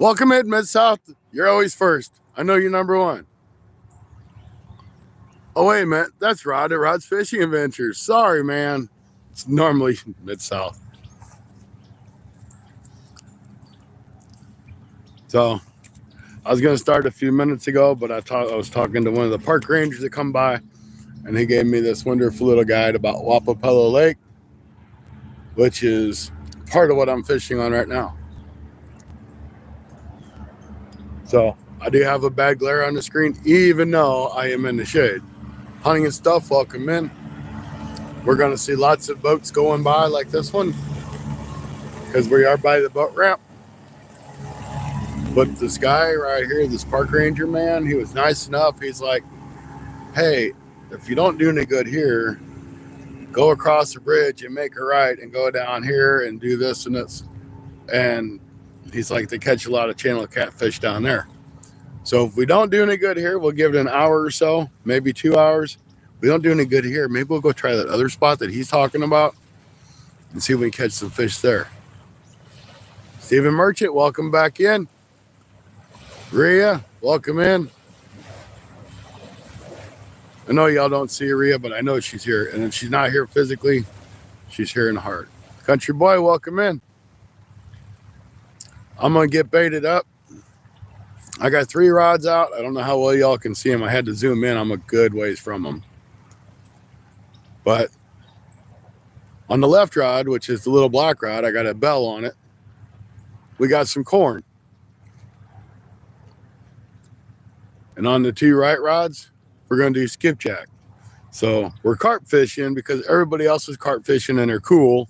Welcome in, Mid-South. You're always first. I know you're number one. Oh, wait a minute. That's Rod at Rod's Fishing Adventures. Sorry, man. It's normally Mid-South. So, I was going to start a few minutes ago, but I was talking to one of the park rangers that come by, and he gave me this wonderful little guide about Wapapello Lake, which is part of what I'm fishing on right now. So, I do have a bad glare on the screen, even though I am in the shade. Hunting and stuff, welcome in. We're going to see lots of boats going by like this one, because we are by the boat ramp. But this guy right here, this park ranger man, he was nice enough. He's like, hey, if you don't do any good here, go across the bridge and make a right and go down here and do this and this. And he's like, they catch a lot of channel catfish down there. So if we don't do any good here, we'll give it an hour or so, maybe 2 hours. If we don't do any good here, maybe we'll go try that other spot that he's talking about and see if we can catch some fish there. Stephen Merchant, welcome back in. Rhea, welcome in. I know y'all don't see Rhea, but I know she's here. And if she's not here physically, she's here in the heart. Country Boy, welcome in. I'm going to get baited up. I got 3 rods out. I don't know how well y'all can see them. I had to zoom in. I'm a good ways from them. But on the left rod, which is the little black rod, I got a bell on it. We got some corn. And on the 2 right rods, we're going to do skipjack. So we're carp fishing because everybody else is carp fishing and they're cool.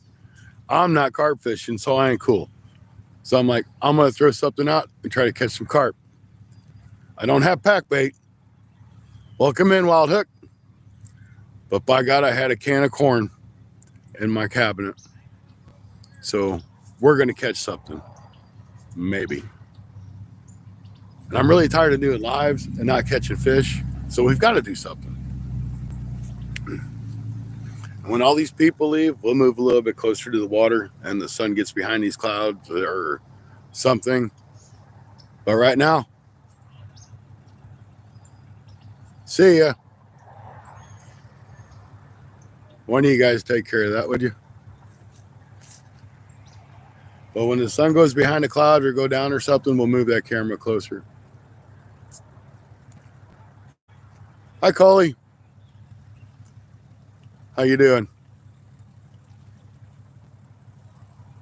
I'm not carp fishing, so I ain't cool. So I'm like, I'm going to throw something out and try to catch some carp. I don't have pack bait. Welcome in, Wild Hook. But by God, I had a can of corn in my cabinet. So we're going to catch something. Maybe. And I'm really tired of doing lives and not catching fish. So we've got to do something. And when all these people leave, we'll move a little bit closer to the water and the sun gets behind these clouds or something. But right now, see ya. One of you guys take care of that, would you? But when the sun goes behind the cloud or go down or something, we'll move that camera closer. Hi, Coley. How you doing?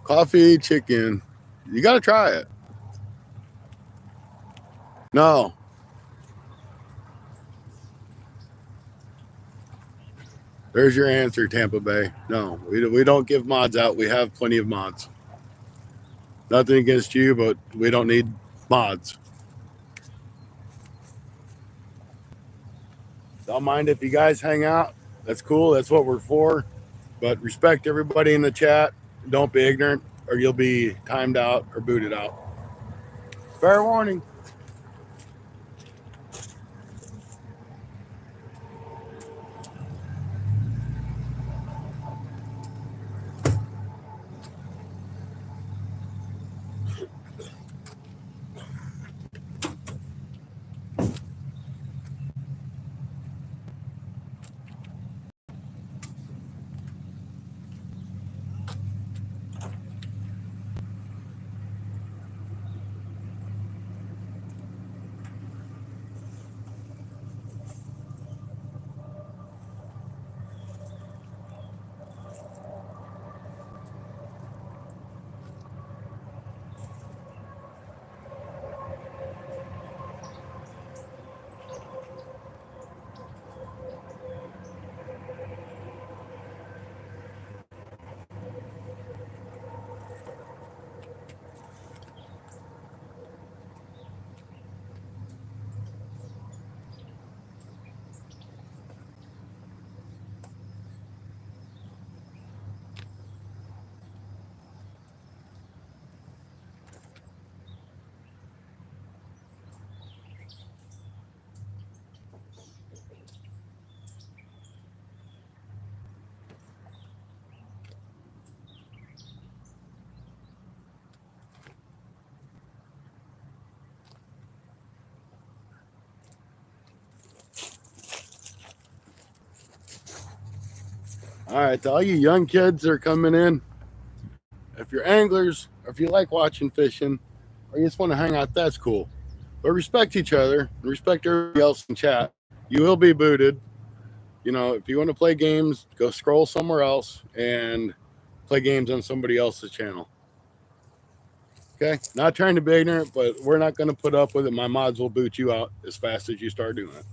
Coffee, chicken. You got to try it. No. There's your answer, Tampa Bay. No, we don't give mods out. We have plenty of mods. Nothing against you, but we don't need mods. Don't mind if you guys hang out. That's cool. That's what we're for. But respect everybody in the chat. Don't be ignorant or you'll be timed out or booted out. Fair warning. All right, to all you young kids that are coming in, if you're anglers, or if you like watching fishing, or you just want to hang out, that's cool. But respect each other, respect everybody else in chat. You will be booted. You know, if you want to play games, go scroll somewhere else and play games on somebody else's channel. Okay? Not trying to be ignorant, but we're not going to put up with it. My mods will boot you out as fast as you start doing it.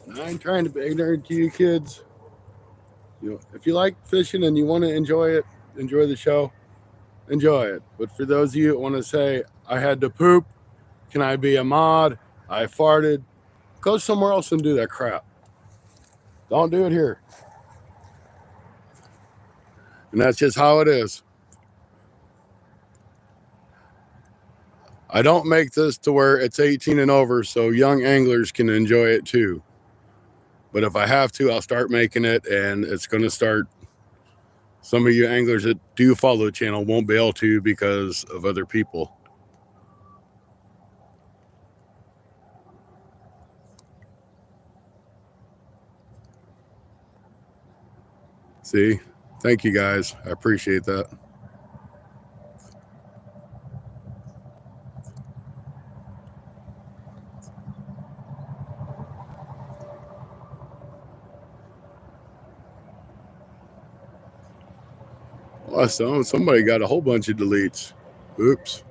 I ain't trying to be ignorant to you kids. You know, if you like fishing and you want to enjoy it, enjoy the show, enjoy it. But for those of you that want to say, I had to poop, can I be a mod? I farted, go somewhere else and do that crap. Don't do it here. And that's just how it is. I don't make this to where it's 18 and over so young anglers can enjoy it too. But if I have to, I'll start making it, and it's going to start. Some of you anglers that do follow the channel won't be able to because of other people. See? Thank you guys. I appreciate that. Awesome. Somebody got a whole bunch of deletes. Oops.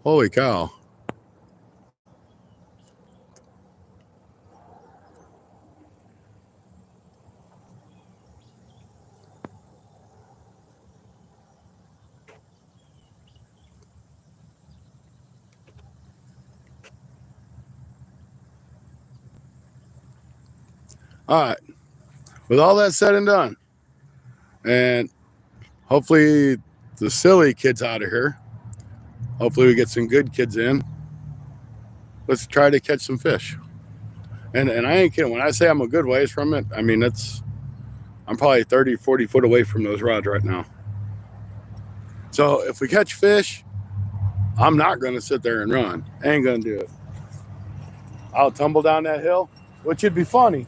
Holy cow. All right. With all that said and done, and hopefully the silly kids out of here, hopefully we get some good kids in. Let's try to catch some fish. And I ain't kidding. When I say I'm a good ways from it, I mean, I'm probably 30, 40 foot away from those rods right now. So if we catch fish, I'm not going to sit there and run. I ain't going to do it. I'll tumble down that hill, which would be funny.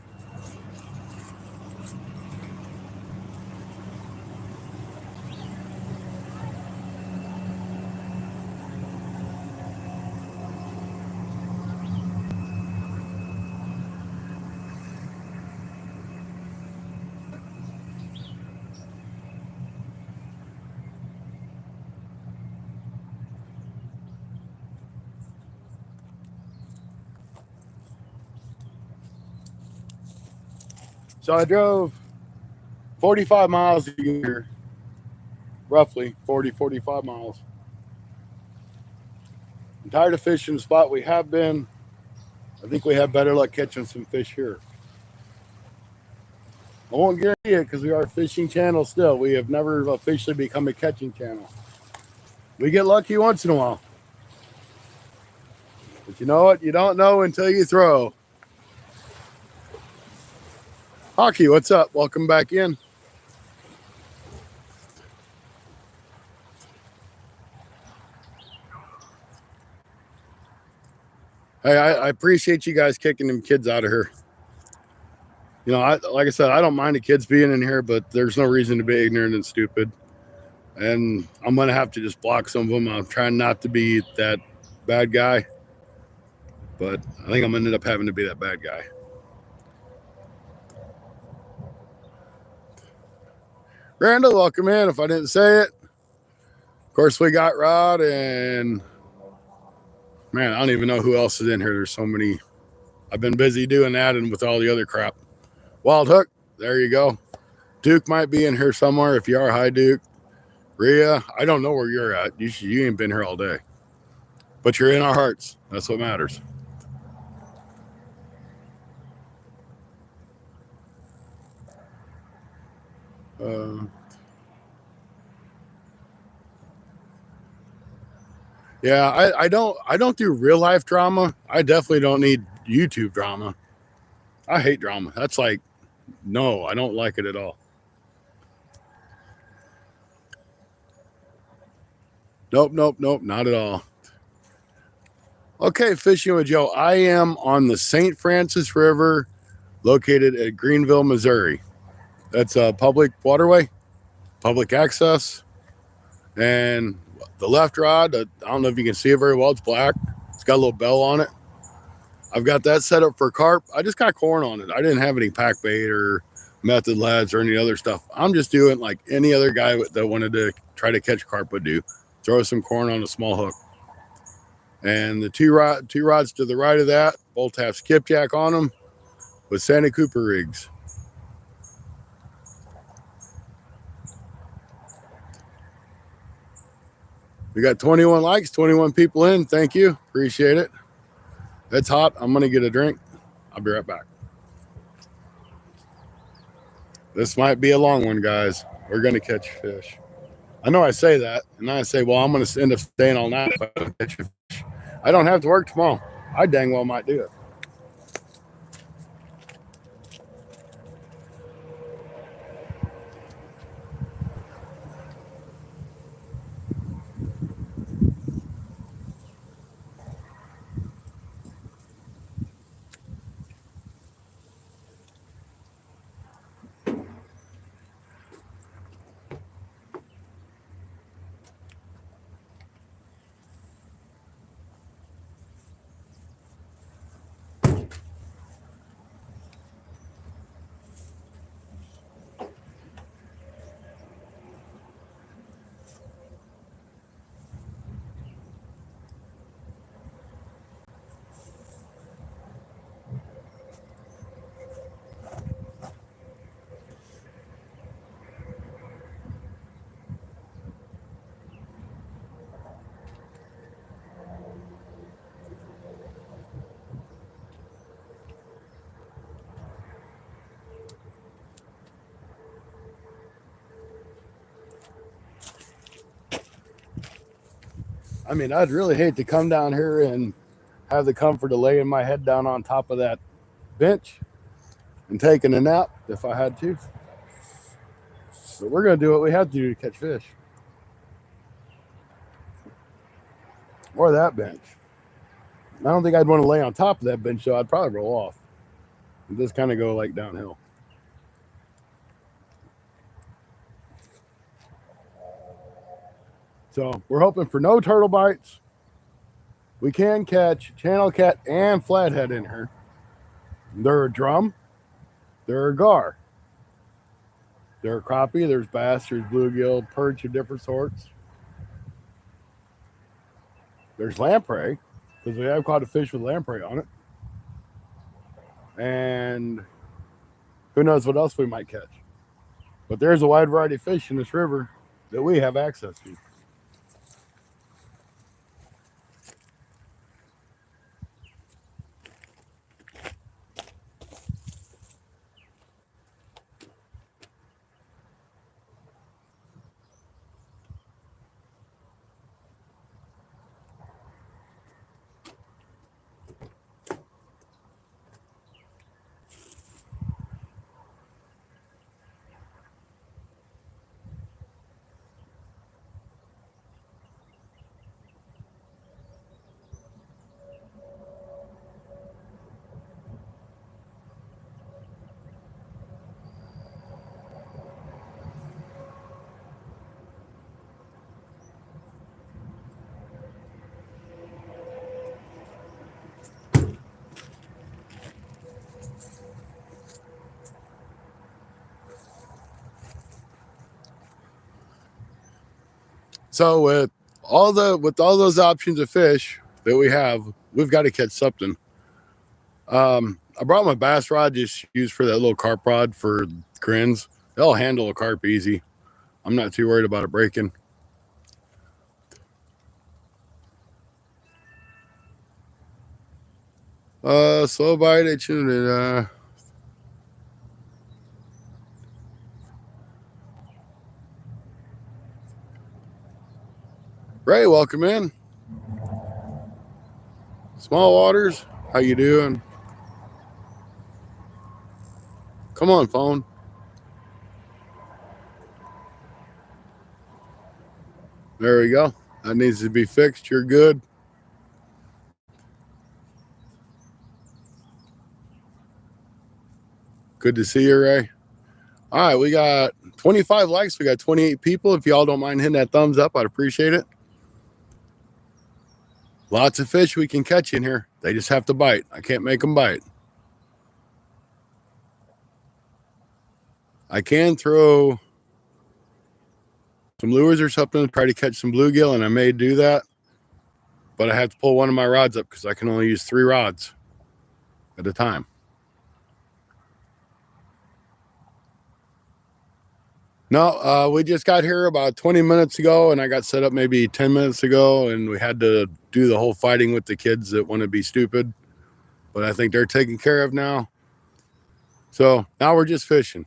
So I drove 45 miles a year, roughly 45 miles. I'm tired of fishing the spot we have been. I think we have better luck catching some fish here. I won't guarantee it because we are a fishing channel still. We have never officially become a catching channel. We get lucky once in a while. But you know what? You don't know until you throw. Hockey, what's up? Welcome back in. Hey, I appreciate you guys kicking them kids out of here. You know, like I said, I don't mind the kids being in here, but there's no reason to be ignorant and stupid. And I'm going to have to just block some of them. I'm trying not to be that bad guy, but I think I'm going to end up having to be that bad guy. Randall, welcome in if I didn't say it. Of course, we got Rod and, man, I don't even know who else is in here. There's so many. I've been busy doing that and with all the other crap. Wild Hook, there you go. Duke might be in here somewhere. If you are, hi, Duke. Rhea, I don't know where you're at. You ain't been here all day. But you're in our hearts. That's what matters. Yeah, I don't do real life drama. I definitely don't need YouTube drama. I hate drama. That's like, no, I don't like it at all. Nope, not at all. Okay, fishing with Joe. I am on the St. Francis River, located at Greenville, Missouri. That's a public waterway, public access. And the left rod, I don't know if you can see it very well. It's black. It's got a little bell on it. I've got that set up for carp. I just got corn on it. I didn't have any pack bait or method lads or any other stuff. I'm just doing like any other guy that wanted to try to catch carp would do. Throw some corn on a small hook. And the two rods to the right of that both have skipjack on them with Santa Cooper rigs. We got 21 likes, 21 people in. Thank you. Appreciate it. It's hot. I'm going to get a drink. I'll be right back. This might be a long one, guys. We're going to catch fish. I know I say that, and I say, well, I'm going to end up staying all night if I don't catch fish. I don't have to work tomorrow. I dang well might do it. I mean, I'd really hate to come down here and have the comfort of laying my head down on top of that bench and taking a nap if I had to. But we're going to do what we have to do to catch fish. Or that bench. I don't think I'd want to lay on top of that bench, so I'd probably roll off and just kind of go like downhill. So we're hoping for no turtle bites. We can catch channel cat and flathead in here. They're a drum. They're a gar. They're a crappie. There's bass. There's bluegill, perch of different sorts. There's lamprey, because we have caught a fish with lamprey on it. And who knows what else we might catch. But there's a wide variety of fish in this river that we have access to. So with all those options of fish that we have, we've got to catch something. I brought my bass rod just used for that little carp rod for grins. They'll handle a carp easy. I'm not too worried about it breaking. Slow bite at you. Ray, welcome in. Small Waters, how you doing? Come on, phone. There we go. That needs to be fixed. You're good. Good to see you, Ray. All right, we got 25 likes. We got 28 people. If y'all don't mind hitting that thumbs up, I'd appreciate it. Lots of fish we can catch in here. They just have to bite. I can't make them bite. I can throw some lures or something to try to catch some bluegill, and I may do that. But I have to pull one of my rods up because I can only use 3 rods at a time. No, we just got here about 20 minutes ago, and I got set up maybe 10 minutes ago, and we had to do the whole fighting with the kids that want to be stupid. But I think they're taken care of now. So now we're just fishing.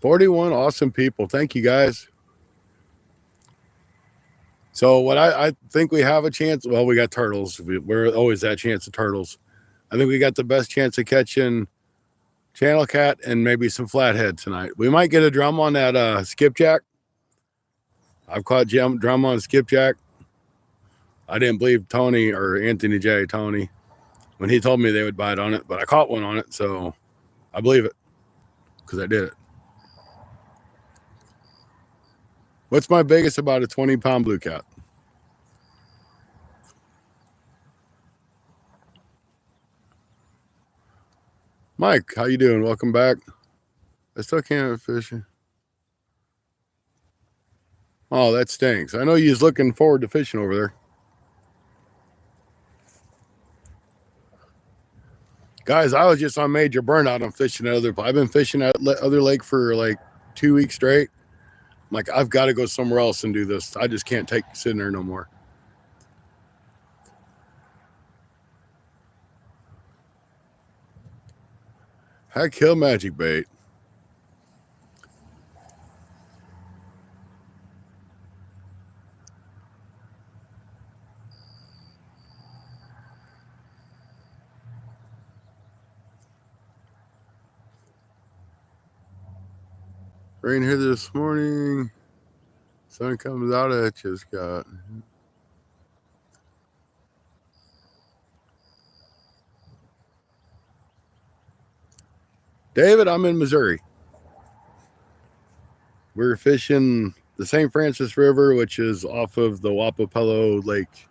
"41 awesome people. Thank you, guys." So what I think we have a chance. Well, we got turtles. We're always that chance of turtles. I think we got the best chance of catching channel cat and maybe some flathead tonight. We might get a drum on that skipjack. I've caught drum on skipjack. I didn't believe Tony or Anthony J. Tony when he told me they would bite on it, but I caught one on it, so I believe it because I did it. What's my biggest about a 20-pound blue cat? Mike, how you doing? Welcome back. I still can't fish. Oh, that stinks. I know you was looking forward to fishing over there. Guys, I was just on major burnout on fishing at I've been fishing at other lake for like 2 weeks straight. I'm like, I've got to go somewhere else and do this. I just can't take sitting there no more. Heck, kill magic bait. Rain here this morning. Sun comes out at you, Scott. David, I'm in Missouri. We're fishing the St. Francis River, which is off of the Wapapello Lake.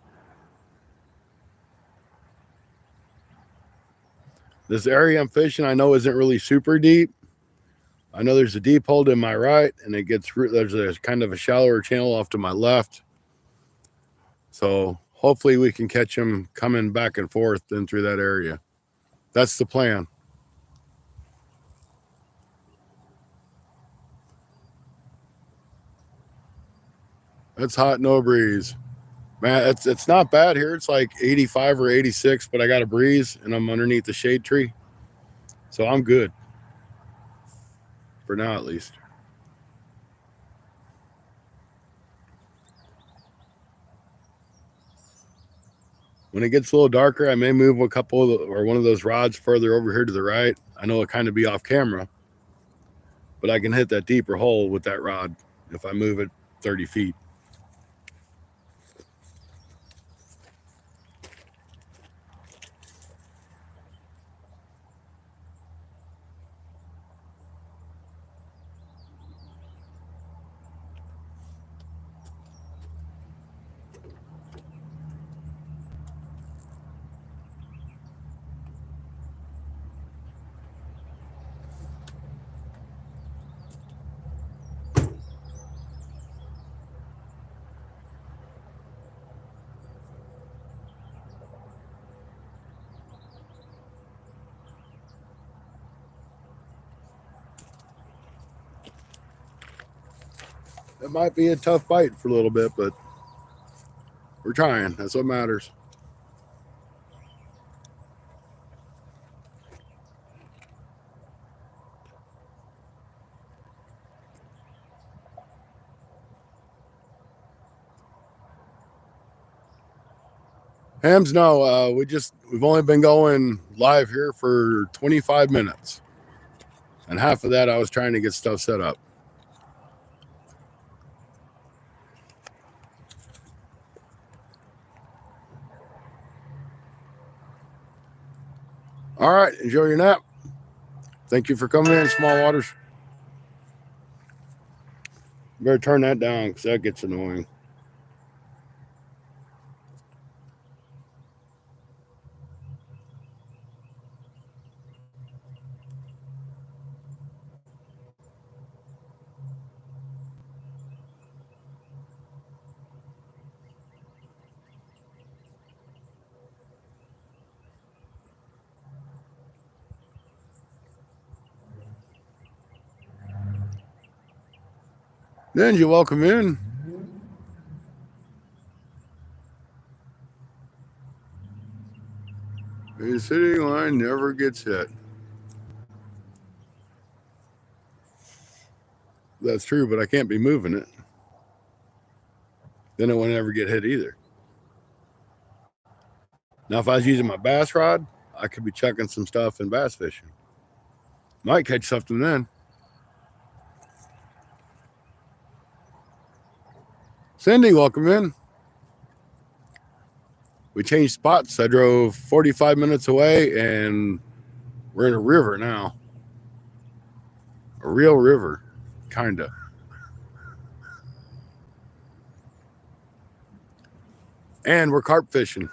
This area I'm fishing, I know isn't really super deep. I know there's a deep hole to my right, and there's kind of a shallower channel off to my left. So hopefully we can catch them coming back and forth in through that area. That's the plan. It's hot, no breeze. Man, it's not bad here. It's like 85 or 86, but I got a breeze and I'm underneath the shade tree. So I'm good. For now, at least. When it gets a little darker, I may move a couple or one of those rods further over here to the right. I know it'll kind of be off camera, but I can hit that deeper hole with that rod if I move it 30 feet. It might be a tough bite for a little bit, but we're trying. That's what matters. Hams, no, we've only been going live here for 25 minutes. And half of that I was trying to get stuff set up. All right, enjoy your nap. Thank you for coming in, Small Waters. Better turn that down because that gets annoying. Then you're welcome in. The sitting line never gets hit. That's true, but I can't be moving it. Then it won't ever get hit either. Now, if I was using my bass rod, I could be chucking some stuff and bass fishing. Might catch something then. Cindy, welcome in. We changed spots. I drove 45 minutes away and we're in a river now. A real river, kinda. And we're carp fishing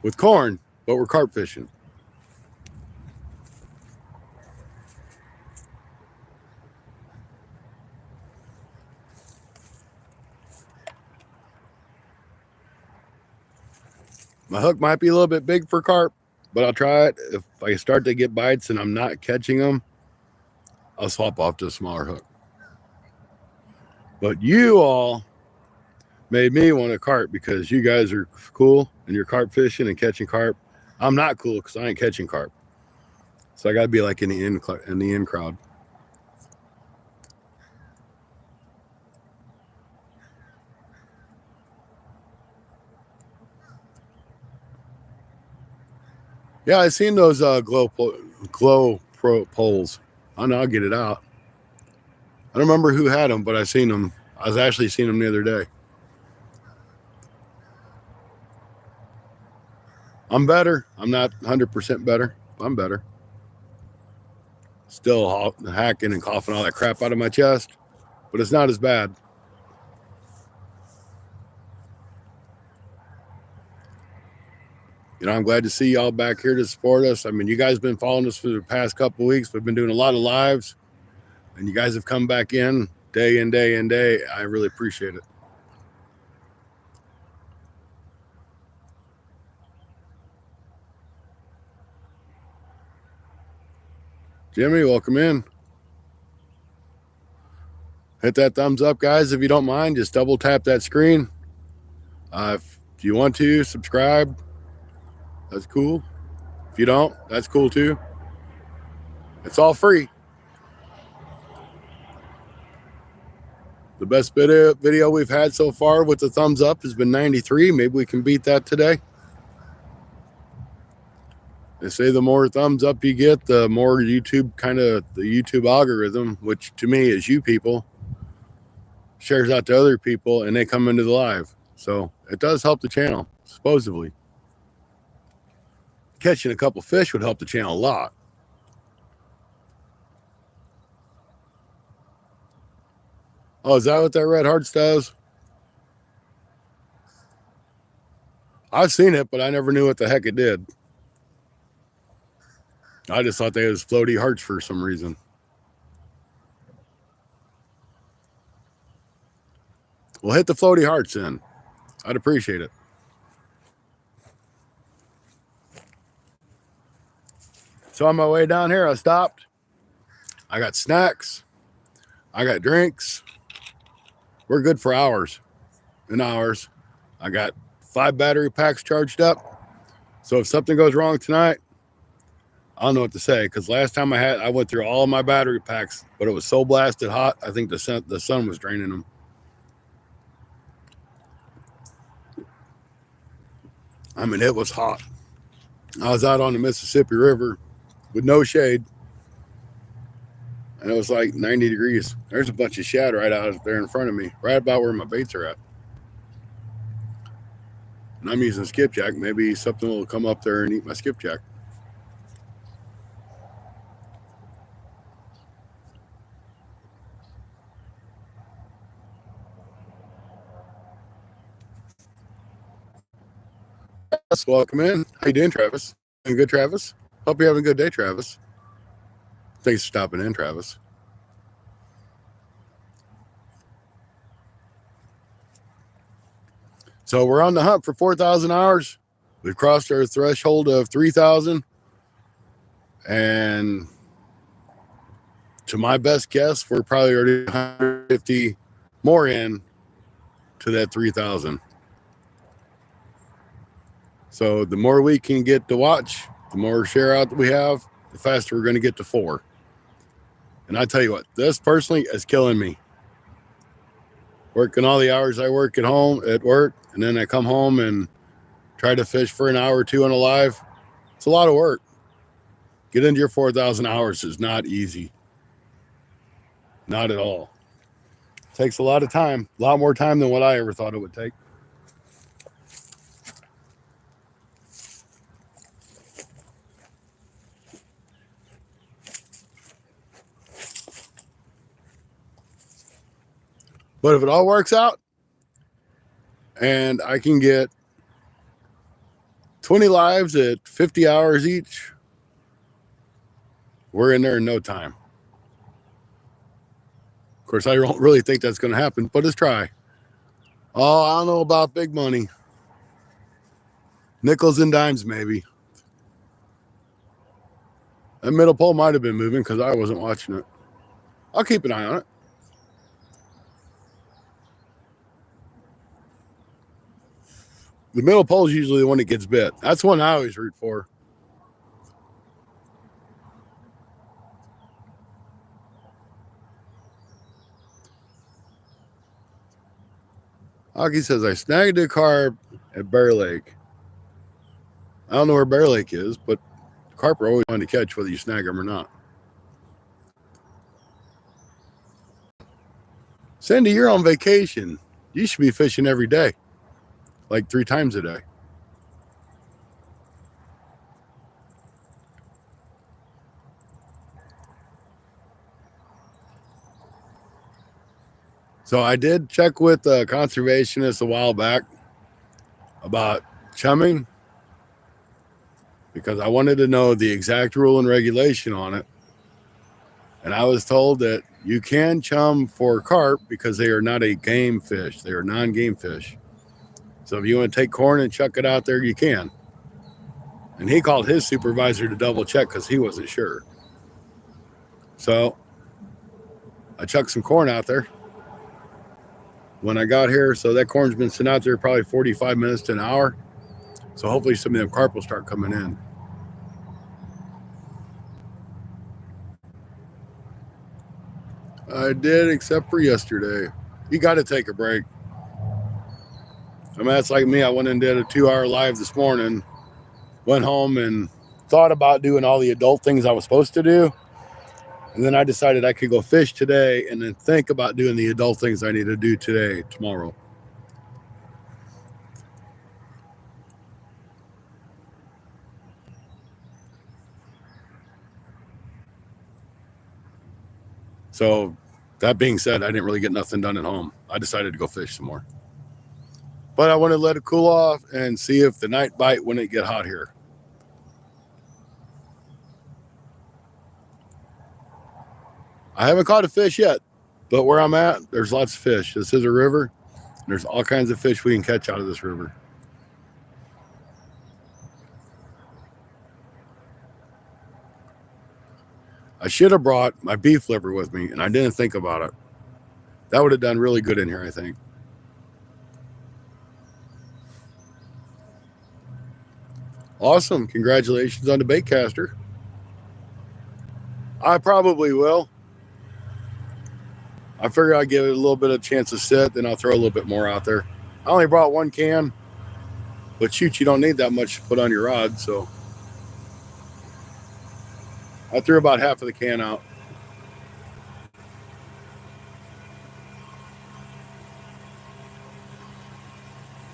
with corn, but we're carp fishing. My hook might be a little bit big for carp, but I'll try it. If I start to get bites and I'm not catching them, I'll swap off to a smaller hook. But you all made me want to carp because you guys are cool and you're carp fishing and catching carp. I'm not cool because I ain't catching carp. So I got to be like in the in crowd. Yeah, I seen those glow pro poles. I know I'll get it out. I don't remember who had them, but I seen them. I was actually seeing them the other day. I'm better. I'm not 100% better. I'm better. Still hacking and coughing all that crap out of my chest, but it's not as bad. You know, I'm glad to see y'all back here to support us. I mean, you guys have been following us for the past couple of weeks. We've been doing a lot of lives, and you guys have come back in day and day and day. I really appreciate it. Jimmy, welcome in. Hit that thumbs up, guys. If you don't mind, just double tap that screen. If you want to subscribe, that's cool. If you don't, that's cool too. It's all free. The best video we've had so far with the thumbs up has been 93. Maybe we can beat that today. They say the more thumbs up you get, the more YouTube, the YouTube algorithm, which to me is you people, shares out to other people and they come into the live. So it does help the channel, supposedly. Catching a couple fish would help the channel a lot. Oh, is that what that red hearts does? I've seen it, but I never knew what the heck it did. I just thought they was floaty hearts for some reason. Well, hit the floaty hearts in. I'd appreciate it. So on my way down here, I stopped. I got snacks. I got drinks. We're good for hours and hours. I got 5 battery packs charged up. So if something goes wrong tonight, I don't know what to say, because last time I went through all of my battery packs, but it was so blasted hot, I think the sun was draining them. I mean, it was hot. I was out on the Mississippi River with no shade, and it was like 90 degrees. There's a bunch of shad right out there in front of me, right about where my baits are at. And I'm using skipjack. Maybe something will come up there and eat my skipjack. Welcome in. How you doing, Travis? Doing good, Travis? Hope you're having a good day, Travis. Thanks for stopping in, Travis. So we're on the hunt for 4,000 hours. We've crossed our threshold of 3,000. And to my best guess, we're probably already 150 more in to that 3,000. So the more we can get to watch, the more share out that we have, the faster we're going to get to 4. And I tell you what, this personally is killing me. Working all the hours I work at home, at work, and then I come home and try to fish for an hour or two on a live. It's a lot of work. Get into your 4,000 hours is not easy. Not at all. It takes a lot of time, a lot more time than what I ever thought it would take. But if it all works out and I can get 20 lives at 50 hours each, we're in there in no time. Of course, I don't really think that's going to happen, but let's try. Oh, I don't know about big money. Nickels and dimes, maybe. That middle pole might have been moving because I wasn't watching it. I'll keep an eye on it. The middle pole is usually the one that gets bit. That's the one I always root for. Augie says, I snagged a carp at Bear Lake. I don't know where Bear Lake is, but carp are always fun to catch whether you snag them or not. Cindy, you're on vacation. You should be fishing every day, like 3 times a day. So I did check with a conservationist a while back about chumming because I wanted to know the exact rule and regulation on it. And I was told that you can chum for carp because they are not a game fish. They are non-game fish. So if you want to take corn and chuck it out there, you can. And he called his supervisor to double check because he wasn't sure. So I chucked some corn out there when I got here. So that corn's been sitting out there probably 45 minutes to an hour. So hopefully some of them carp will start coming in. I did, except for yesterday. You got to take a break. I mean, that's like me. I went and did a 2-hour live this morning, went home and thought about doing all the adult things I was supposed to do. And then I decided I could go fish today and then think about doing the adult things I need to do today, tomorrow. So that being said, I didn't really get nothing done at home. I decided to go fish some more. But I wanted to let it cool off and see if the night bite wouldn't get hot here. I haven't caught a fish yet, but where I'm at, there's lots of fish. This is a river. There's all kinds of fish we can catch out of this river. I should have brought my beef liver with me, and I didn't think about it. That would have done really good in here, I think. Awesome. Congratulations on the baitcaster. I probably will. I figure I'll give it a little bit of chance to sit, then I'll throw a little bit more out there. I only brought 1 can, but shoot, you don't need that much to put on your rod, so I threw about half of the can out.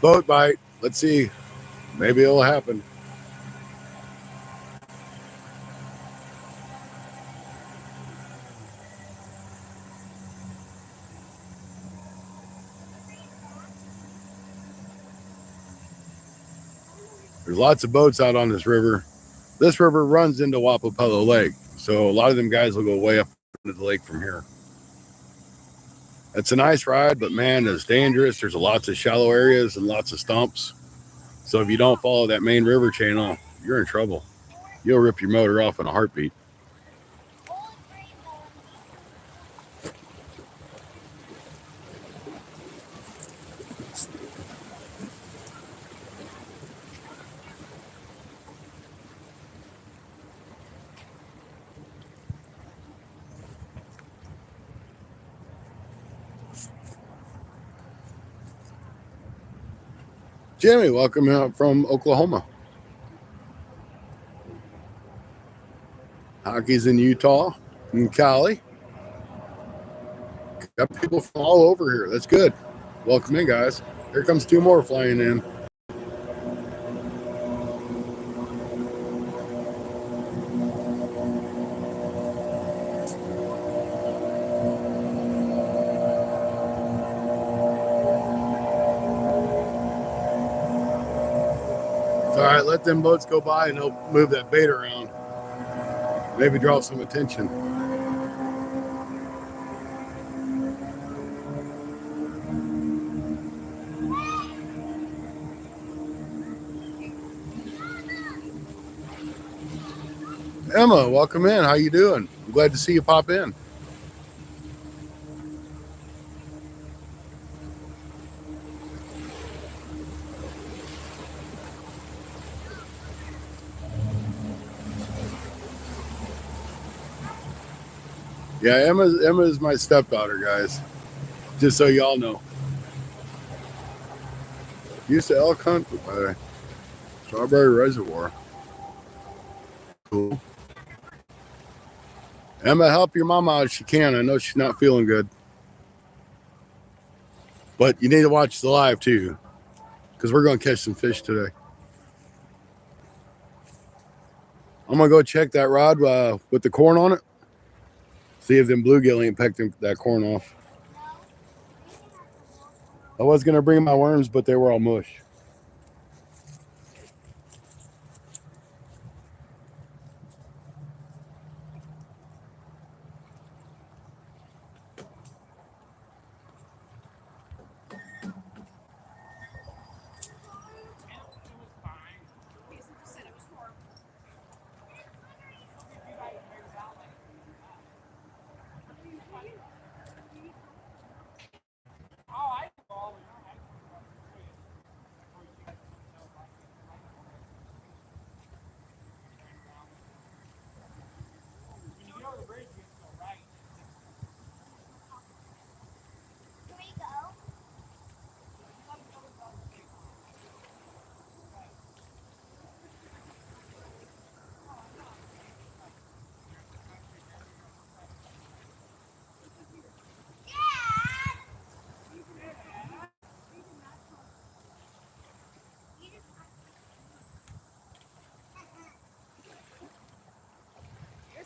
Boat bite. Let's see. Maybe it'll happen. There's lots of boats out on this river. This river runs into Wapapello Lake, so a lot of them guys will go way up into the lake from here. It's a nice ride, but man, it's dangerous. There's lots of shallow areas and lots of stumps. So if you don't follow that main river channel, you're in trouble. You'll rip your motor off in a heartbeat. Jimmy, welcome out from Oklahoma. Hockey's in Utah and Cali. Got people from all over here. That's good. Welcome in, guys. Here comes 2 more flying in. All right, let them boats go by and they'll move that bait around. Maybe draw some attention. Emma, welcome in. How you doing? I'm glad to see you pop in. Yeah, Emma is my stepdaughter, guys. Just so y'all know. Used to elk hunt by Strawberry Reservoir. Cool. Emma, help your mama out if she can. I know she's not feeling good. But you need to watch the live too, because we're going to catch some fish today. I'm going to go check that rod with the corn on it. See if them bluegill ain't pecked that corn off. I was going to bring my worms, but they were all mush.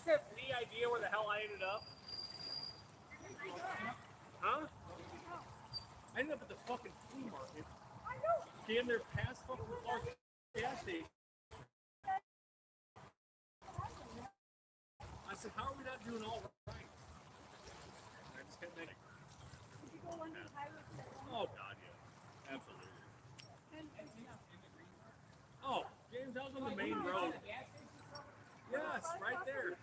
Have any idea where the hell I ended up? Huh? I ended up at the fucking flea market. I know. Damn near past fucking Clark gas station. I said, how are we not doing all right? I just kept thinking. Oh god, yeah. Absolutely. Oh, James, that was on the main road. Yes, right there.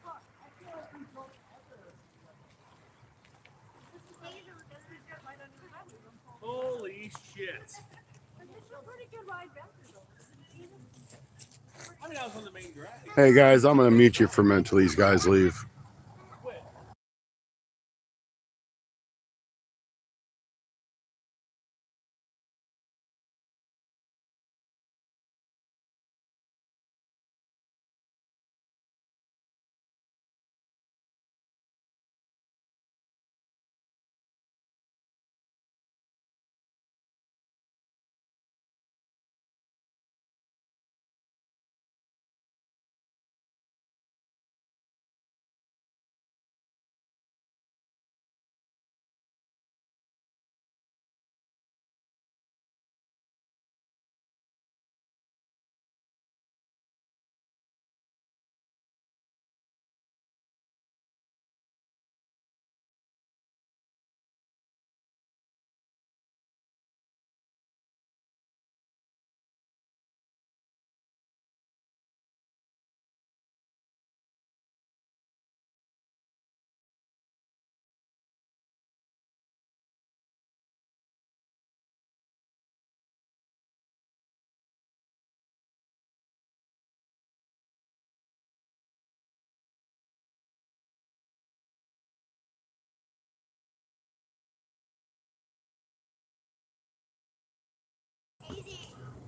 Holy shit. I mean, I was on the main drive. Hey guys, I'm going to mute you for a minute until these guys leave.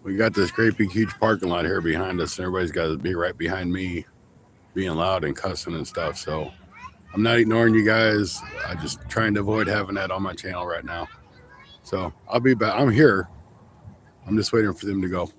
We got this great big huge parking lot here behind us, and everybody's got to be right behind me, being loud and cussing and stuff. So I'm not ignoring you guys. I'm just trying to avoid having that on my channel right now. So I'll be back. I'm here. I'm just waiting for them to go.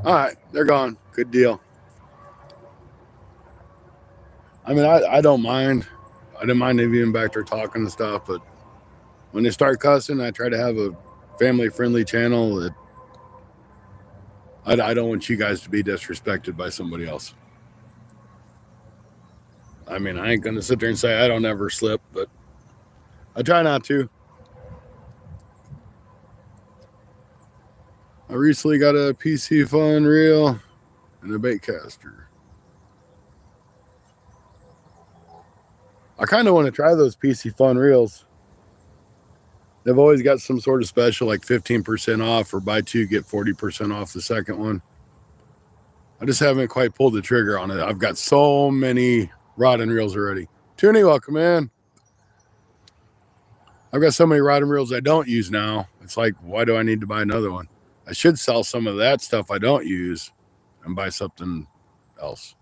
All right, they're gone. Good deal. I mean, I don't mind. I didn't mind them being back there talking and stuff, but when they start cussing, I try to have a family-friendly channel. That I don't want you guys to be disrespected by somebody else. I mean, I ain't gonna sit there and say I don't ever slip, but I try not to. I recently got a PC phone reel and a bait caster. I kind of want to try those PC Fun reels. They've always got some sort of special, like 15% off, or buy two get 40% off the second one. I just haven't quite pulled the trigger on it. I've got so many rod and reels already. Toonie, welcome in. I've got so many rod and reels I don't use now. It's like, why do I need to buy another one? I should sell some of that stuff I don't use and buy something else.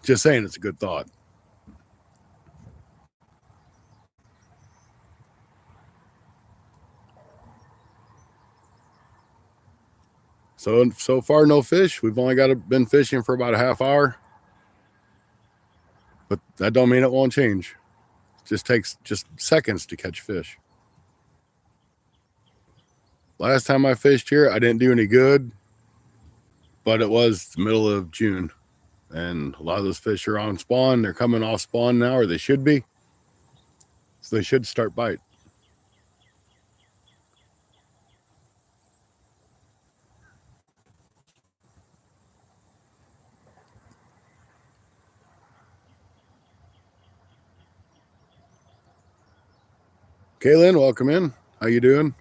Just saying, it's a good thought. So far, no fish. We've only been fishing for about a half hour, but that don't mean it won't change. It just takes just seconds to catch fish. Last time I fished here, I didn't do any good, but it was the middle of June, and a lot of those fish are on spawn. They're coming off spawn now, or they should be. So they should start bite. Kaylin, welcome in. How you doing?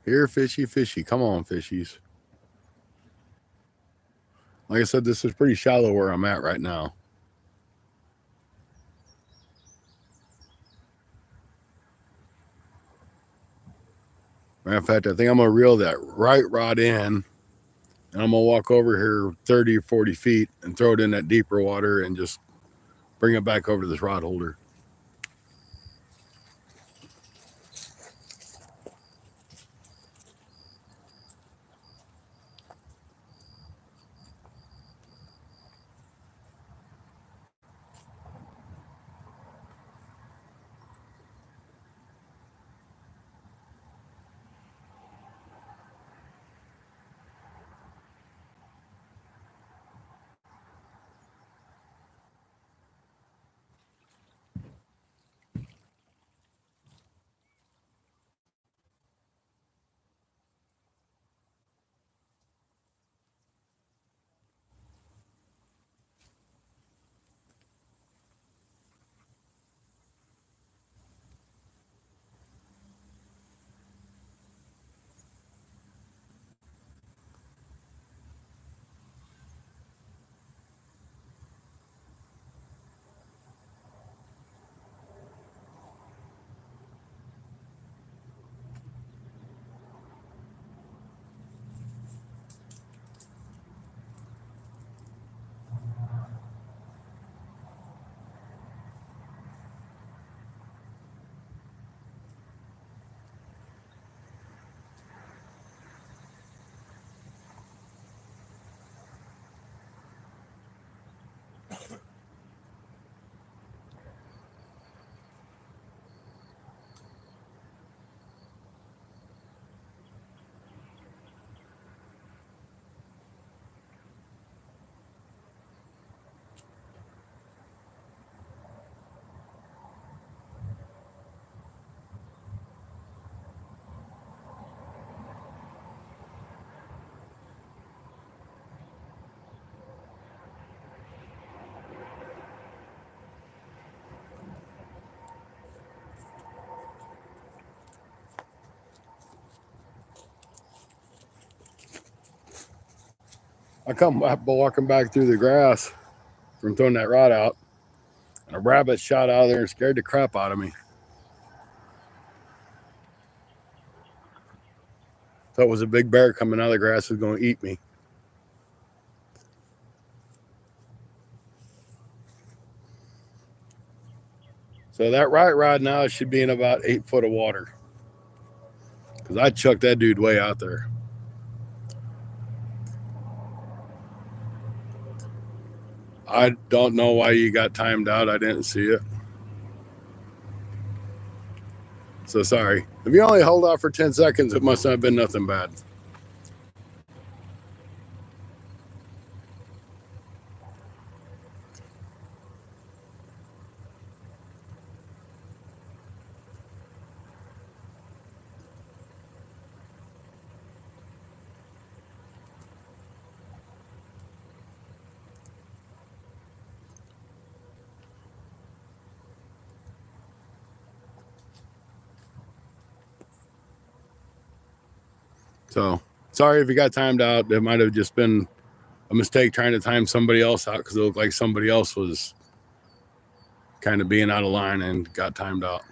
Here, fishy, fishy. Come on, fishies. Like I said, this is pretty shallow where I'm at right now. Matter of fact, I think I'm going to reel that right rod in, and I'm going to walk over here 30 or 40 feet and throw it in that deeper water and just bring it back over to this rod holder. I come walking back through the grass from throwing that rod out, and a rabbit shot out of there and scared the crap out of me. Thought it was a big bear coming out of the grass was going to eat me. So that right rod now should be in about 8 foot of water, because I chucked that dude way out there. I don't know why you got timed out. I didn't see it. So sorry. If you only hold off for 10 seconds, it must not have been nothing bad. So sorry if you got timed out. It might have just been a mistake trying to time somebody else out because it looked like somebody else was kind of being out of line and got timed out.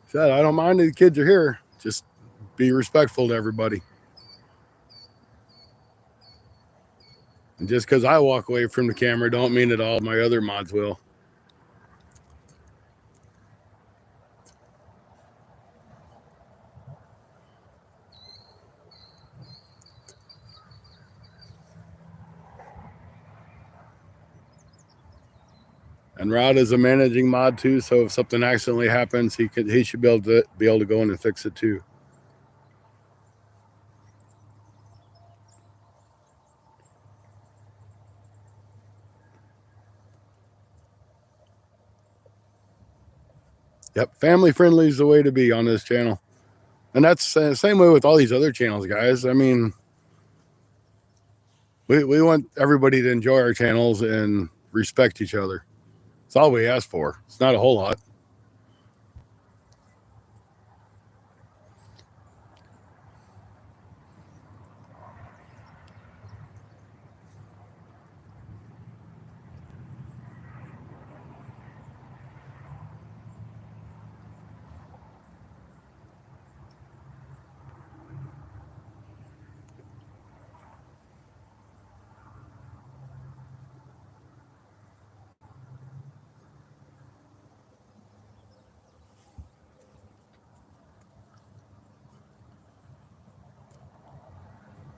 Said, I don't mind the kids are here. Just be respectful to everybody. And just because I walk away from the camera don't mean that all my other mods will. And Rod is a managing mod too, so if something accidentally happens, he should be able to go in and fix it too. Yep, family friendly is the way to be on this channel. And that's the same way with all these other channels, guys. I mean, we want everybody to enjoy our channels and respect each other. It's all we ask for. It's not a whole lot.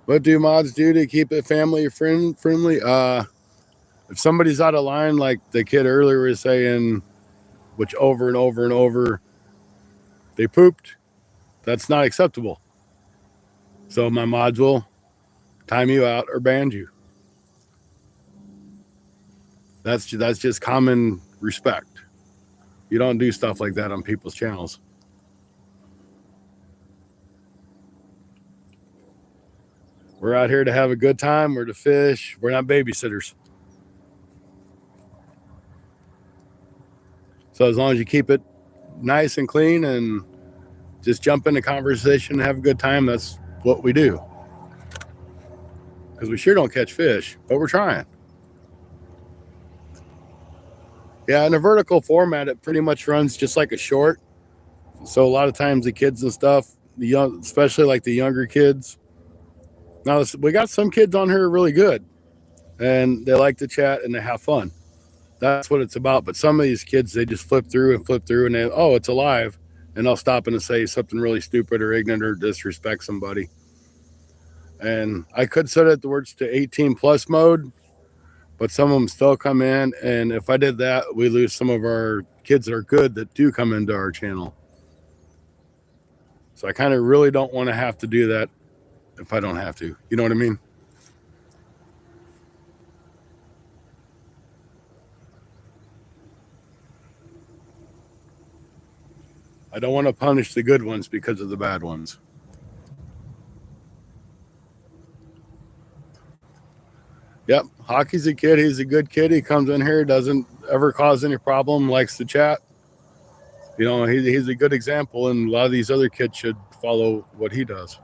What do mods do to keep it family friendly? If somebody's out of line, like the kid earlier was saying, which over and over and over, they pooped, that's not acceptable. So my mods will time you out or ban you. That's just common respect. You don't do stuff like that on people's channels. We're out here to have a good time. We're to fish. We're not babysitters. So as long as you keep it nice and clean and just jump into conversation and have a good time, that's what we do. Because we sure don't catch fish, but we're trying. Yeah, in a vertical format, it pretty much runs just like a short. So a lot of times the kids and stuff, the young, especially like the younger kids. Now we got some kids on here really good, and they like to chat and they have fun. That's what it's about. But some of these kids, they just flip through, and they, oh, it's alive, and they'll stop and say something really stupid or ignorant or disrespect somebody. And I could set it the words to 18 plus mode, but some of them still come in. And if I did that, we lose some of our kids that are good that do come into our channel. So I kind of really don't want to have to do that if I don't have to. You know what I mean? I don't want to punish the good ones because of the bad ones. Yep, Hockey's a kid. He's a good kid. He comes in here, doesn't ever cause any problem, likes to chat. You know, he's a good example, and a lot of these other kids should follow what he does.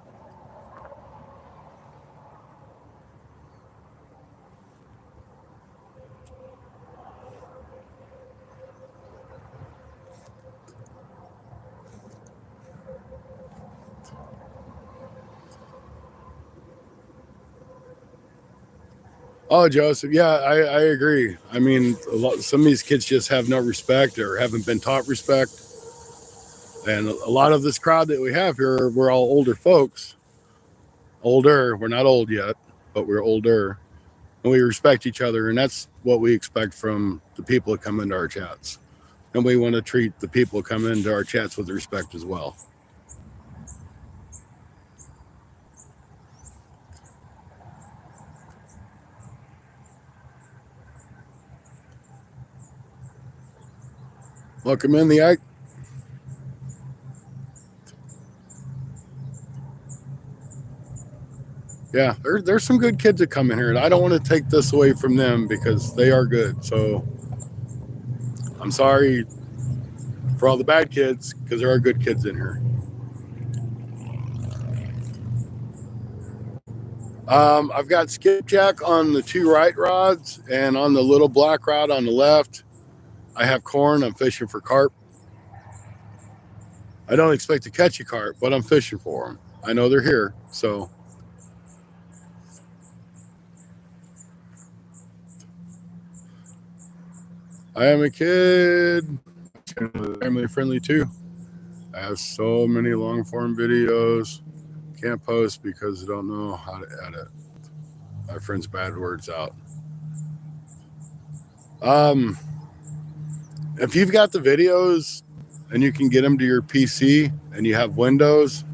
Oh, Joseph, yeah, I agree. I mean, some of these kids just have no respect or haven't been taught respect. And a lot of this crowd that we have here, we're all older folks. Older, we're not old yet, but we're older. and we respect each other. And that's what we expect from the people that come into our chats. And we want to treat the people who come into our chats with respect as well. Welcome in, the Ike. Yeah, there's some good kids that come in here, and I don't want to take this away from them because they are good. So I'm sorry for all the bad kids, because there are good kids in here. I've got skipjack on the 2 right rods, and on the little black rod on the left, I have corn. I'm fishing for carp. I don't expect to catch a carp, but I'm fishing for them. I know they're here, so. I am a kid. Family friendly too. I have so many long form videos. Can't post because I don't know how to edit. My friend's bad words out. If you've got the videos and you can get them to your PC and you have Windows,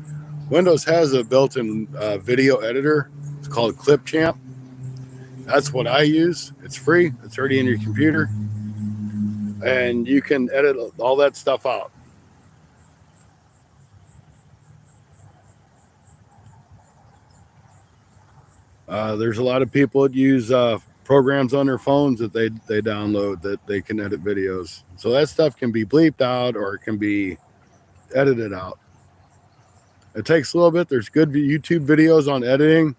Windows has a built-in video editor. It's called Clipchamp. That's what I use. It's free. It's already in your computer. And you can edit all that stuff out. There's a lot of people that use programs on their phones that they download that they can edit videos. So that stuff can be bleeped out or it can be edited out. It takes a little bit. There's good YouTube videos on editing.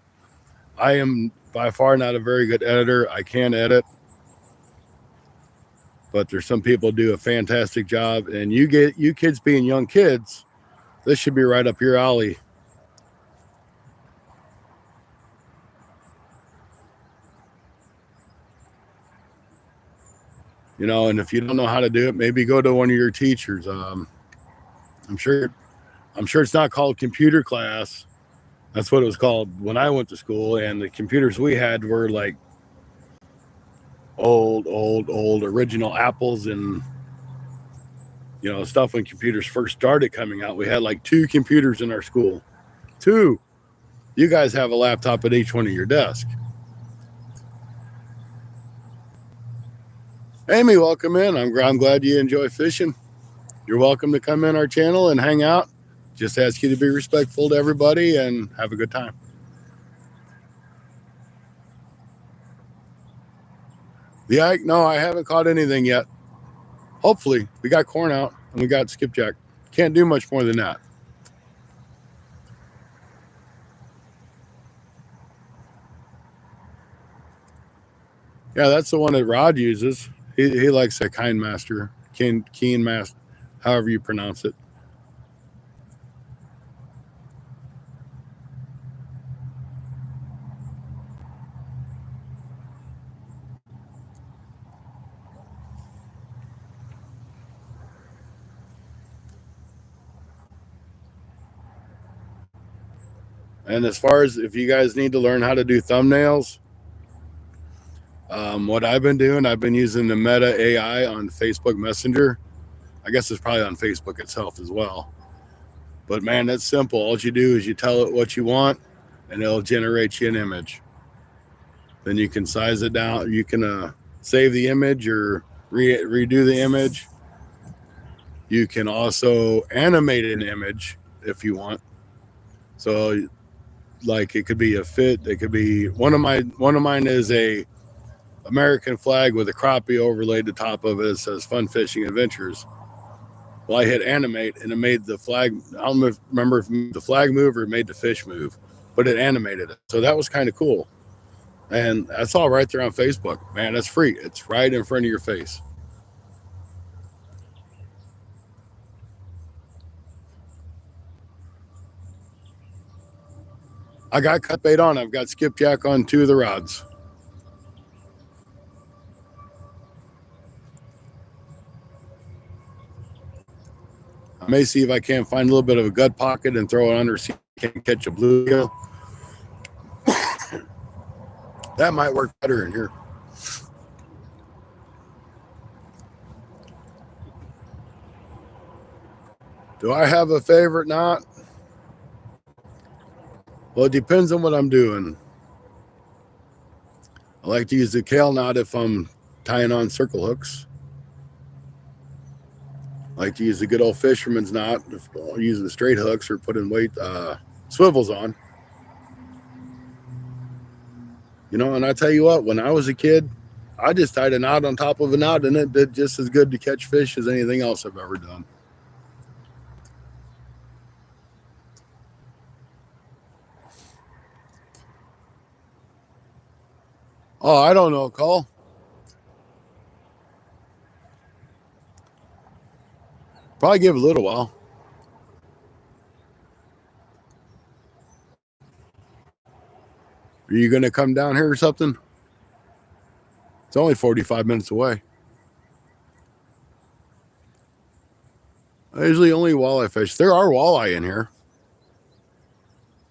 I am by far not a very good editor. I can edit, but there's some people do a fantastic job. And you kids being young kids, this should be right up your alley. You know, and if you don't know how to do it, maybe go to one of your teachers. I'm sure it's not called computer class. That's what it was called when I went to school. And the computers we had were like old original Apples and, you know, stuff when computers first started coming out. We had like 2 computers in our school. 2. You guys have a laptop at each one of your desk. Amy, welcome in. I'm glad you enjoy fishing. You're welcome to come in our channel and hang out. Just ask you to be respectful to everybody and have a good time. The Ike, no, I haven't caught anything yet. Hopefully, we got corn out and we got skipjack. Can't do much more than that. Yeah, that's the one that Rod uses. He likes a Keen Master, however you pronounce it. And as far as if you guys need to learn how to do thumbnails, what I've been doing, I've been using the Meta AI on Facebook Messenger. I guess it's probably on Facebook itself as well. But man, that's simple. All you do is you tell it what you want and it'll generate you an image. Then you can size it down. You can save the image or redo the image. You can also animate an image if you want. So like it could be a fit. It could be one of mine is a American flag with a crappie overlaid the top of it. It says Fun Fishing Adventures. Well, I hit animate and it made the flag. I don't remember if the flag move or it made the fish move, but it animated it. So that was kind of cool. And that's all right there on Facebook. Man, that's free. It's right in front of your face. I got cut bait on. I've got skipjack on 2 of the rods. I may see if I can find a little bit of a gut pocket and throw it under, see if I can catch a bluegill. That might work better in here. Do I have a favorite knot? Well, it depends on what I'm doing. I like to use the kale knot if I'm tying on circle hooks. I like to use the good old fisherman's knot if I'm using straight hooks or putting weight swivels on. You know, and I tell you what, when I was a kid, I just tied a knot on top of a knot, and it did just as good to catch fish as anything else I've ever done. Oh, I don't know, Cole. Probably give it a little while. Are you going to come down here or something? It's only 45 minutes away. I usually only walleye fish. There are walleye in here.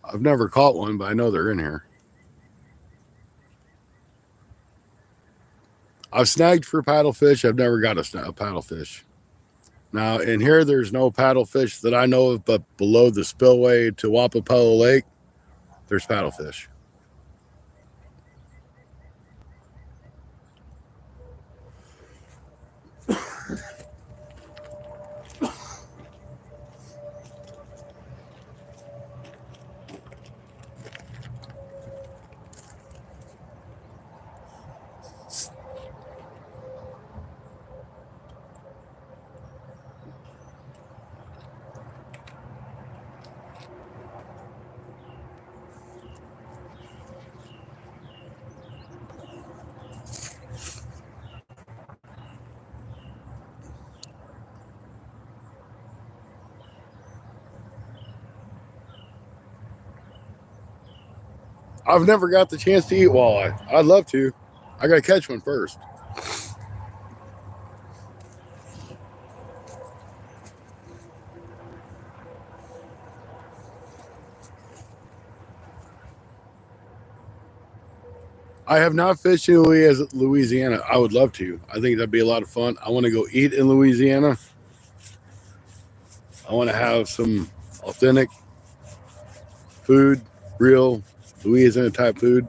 I've never caught one, but I know they're in here. I've snagged for paddlefish. I've never got a paddlefish. Now, in here, there's no paddlefish that I know of, but below the spillway to Wapapello Lake, there's paddlefish. I've never got the chance to eat walleye. I'd love to. I got to catch one first. I have not fished in Louisiana. I would love to. I think that'd be a lot of fun. I want to go eat in Louisiana. I want to have some authentic food, real Louisiana type food.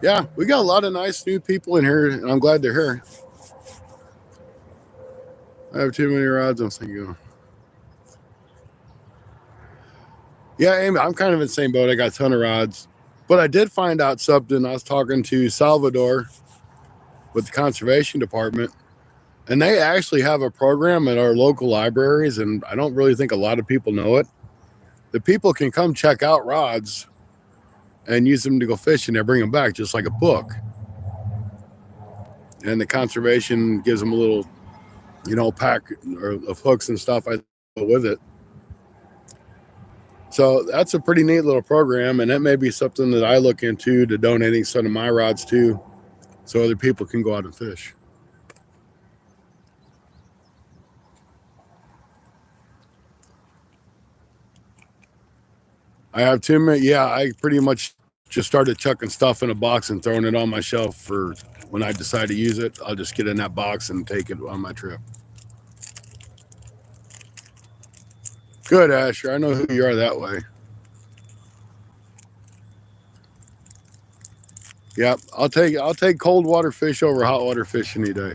Yeah, we got a lot of nice new people in here, and I'm glad they're here. I have too many rods. I'm thinking. Yeah, Amy, I'm kind of in the same boat. I got a ton of rods. But I did find out something. I was talking to Salvador with the conservation department, and they actually have a program at our local libraries, and I don't really think a lot of people know it. The people can come check out rods and use them to go fishing. They bring them back just like a book. And the conservation gives them a little, pack of hooks and stuff with it. So that's a pretty neat little program, and that may be something that I look into to donating some of my rods to, so other people can go out and fish. I have too many. Yeah, I pretty much just started chucking stuff in a box and throwing it on my shelf for when I decide to use it. I'll just get in that box and take it on my trip. Good, Asher. I know who you are that way. Yep, I'll take cold water fish over hot water fish any day.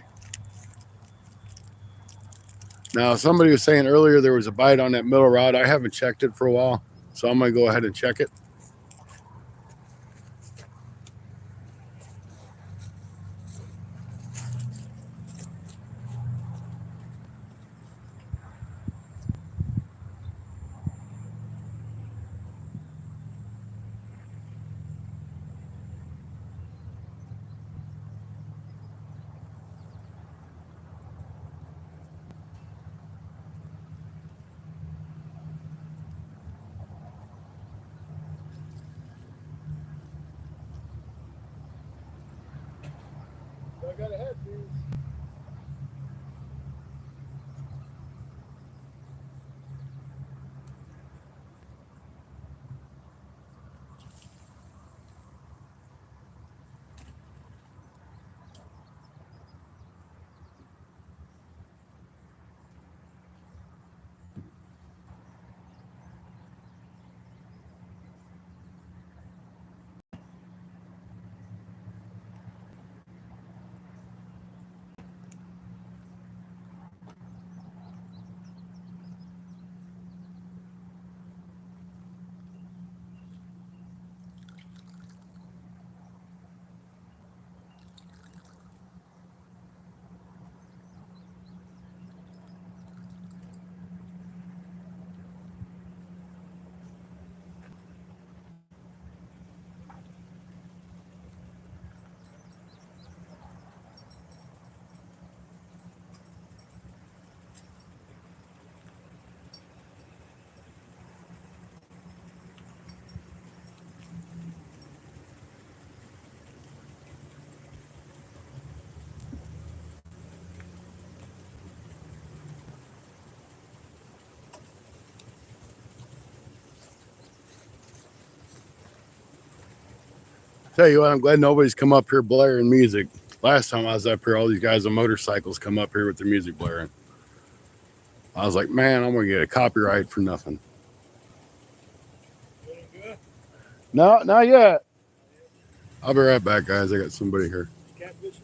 Now, somebody was saying earlier there was a bite on that middle rod. I haven't checked it for a while, so I'm going to go ahead and check it. I got a head piece. Tell you what, I'm glad nobody's come up here blaring music. Last time I was up here, all these guys on motorcycles come up here with their music blaring. I was like, man, I'm gonna get a copyright for nothing. No, not yet. I'll be right back, guys. I got somebody here. Catfish.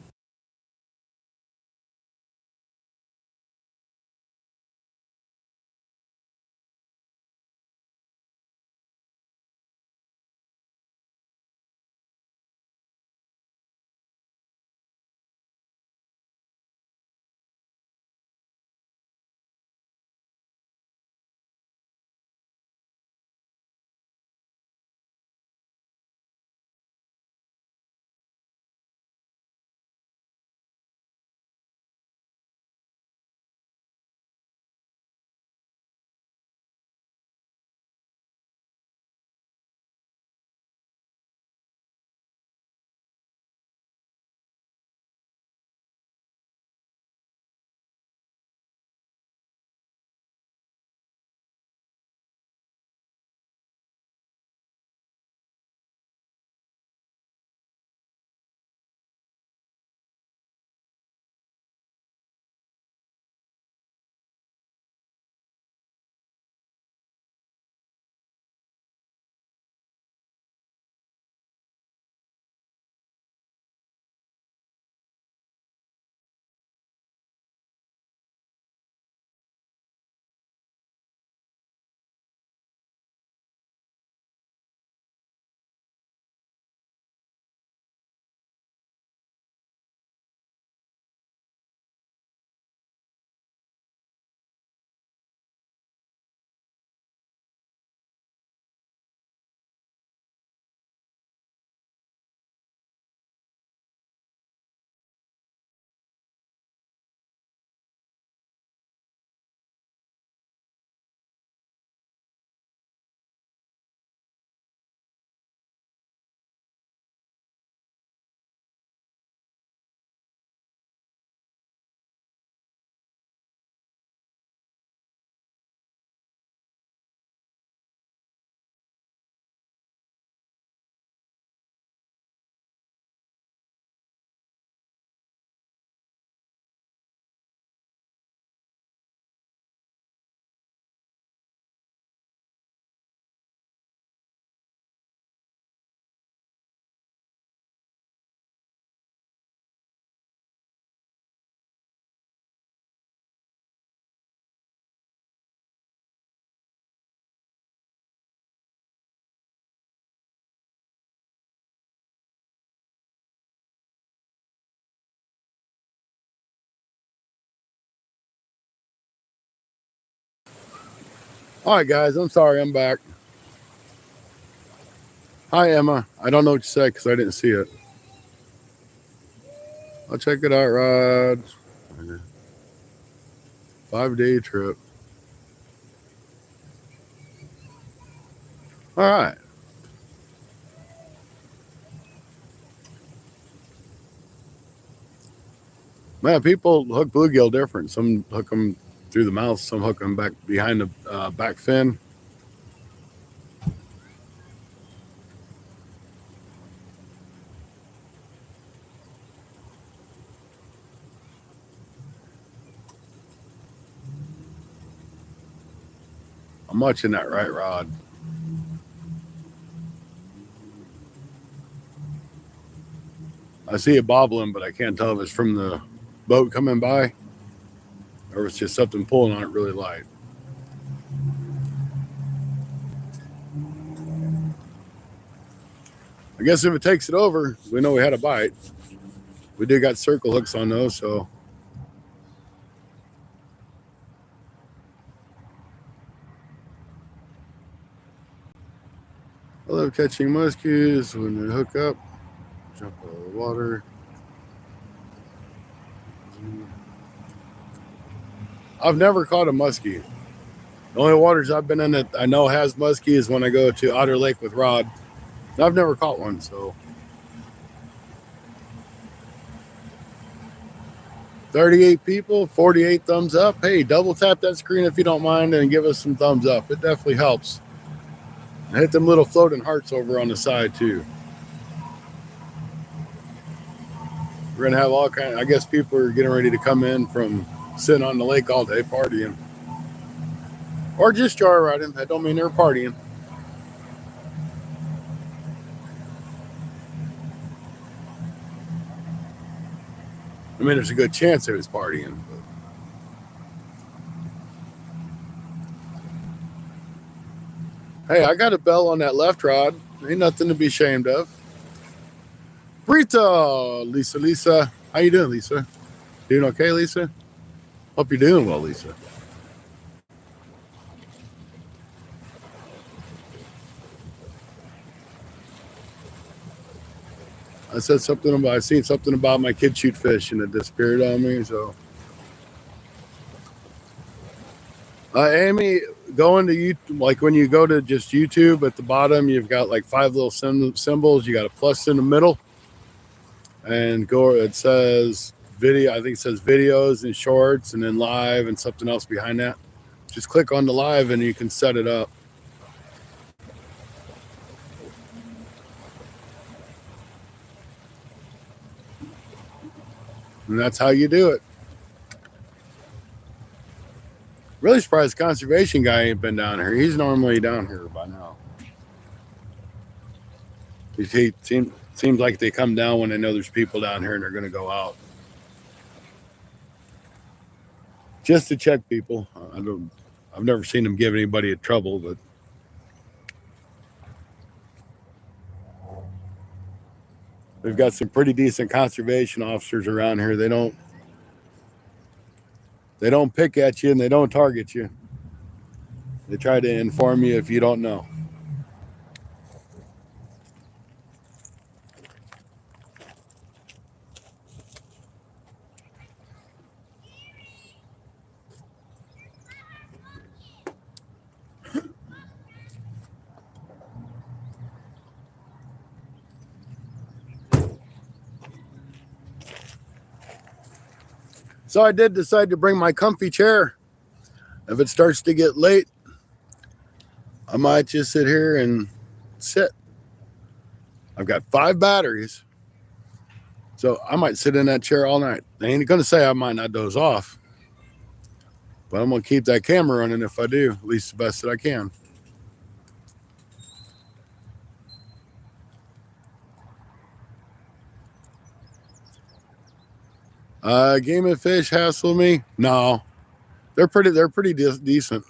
All right, guys. I'm sorry. I'm back. Hi, Emma. I don't know what you said because I didn't see it. I'll check it out, Rod. 5-day trip. All right. Man, people hook bluegill different. Some hook them through the mouth. Some hook them back behind the back fin. I'm watching that right rod. I see it bobbling, but I can't tell if it's from the boat coming by or if it's just something pulling on it really light. I guess if it takes it over, we know we had a bite. We did got circle hooks on those, so. I love catching muskies when they hook up, jump out of the water. I've never caught a muskie. The only waters I've been in that I know has muskie is when I go to Otter Lake with Rod. I've never caught one, so. 38 people, 48 thumbs up. Hey, double tap that screen if you don't mind and give us some thumbs up. It definitely helps. And hit them little floating hearts over on the side too. We're gonna have all kind. I guess people are getting ready to come in from sitting on the lake all day partying, or just joyriding. That don't mean they're partying. I mean, there's a good chance they was partying. But hey, I got a bell on that left rod. Ain't nothing to be ashamed of. Rita, Lisa. How you doing, Lisa? Doing okay, Lisa? Hope you're doing well, Lisa. I said something about, I seen something about my kid shoot fish and it disappeared on me. So, Amy, going to YouTube, like when you go to just YouTube at the bottom, you've got like 5 little symbols. You got a plus in the middle, and go. It says video. I think it says videos and shorts, and then live and something else behind that. Just click on the live and you can set it up. And that's how you do it. Really surprised the conservation guy ain't been down here. He's normally down here by now. He seems like they come down when they know there's people down here and they're going to go out. Just to check people. I've never seen them give anybody a trouble, but we've got some pretty decent conservation officers around here. They don't pick at you and they don't target you. They try to inform you if you don't know. So I did decide to bring my comfy chair. If it starts to get late, I might just sit here and sit. I've got 5 batteries, so I might sit in that chair all night. I ain't gonna say I might not doze off, but I'm gonna keep that camera running if I do, at least the best that I can. Game and Fish hassle me? No, they're pretty decent.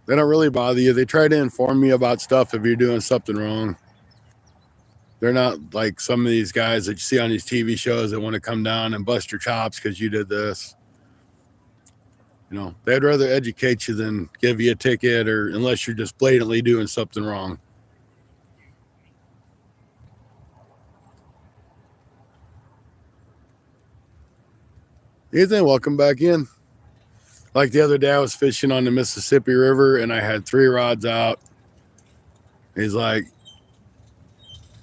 They don't really bother you. They try to inform me about stuff if you're doing something wrong. They're not like some of these guys that you see on these TV shows that want to come down and bust your chops because you did this. You know, they'd rather educate you than give you a ticket, or unless you're just blatantly doing something wrong. Ethan, welcome back in. Like the other day, I was fishing on the Mississippi River and I had 3 rods out. He's like,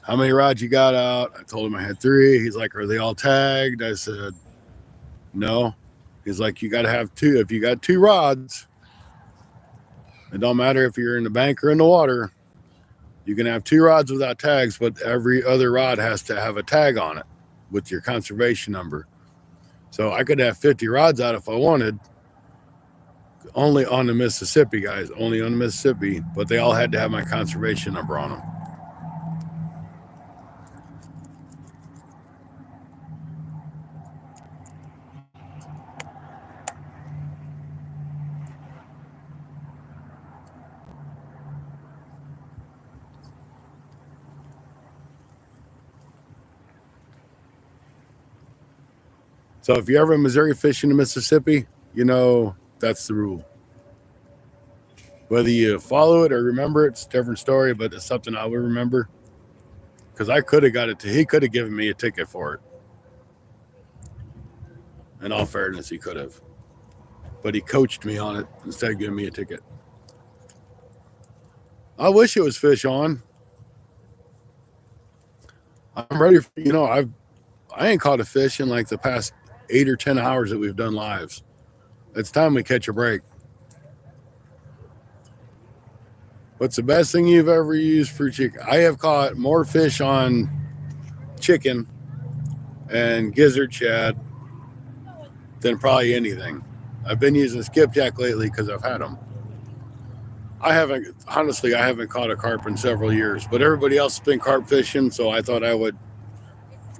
how many rods you got out? I told him I had 3. He's like, are they all tagged? I said, no. He's like, you got to have 2. If you got 2 rods, it don't matter if you're in the bank or in the water. You can have 2 rods without tags, but every other rod has to have a tag on it with your conservation number. So I could have 50 rods out if I wanted. Only on the Mississippi, guys. Only on the Mississippi. But they all had to have my conservation number on them. So if you're ever in Missouri fishing the Mississippi, you know that's the rule. Whether you follow it or remember it, it's a different story, but it's something I would remember. Because I could have got it. He could have given me a ticket for it. In all fairness, he could have. But he coached me on it instead of giving me a ticket. I wish it was fish on. I'm ready for, I ain't caught a fish in like the past 8 or 10 hours that we've done lives. It's time we catch a break. What's the best thing you've ever used for chicken? I have caught more fish on chicken and gizzard shad than probably anything. I've been using skipjack lately because I've had them. I haven't caught a carp in several years, but everybody else has been carp fishing, so I thought I would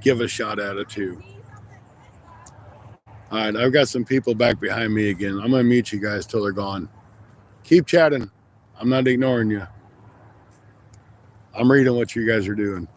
give a shot at it too. All right, I've got some people back behind me again. I'm going to mute you guys till they're gone. Keep chatting. I'm not ignoring you. I'm reading what you guys are doing.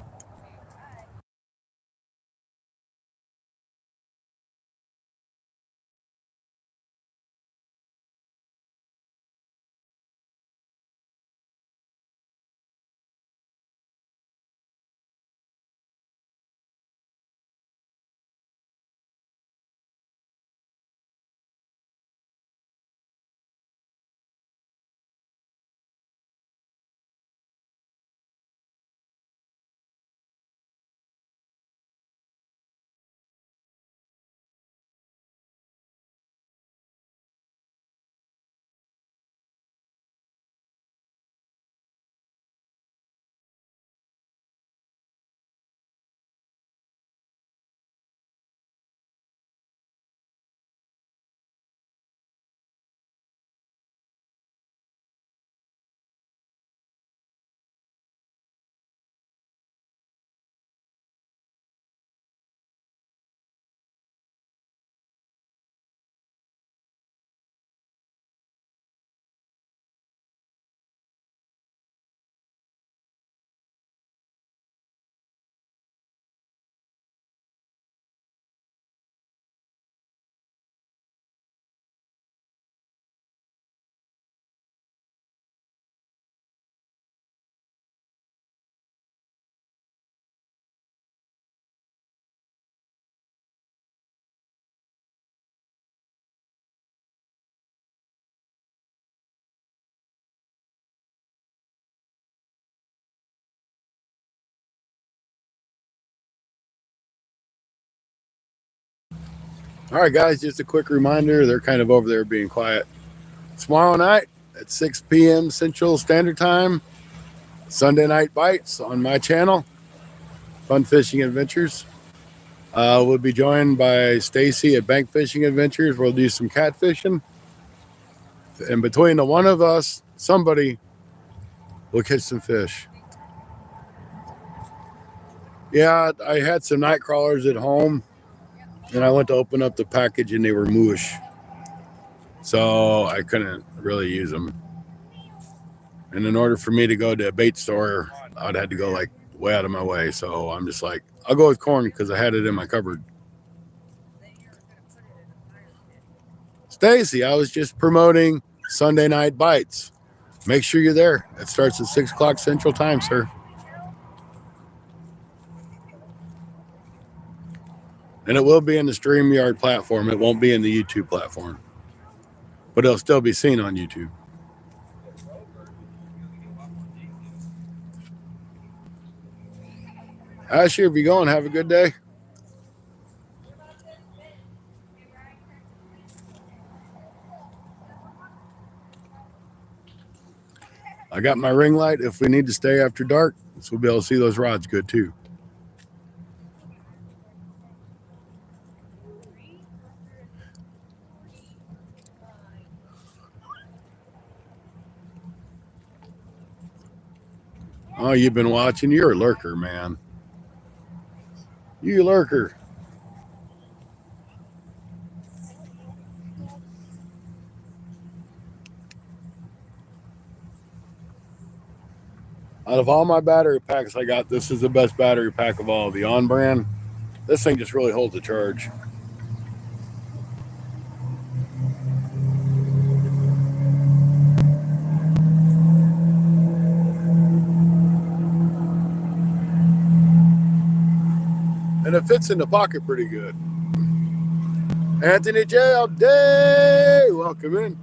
All right, guys, just a quick reminder. They're kind of over there being quiet. Tomorrow night at 6 p.m. Central Standard Time, Sunday Night Bites on my channel, Fun Fishing Adventures. We'll be joined by Stacy at Bank Fishing Adventures. We'll do some catfishing. And between the one of us, somebody will catch some fish. Yeah, I had some night crawlers at home, and I went to open up the package and they were mush. So I couldn't really use them. And in order for me to go to a bait store, I'd had to go like way out of my way. So I'm just like, I'll go with corn because I had it in my cupboard. Stacy, I was just promoting Sunday Night Bites. Make sure you're there. It starts at 6 o'clock Central Time, sir. And it will be in the StreamYard platform. It won't be in the YouTube platform. But it'll still be seen on YouTube. Ashley, if you're going, have a good day. I got my ring light if we need to stay after dark, so we'll be able to see those rods good too. Oh, you've been watching? You're a lurker, man. You lurker. Out of all my battery packs I got, this is the best battery pack of all. The On brand. This thing just really holds a charge. And it fits in the pocket pretty good. Anthony J. all day. Welcome in.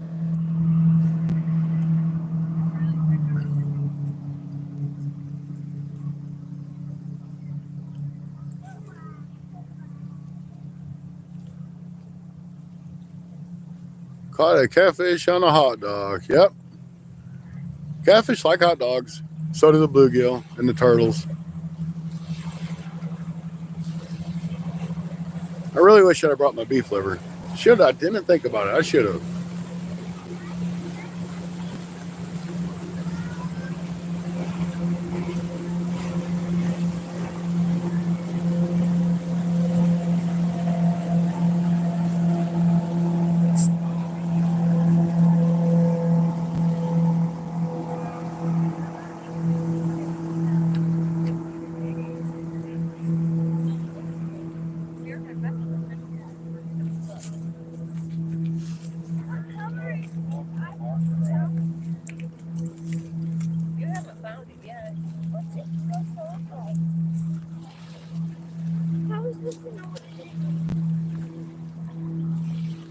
Caught a catfish on a hot dog. Yep. Catfish like hot dogs. So do the bluegill and the turtles. I really wish I brought my beef liver. Should I? Didn't think about it. I should have. You haven't found it yet. How is this to know what it is?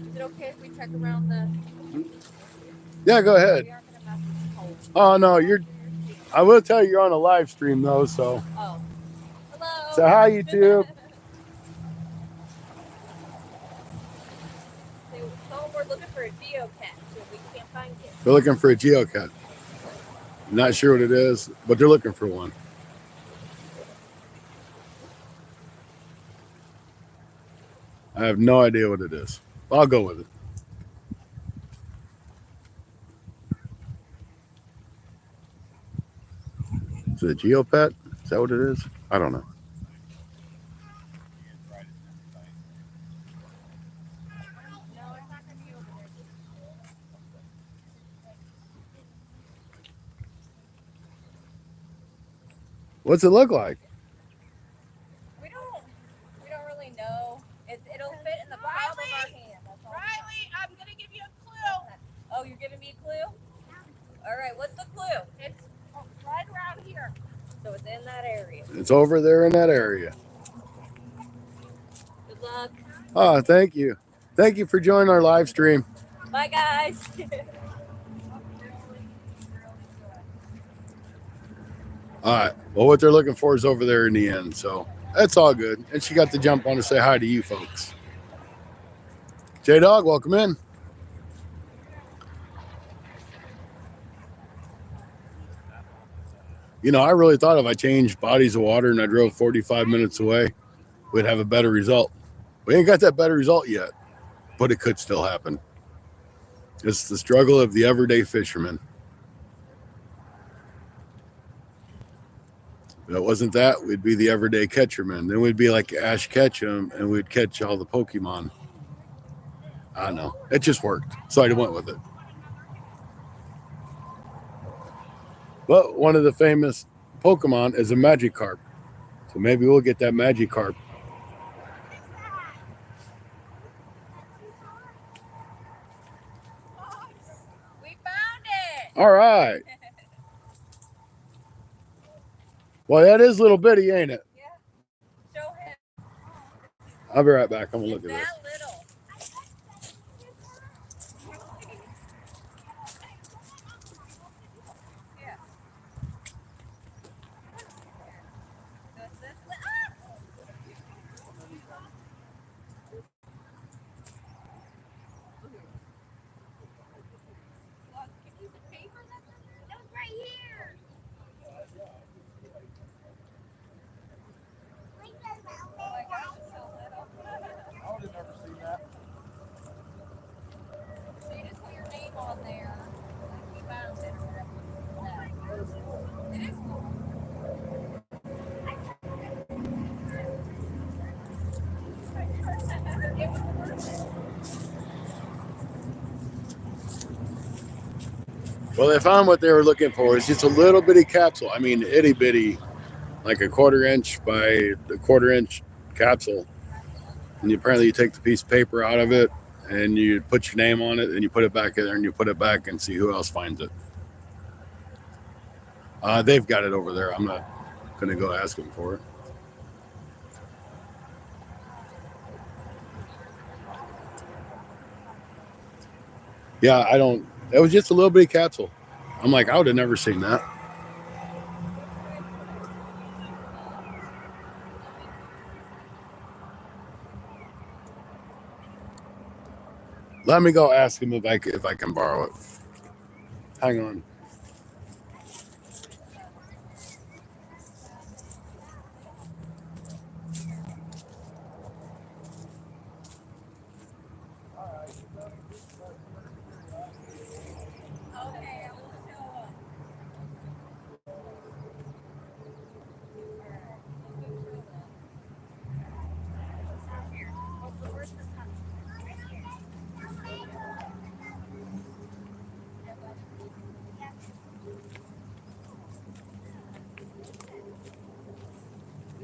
Is it okay if we check around the... Yeah, go ahead. We aren't gonna mess with the hole. Oh no, you're. I will tell you, you're on a live stream though, so. Oh. Hello. So hi, YouTube. So we're looking for a geocache, so we can't find it. They're looking for a geocache. Not sure what it is, but they're looking for one. I have no idea what it is. I'll go with it. Is it a geopet? Is that what it is? I don't know. No, it's not gonna be over there. What's it look like? We don't really know. It'll fit in the palm of our hand. That's all. Riley, I'm gonna give you a clue. Oh, you're giving me a clue? All right, what's the clue? It's right around here. So it's in that area. It's over there in that area. Good luck. Oh, thank you. Thank you for joining our live stream. Bye, guys. All right. Well, what they're looking for is over there in the end. So that's all good. And she got to jump on to say hi to you folks. J-Dog, welcome in. You know, I really thought if I changed bodies of water and I drove 45 minutes away, we'd have a better result. We ain't got that better result yet, but it could still happen. It's the struggle of the everyday fisherman. If it wasn't that, we'd be the everyday catcherman. Then we'd be like Ash Ketchum and we'd catch all the Pokemon. I don't know. It just worked. So I went with it. But one of the famous Pokemon is a Magikarp. So maybe we'll get that Magikarp. We found it. All right. Well, that is little bitty, ain't it? Yeah. Show him. I'll be right back. I'm going to look at this. That little. Yeah. That was right here. Oh my gosh, it's so little. I would have never seen that. So you just put your name on there. Like we found it. It is cool. It was worth it. Well, they found what they were looking for. It's just a little bitty capsule. I mean, itty bitty, like a 1/4 inch by a 1/4 inch capsule. And apparently you take the piece of paper out of it and you put your name on it and you put it back in there and you put it back and see who else finds it. They've got it over there. I'm not going to go ask them for it. Yeah, I don't. It was just a little bitty capsule. I'm like, I would have never seen that. Let me go ask him if I can borrow it. Hang on.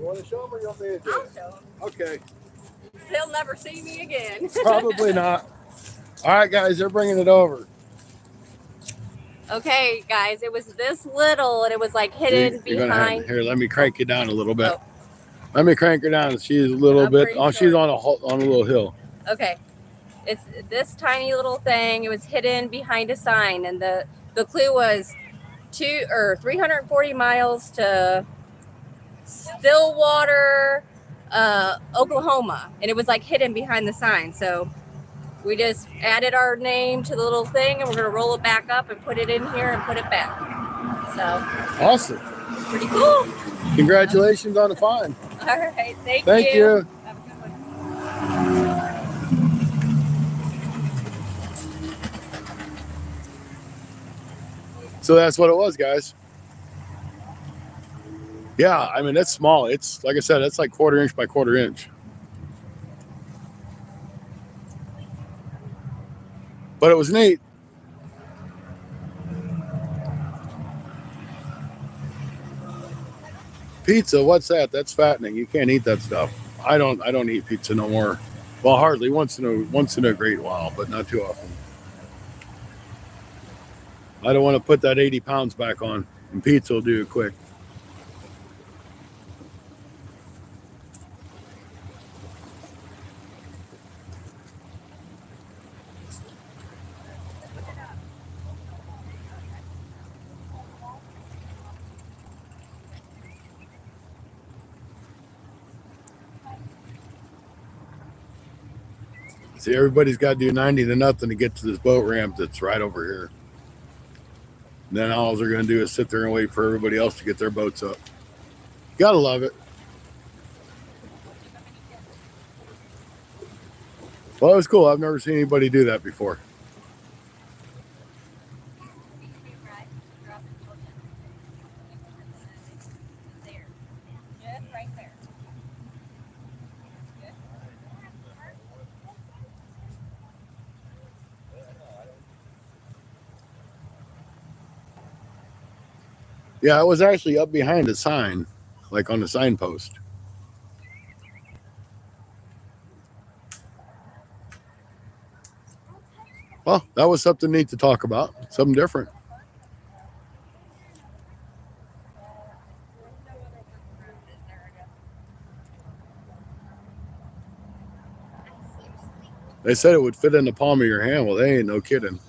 You want to show him or you want me to do I'll it? show him. Okay. He'll never see me again. Probably not. All right, guys, they're bringing it over. Okay, guys, it was this little, and it was like hidden You're gonna have behind. here. Let me crank you down a little bit. Oh. Let me crank her down. She's a little I'm bit. pretty Oh, she's short. on a little hill. Okay, it's this tiny little thing. It was hidden behind a sign, and the clue was 340 miles to Stillwater, Oklahoma, and it was like hidden behind the sign. So we just added our name to the little thing, and we're gonna roll it back up and put it in here and put it back. So Awesome. pretty cool. Congratulations on the find. All right, thank Thank you. Have a good one. So that's what it was, guys. Yeah, I mean, it's small. It's like I said, it's like 1/4 inch by 1/4 inch. But it was neat. Pizza, what's that? That's fattening. You can't eat that stuff. I don't eat pizza no more. Well, hardly. Once in a great while, but not too often. I don't want to put that 80 pounds back on, and pizza will do it quick. See, everybody's got to do 90 to nothing to get to this boat ramp that's right over here. And then all they're going to do is sit there and wait for everybody else to get their boats up. Gotta love it. Well, it was cool. I've never seen anybody do that before. Just right there. Yeah, it was actually up behind a sign, like on the signpost. Well, that was something neat to talk about, something different. They said it would fit in the palm of your hand. Well, they ain't no kidding.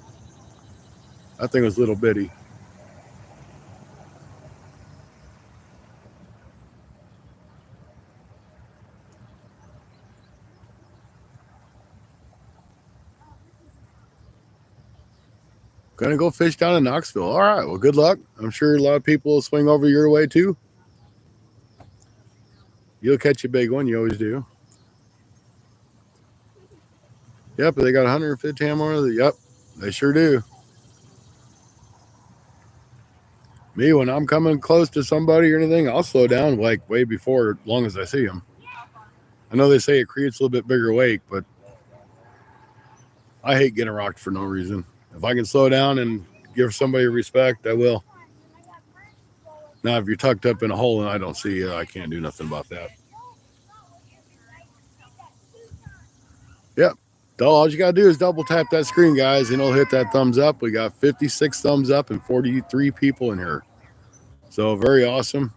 That thing was little bitty. Gonna go fish down in Knoxville. All right, well, good luck. I'm sure a lot of people will swing over your way too. You'll catch a big one. You always do. Yep, they got 150 hammer. Yep, they sure do. Me, when I'm coming close to somebody or anything, I'll slow down like way before, as long as I see them. I know they say it creates a little bit bigger wake, but I hate getting rocked for no reason. If I can slow down and give somebody respect, I will. Now, if you're tucked up in a hole and I don't see you, I can't do nothing about that. Yep. All you got to do is double tap that screen, guys, and it'll hit that thumbs up. We got 56 thumbs up and 43 people in here. So very awesome.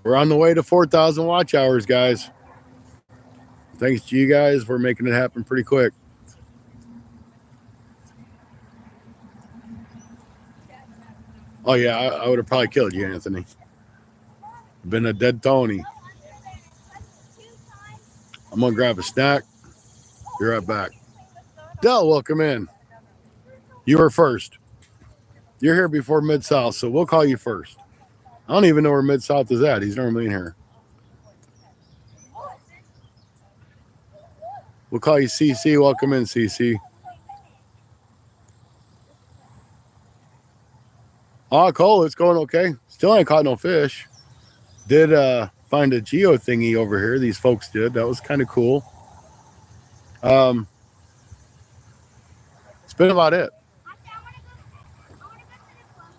We're on the way to 4,000 watch hours, guys. Thanks to you guys, we're making it happen pretty quick. Oh, yeah, I would have probably killed you, Anthony. Been a dead Tony. I'm going to grab a snack. Be right back. Dell, welcome in. You were first. You're here before Mid-South, so we'll call you first. I don't even know where Mid-South is at. He's normally in here. We'll call you CC. Welcome in, CC. Oh, Cole, it's going okay. Still ain't caught no fish. Did find a geo thingy over here. These folks did. That was kind of cool. It's been about it.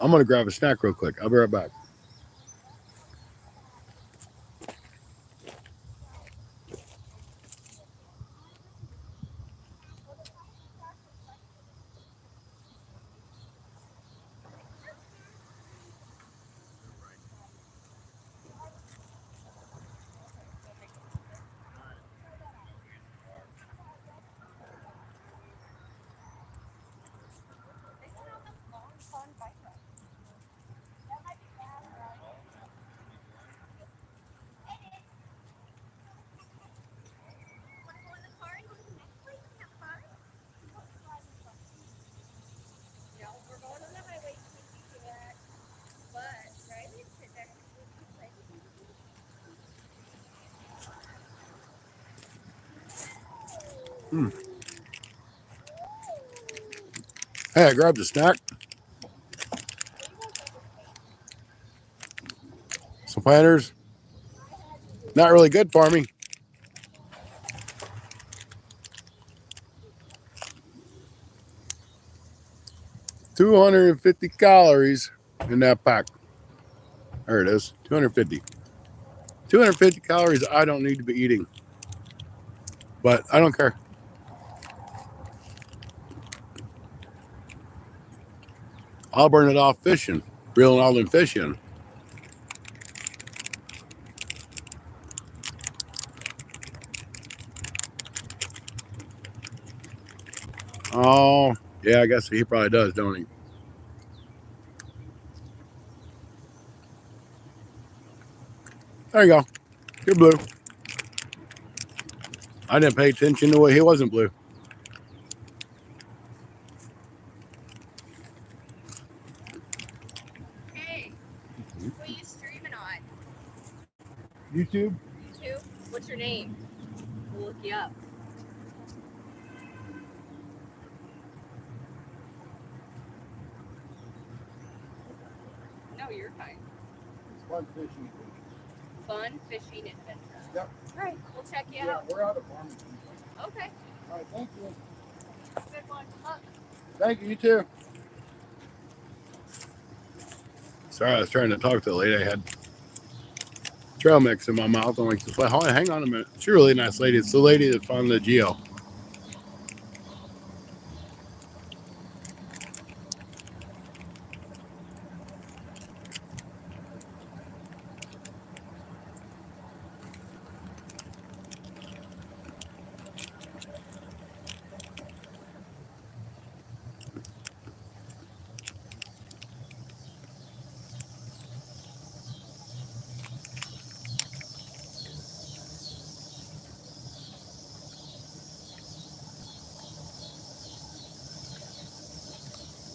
I'm going to grab a snack real quick. I'll be right back. Hey, I grabbed a snack. Some planters. Not really good for me. 250 calories in that pack. There it is. 250. 250 calories I don't need to be eating. But I don't care. I'll burn it off fishing. Reeling all them fish in. Oh, yeah, I guess he probably does, don't he? There you go. You're blue. I didn't pay attention to what he wasn't blue. Hey, what are you streaming on? YouTube? YouTube? What's your name? We'll look you up. No, you're fine. It's fun fishing. Fun fishing adventure. Yep. All right, we'll check you Yeah, out. we're out of farming. Okay. All right, thank you. Good one. Look. Thank you, you too. Sorry, I was trying to talk to the lady. I had trail mix in my mouth. I'm like, hold on, hang on a minute. She's a really nice lady. It's the lady that found the Geo.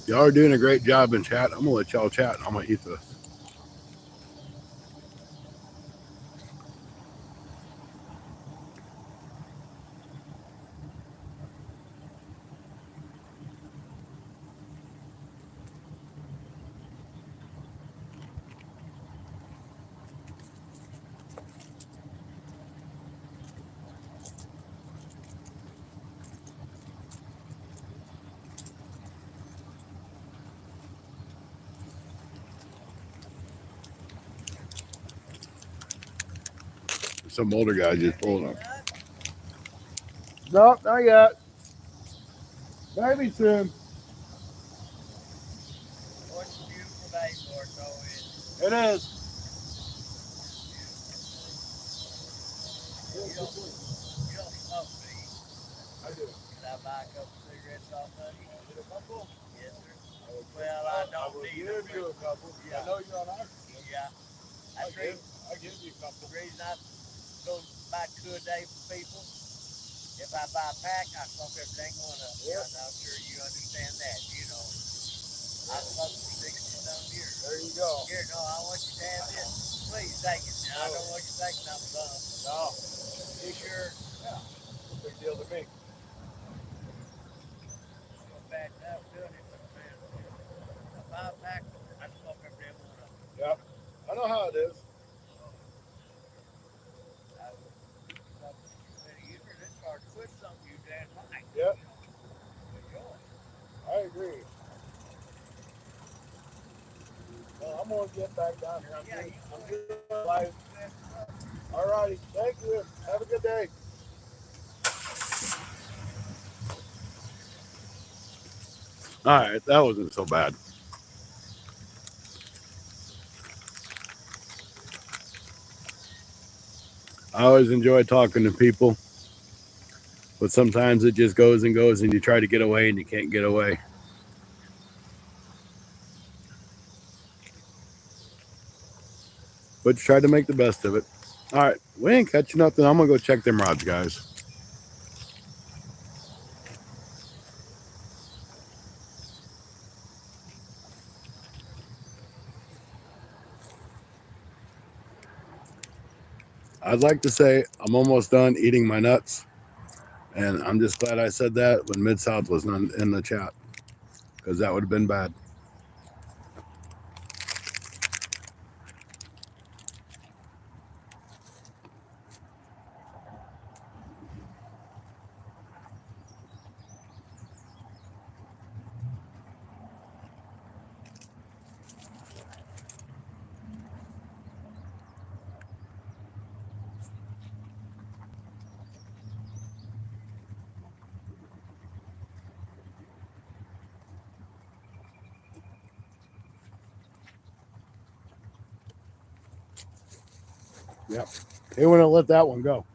Y'all are doing a great job in chat. I'm gonna let y'all chat. I'm gonna eat this. Some older guy just pulled up. No, not yet. Maybe soon. What's a beautiful day for us, always. It is. You don't smoke, do you? I do. Can I buy a couple cigarettes off of you? Get a couple? Yes, sir. Well, I don't need them. give you a couple. Yeah. I know you're on our. Yeah. That's the I give you a couple. reason I go buy 2 a day for people. If I buy a pack, I smoke everything one up. Yep. And I'm sure you understand that. You know, I smoked for 60-some years. There you go. Here, no, I want you to have this. Please take it. Now, I don't want you thinking I'm a bum. No, You sure? big deal to me. I'm back up doing it, but man, if I buy a pack, I smoke everything one up. Yep. I know how it is. It's hard to quit something you damn like. Yep. Enjoy. I agree. Well, I'm gonna get back down here. I'm doing live. All righty. Thank you. Have a good day. All right, that wasn't so bad. I always enjoy talking to people, but sometimes it just goes and goes and you try to get away and you can't get away. But you try to make the best of it. All right, we ain't catching nothing. I'm gonna go check them rods, guys. I'd like to say I'm almost done eating my nuts And I'm just glad I said that when Mid-South wasn't in the chat, because that would have been bad. Yep. They wouldn't let that one go.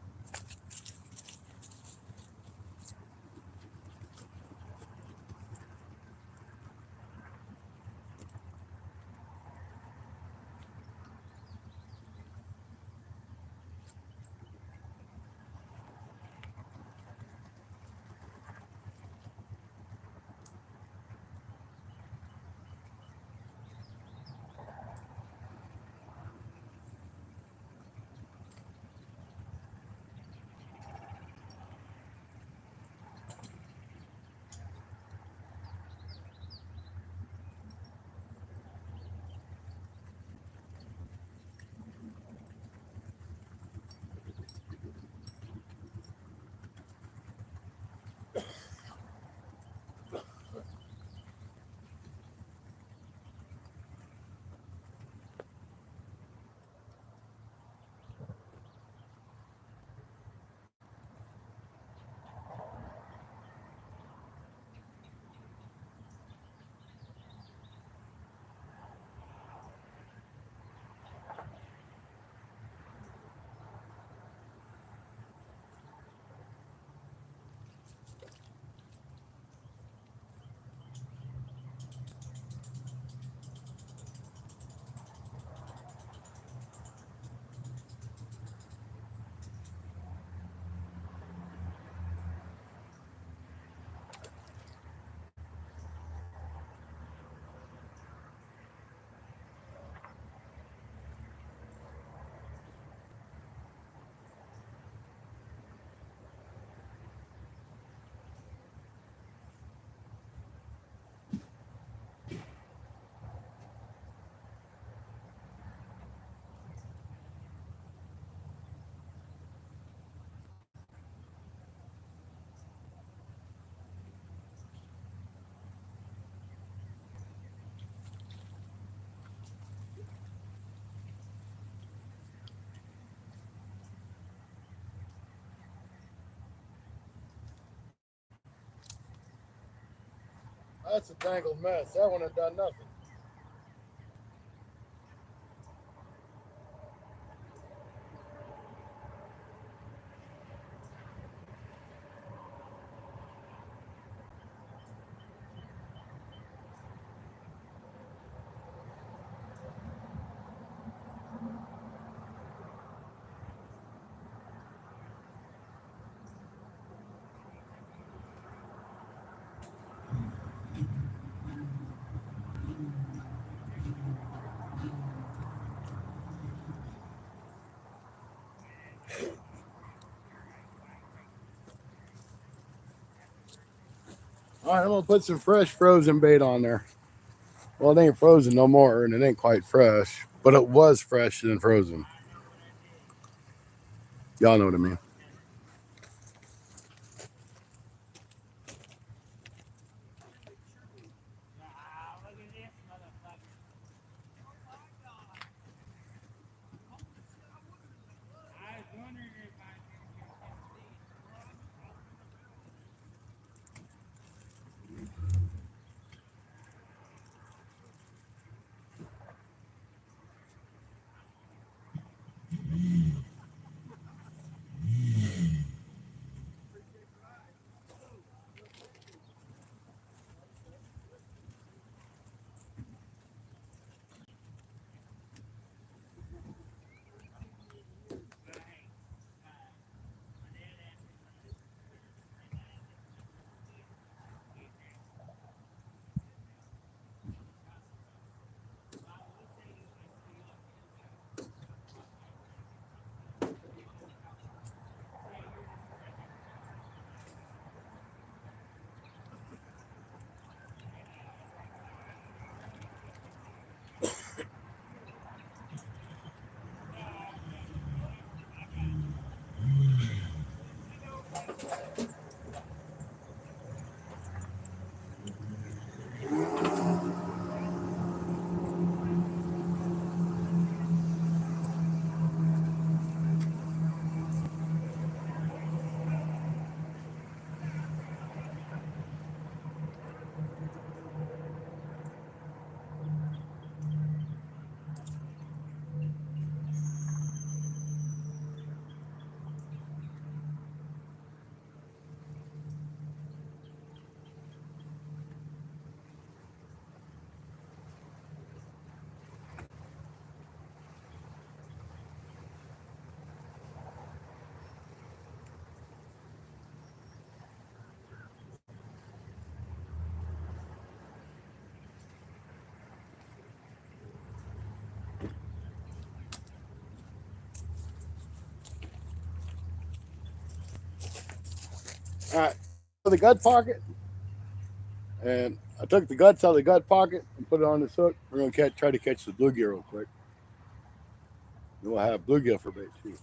That's a tangled mess. That one had done nothing. All right, I'm gonna put some fresh frozen bait on there. Well, it ain't frozen no more, and it ain't quite fresh, but it was fresh and frozen. Y'all know what I mean. All right, the gut pocket, and I took the guts out of the gut pocket and put it on this hook. We're gonna try to catch the bluegill real quick. And we'll have bluegill for bait too.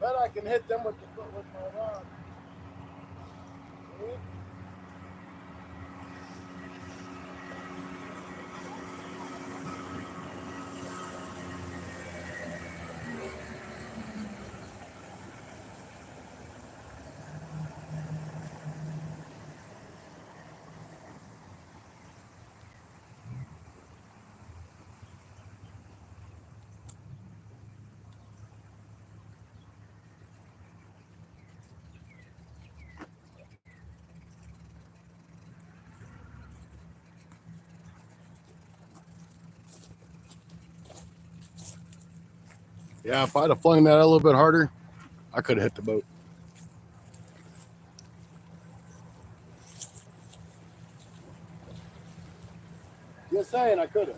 Bet I can hit them with my rod. See? Yeah, if I'd have flung that a little bit harder, I could have hit the boat. Just saying, I could have.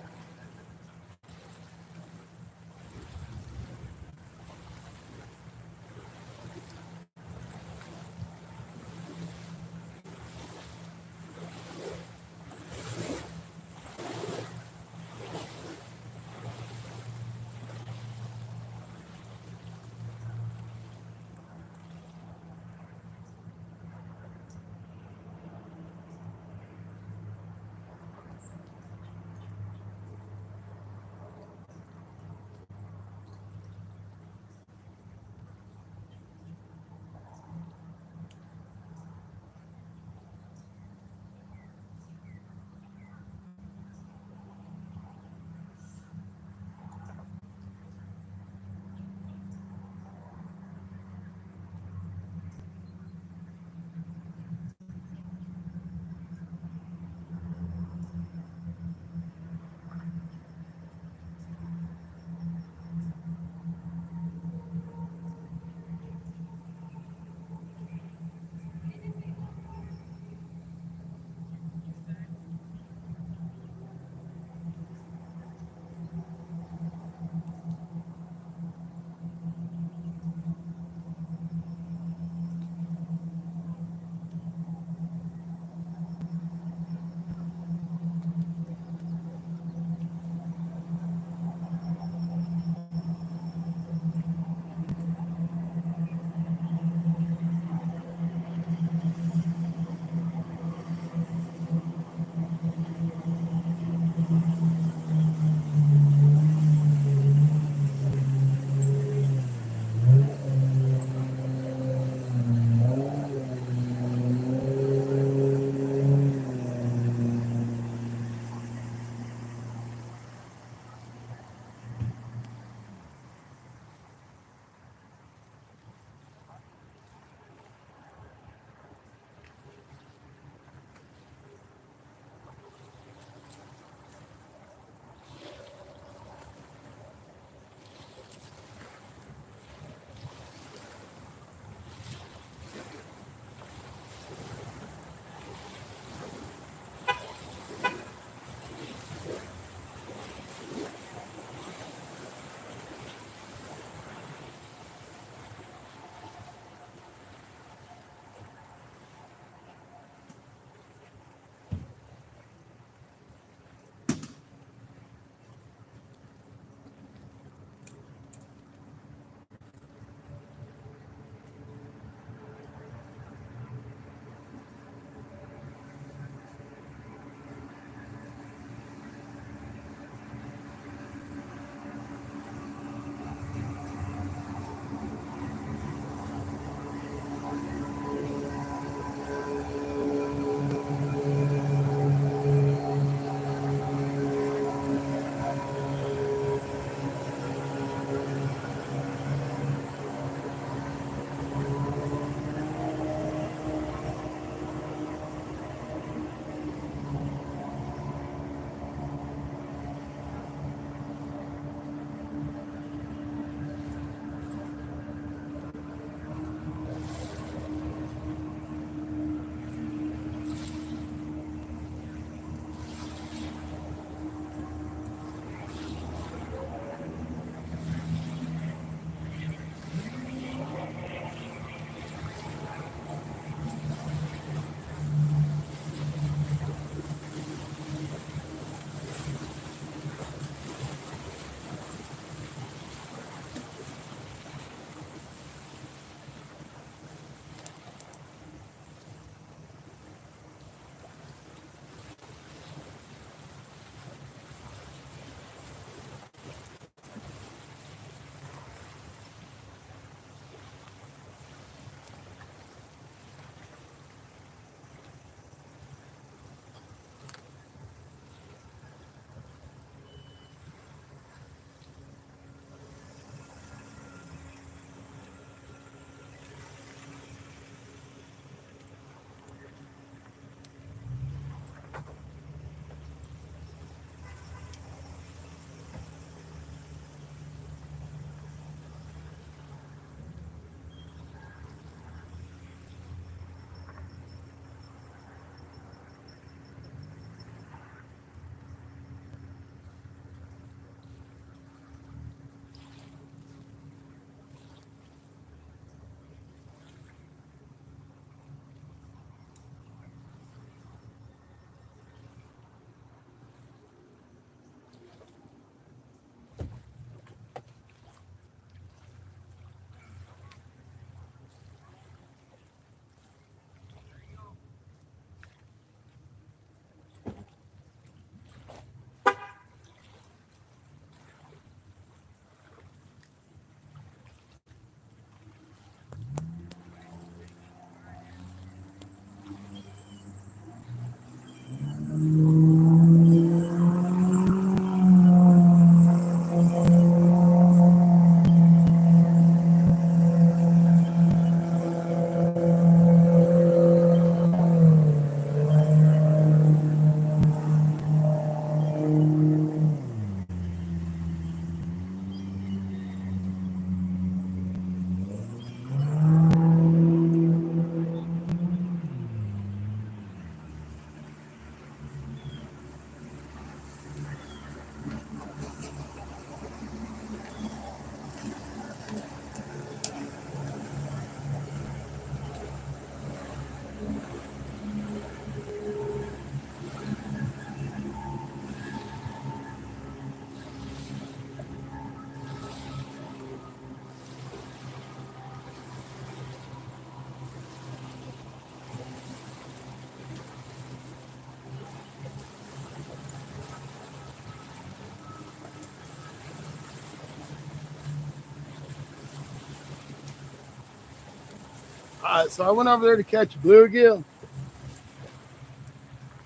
So I went over there to catch a bluegill.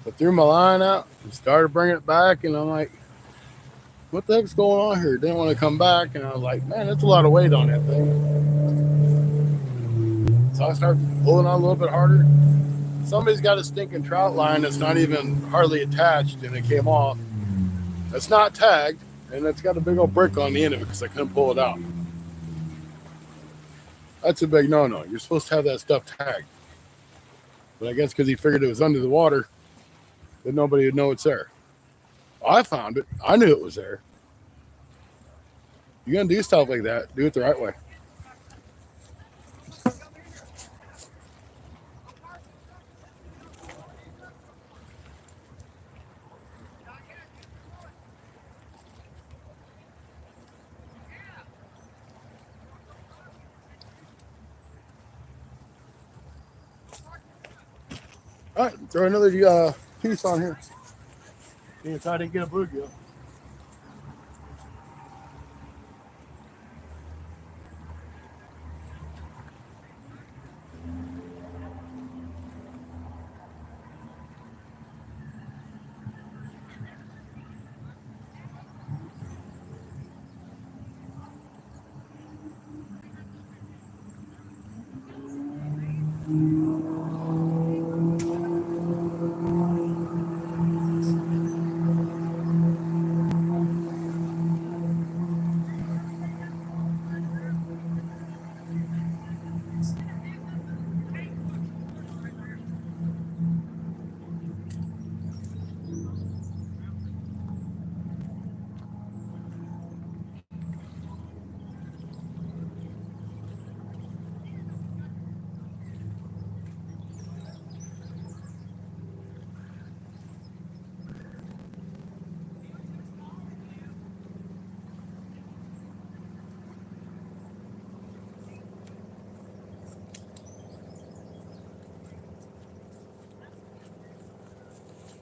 I threw my line out and started bringing it back, and I'm like, what the heck's going on here? Didn't want to come back, and I was like, man, that's a lot of weight on that thing. So I started pulling on a little bit harder. Somebody's got a stinking trout line that's not even hardly attached, and it came off. That's not tagged, and it's got a big old brick on the end of it because I couldn't pull it out. That's a big no-no. You're supposed to have that stuff tagged. But I guess because he figured it was under the water, that nobody would know it's there. I found it. I knew it was there. You're going to do stuff like that, do it the right way. All right, throw another piece on here. See if I didn't get a bluegill.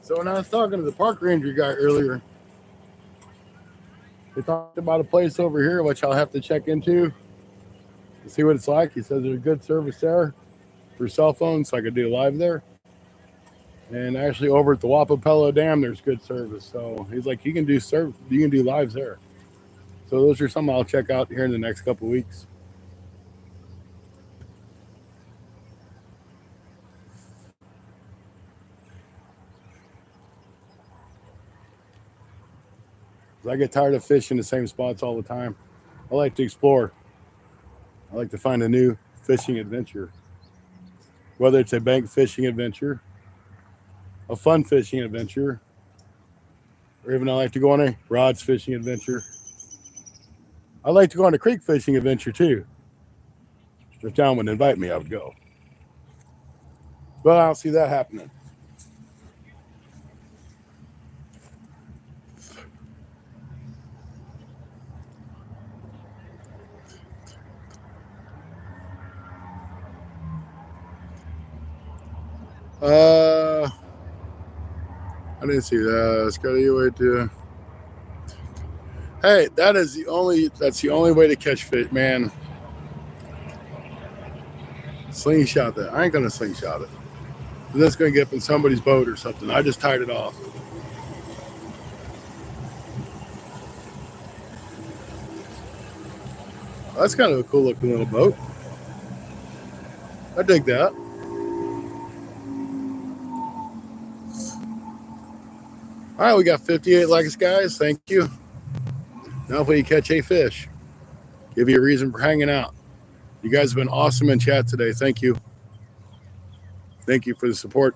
So when I was talking to the park ranger guy earlier, they talked about a place over here, which I'll have to check into to see what it's like. He says there's a good service there for cell phones, so I could do live there. And actually over at the Wapapello Dam, there's good service. So he's like, you can do lives there. So those are some I'll check out here in the next couple of weeks. I get tired of fishing the same spots all the time. I like to explore. I like to find a new fishing adventure. Whether it's a bank fishing adventure, a fun fishing adventure, or even I like to go on a rods fishing adventure. I like to go on a creek fishing adventure too. If John would invite me, I would go. But I don't see that happening. I didn't see that. Let's go to your way to. Hey, that's the only way to catch fish, man. Slingshot that. I ain't gonna slingshot it. That's gonna get up in somebody's boat or something. I just tied it off. That's kind of a cool looking little boat. I dig that. All right, we got 58 likes, guys. Thank you. Now if we catch a fish, give you a reason for hanging out. You guys have been awesome in chat today. Thank you. Thank you for the support.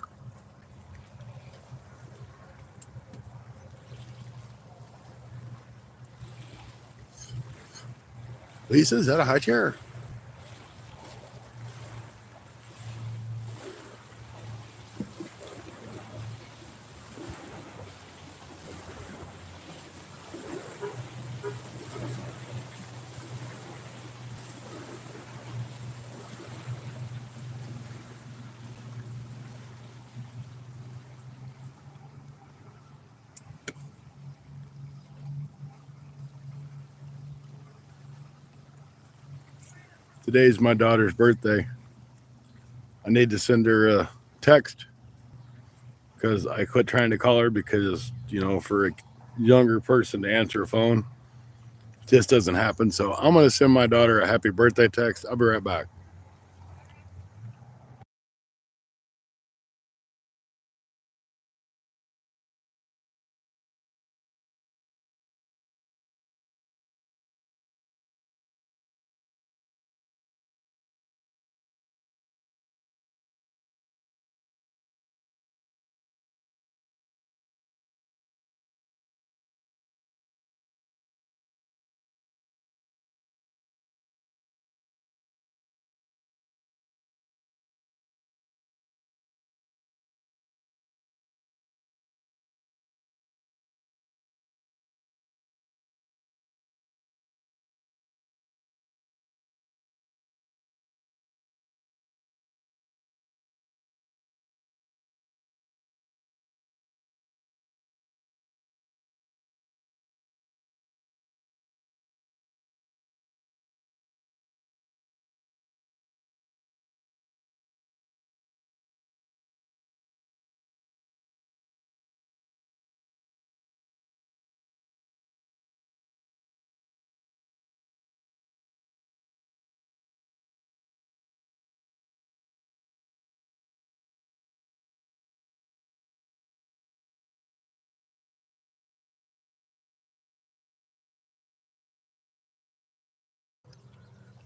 Lisa, is that a high chair? Today's my daughter's birthday. need to send her a text because I quit trying to call her because, for a younger person to answer a phone just doesn't happen. So I'm going to send my daughter a happy birthday text. I'll be right back.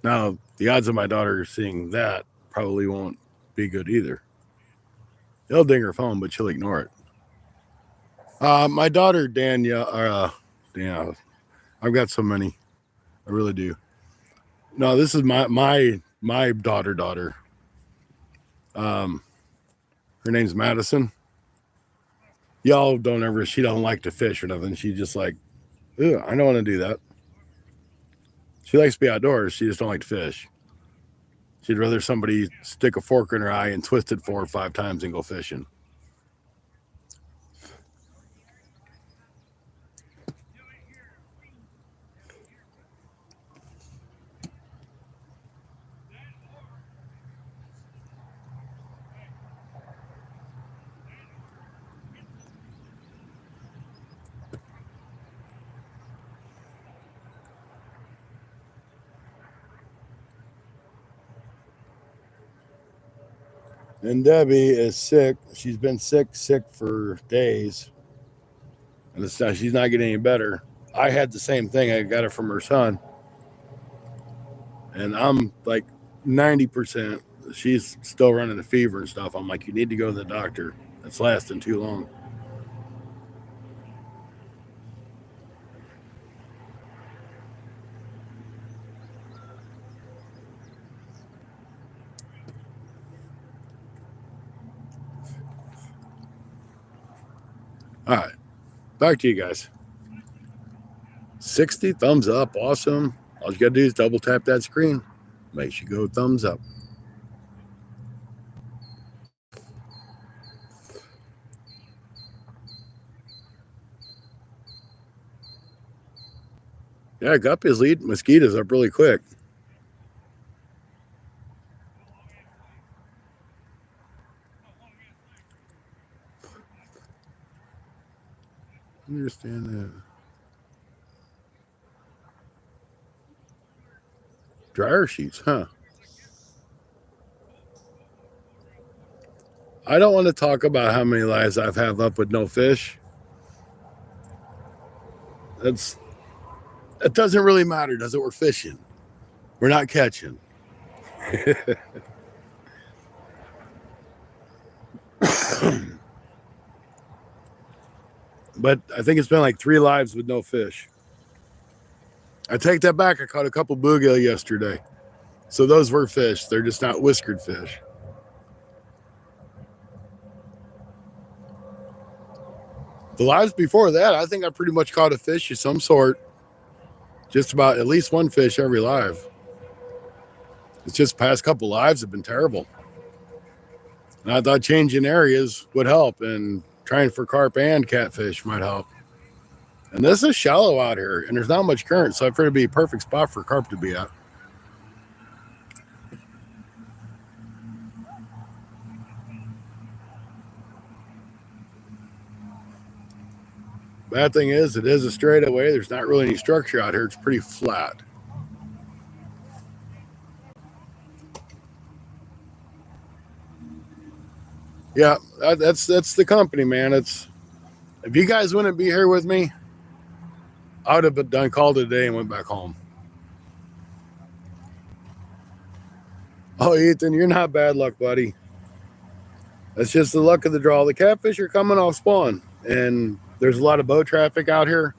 Now, the odds of my daughter seeing that probably won't be good either. It'll ding her phone, but she'll ignore it. My daughter, Danielle, I've got so many. I really do. No, this is my daughter. Her name's Madison. Y'all don't ever, she don't like to fish or nothing. She just like, ew, I don't want to do that. She likes to be outdoors. She just don't like to fish. She'd rather somebody stick a fork in her eye and twist it 4 or 5 times and go fishing. And Debbie is sick. She's been sick for days. And she's not getting any better. I had the same thing. I got it from her son. And I'm like 90%. She's still running a fever and stuff. I'm like, you need to go to the doctor. It's lasting too long. All right. Back to you guys. 60 thumbs up. Awesome. All you got to do is double tap that screen. Makes you go thumbs up. Yeah, Guppy's lead mosquitoes up really quick. I understand that. Dryer sheets, huh? I don't want to talk about how many lives I've had up with no fish. It doesn't really matter, does it? We're fishing. We're not catching. But I think it's been like 3 lives with no fish. I take that back. I caught a couple bluegill yesterday. So those were fish. They're just not whiskered fish. The lives before that, I think I pretty much caught a fish of some sort. Just about at least one fish every live. It's just past couple lives have been terrible. And I thought changing areas would help, and trying for carp and catfish might help. And this is shallow out here, and there's not much current, so I figured it'd be a perfect spot for carp to be at. Bad thing is, it is a straightaway. There's not really any structure out here. It's pretty flat. Yeah, that's the company, man. It's if you guys wouldn't be here with me, I would have done called it a day and went back home. Oh, Ethan, you're not bad luck, buddy. That's just the luck of the draw. The catfish are coming off spawn, and there's a lot of boat traffic out here.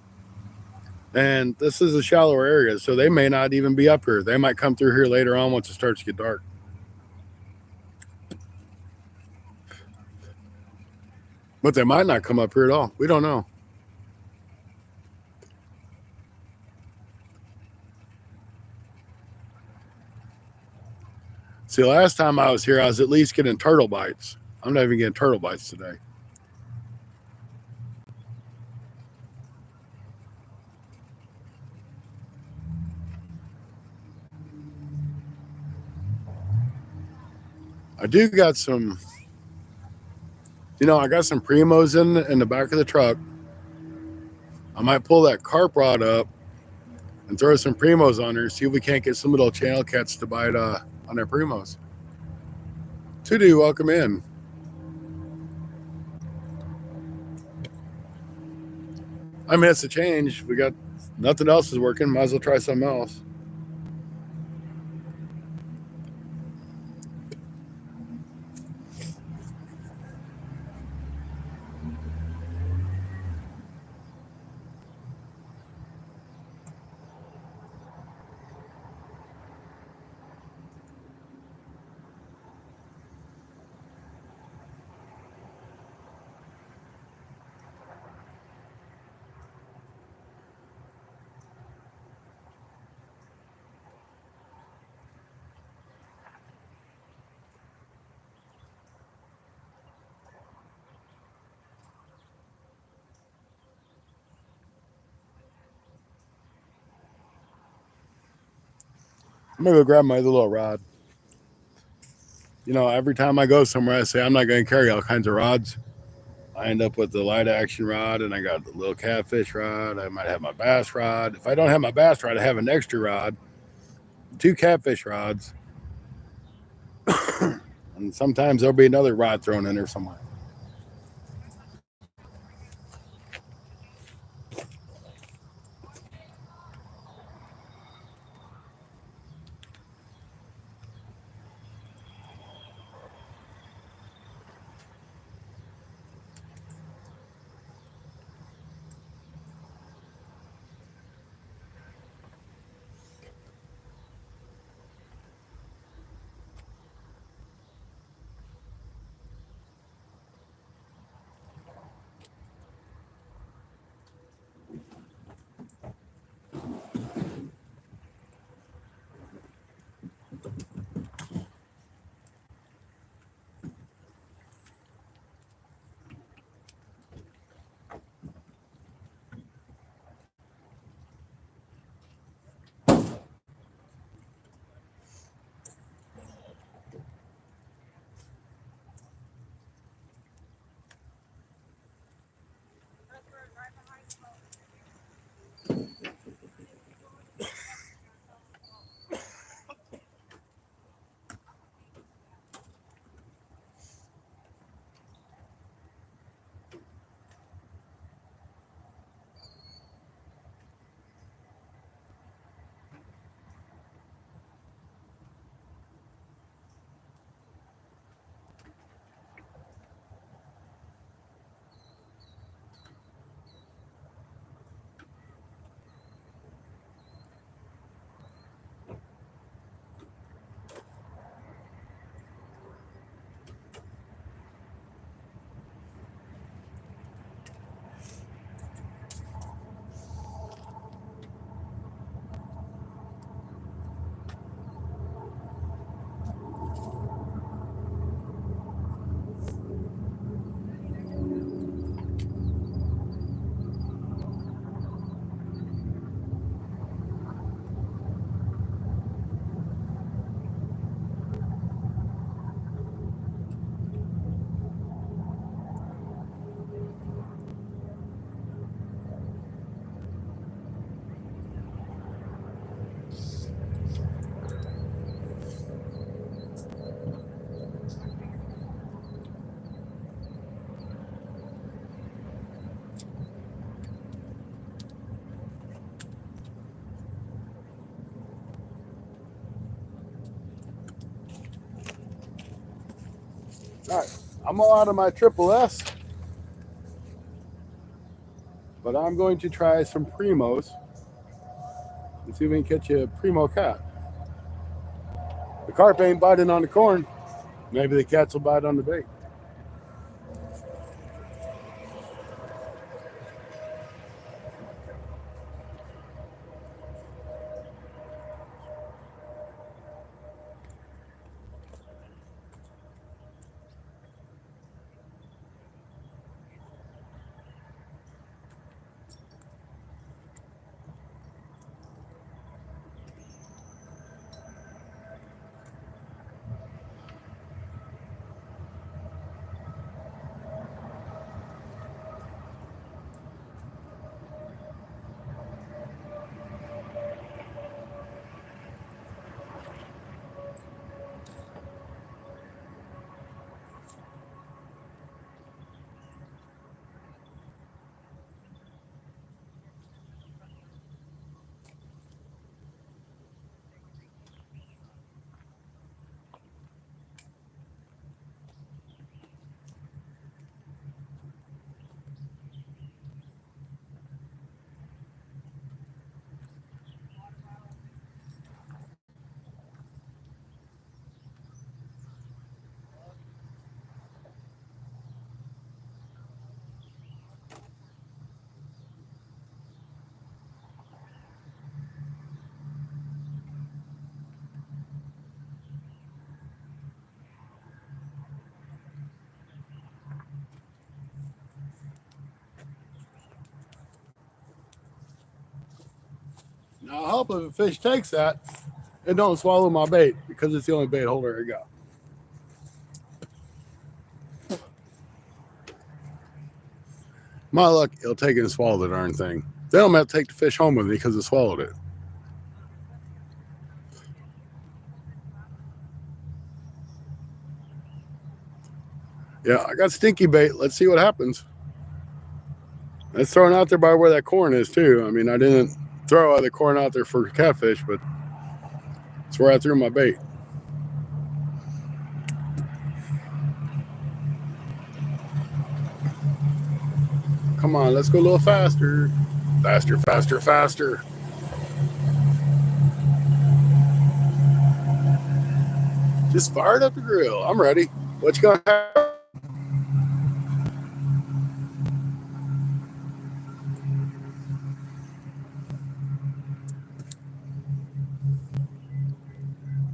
And this is a shallower area, so they may not even be up here. They might come through here later on once it starts to get dark. But they might not come up here at all. We don't know. See, last time I was here, I was at least getting turtle bites. I'm not even getting turtle bites today. I do got some, I got some primos in the back of the truck. I might pull that carp rod up and throw some primos on there, see if we can't get some little channel cats to bite on their primos. Tudu, welcome in. I mean, it's a change. We got nothing else is working. Might as well try something else. I'm gonna go grab my little rod. Every time I go somewhere, I say I'm not going to carry all kinds of rods. I end up with the light action rod, and I got the little catfish rod. I might have my bass rod. If I don't have my bass rod, I have an extra rod, 2 catfish rods, and sometimes there'll be another rod thrown in there somewhere. All right, I'm all out of my triple S, but I'm going to try some primos and see if we can catch a primo cat. The carp ain't biting on the corn. Maybe the cats will bite on the bait. Now I hope if a fish takes that, it don't swallow my bait because it's the only bait holder I got. My luck, it'll take it and swallow the darn thing. Then I'm gonna have to take the fish home with me because it swallowed it. Yeah, I got stinky bait. Let's see what happens. It's thrown out there by where that corn is too. I mean, I didn't throw the corn out there for catfish, but it's where I threw my bait. Come on, let's go a little faster. Faster, faster, faster. Just fired up the grill. I'm ready. What you gonna have?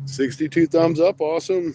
$62 thumbs up. Awesome.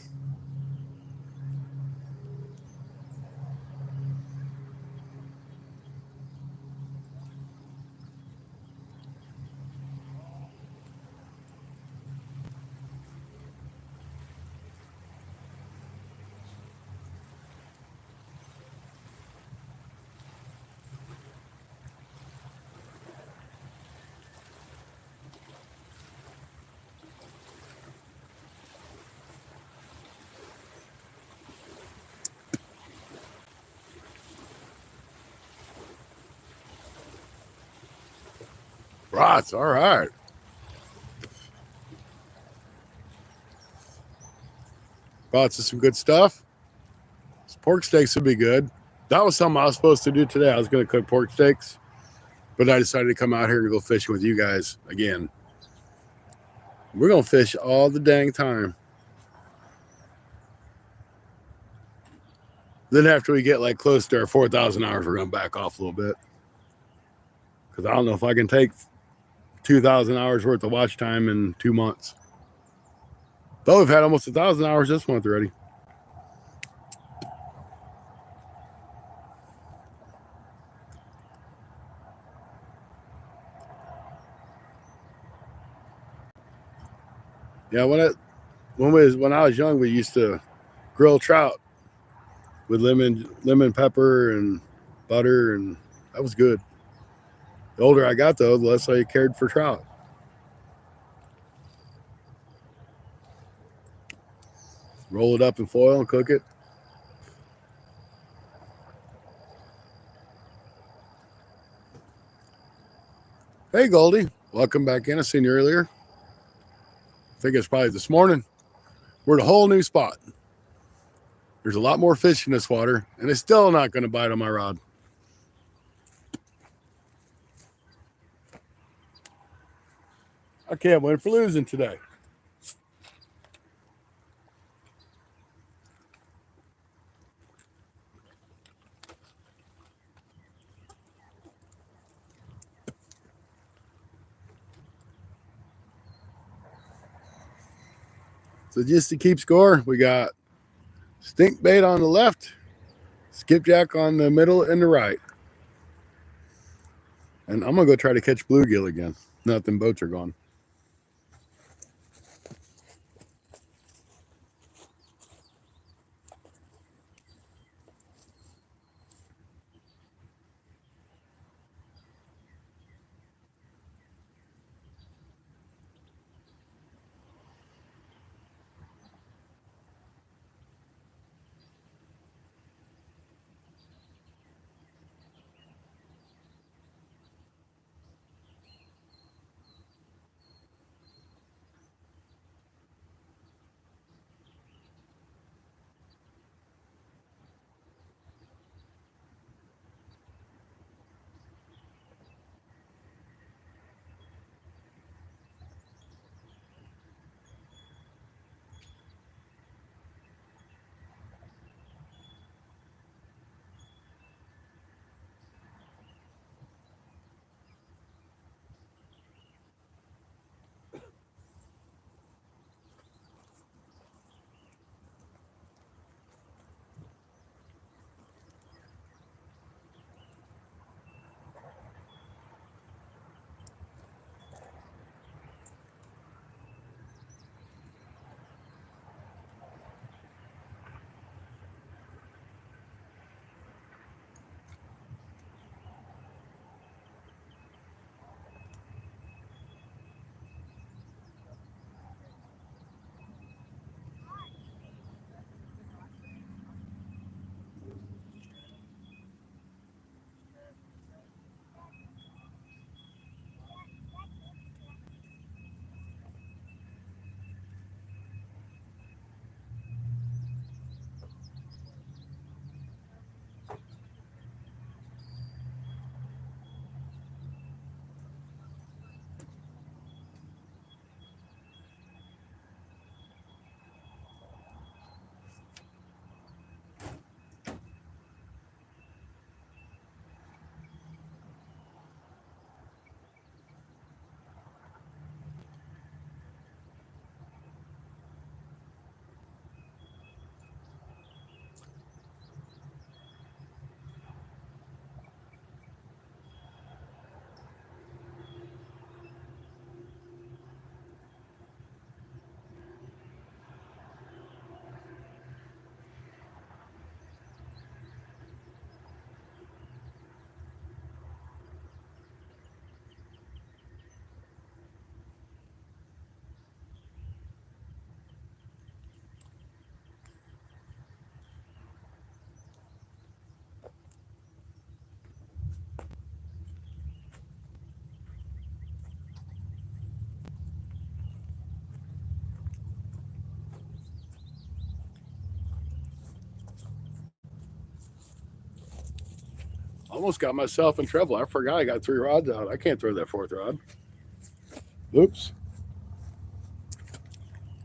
Rots, all right. Lots of some good stuff. Pork steaks would be good. That was something I was supposed to do today. I was going to cook pork steaks, but I decided to come out here and go fishing with you guys again. We're going to fish all the dang time. Then after we get like close to our 4,000 hours, we're going to back off a little bit. Because I don't know if I can take 2,000 hours worth of watch time in 2 months. Though we've had almost 1,000 hours this month already. Yeah, when I was young, we used to grill trout with lemon pepper and butter, and that was good. The older I got, though, the less I cared for trout. Roll it up in foil and cook it. Hey, Goldie. Welcome back in. I seen you earlier. I think it's probably this morning. We're at a whole new spot. There's a lot more fish in this water, and it's still not going to bite on my rod. I can't win for losing today. So just to keep score, we got stink bait on the left, skipjack on the middle and the right. And I'm going to go try to catch bluegill again. Now that them boats are gone. Almost got myself in trouble. I forgot I got 3 rods out. I can't throw that 4th rod. Oops.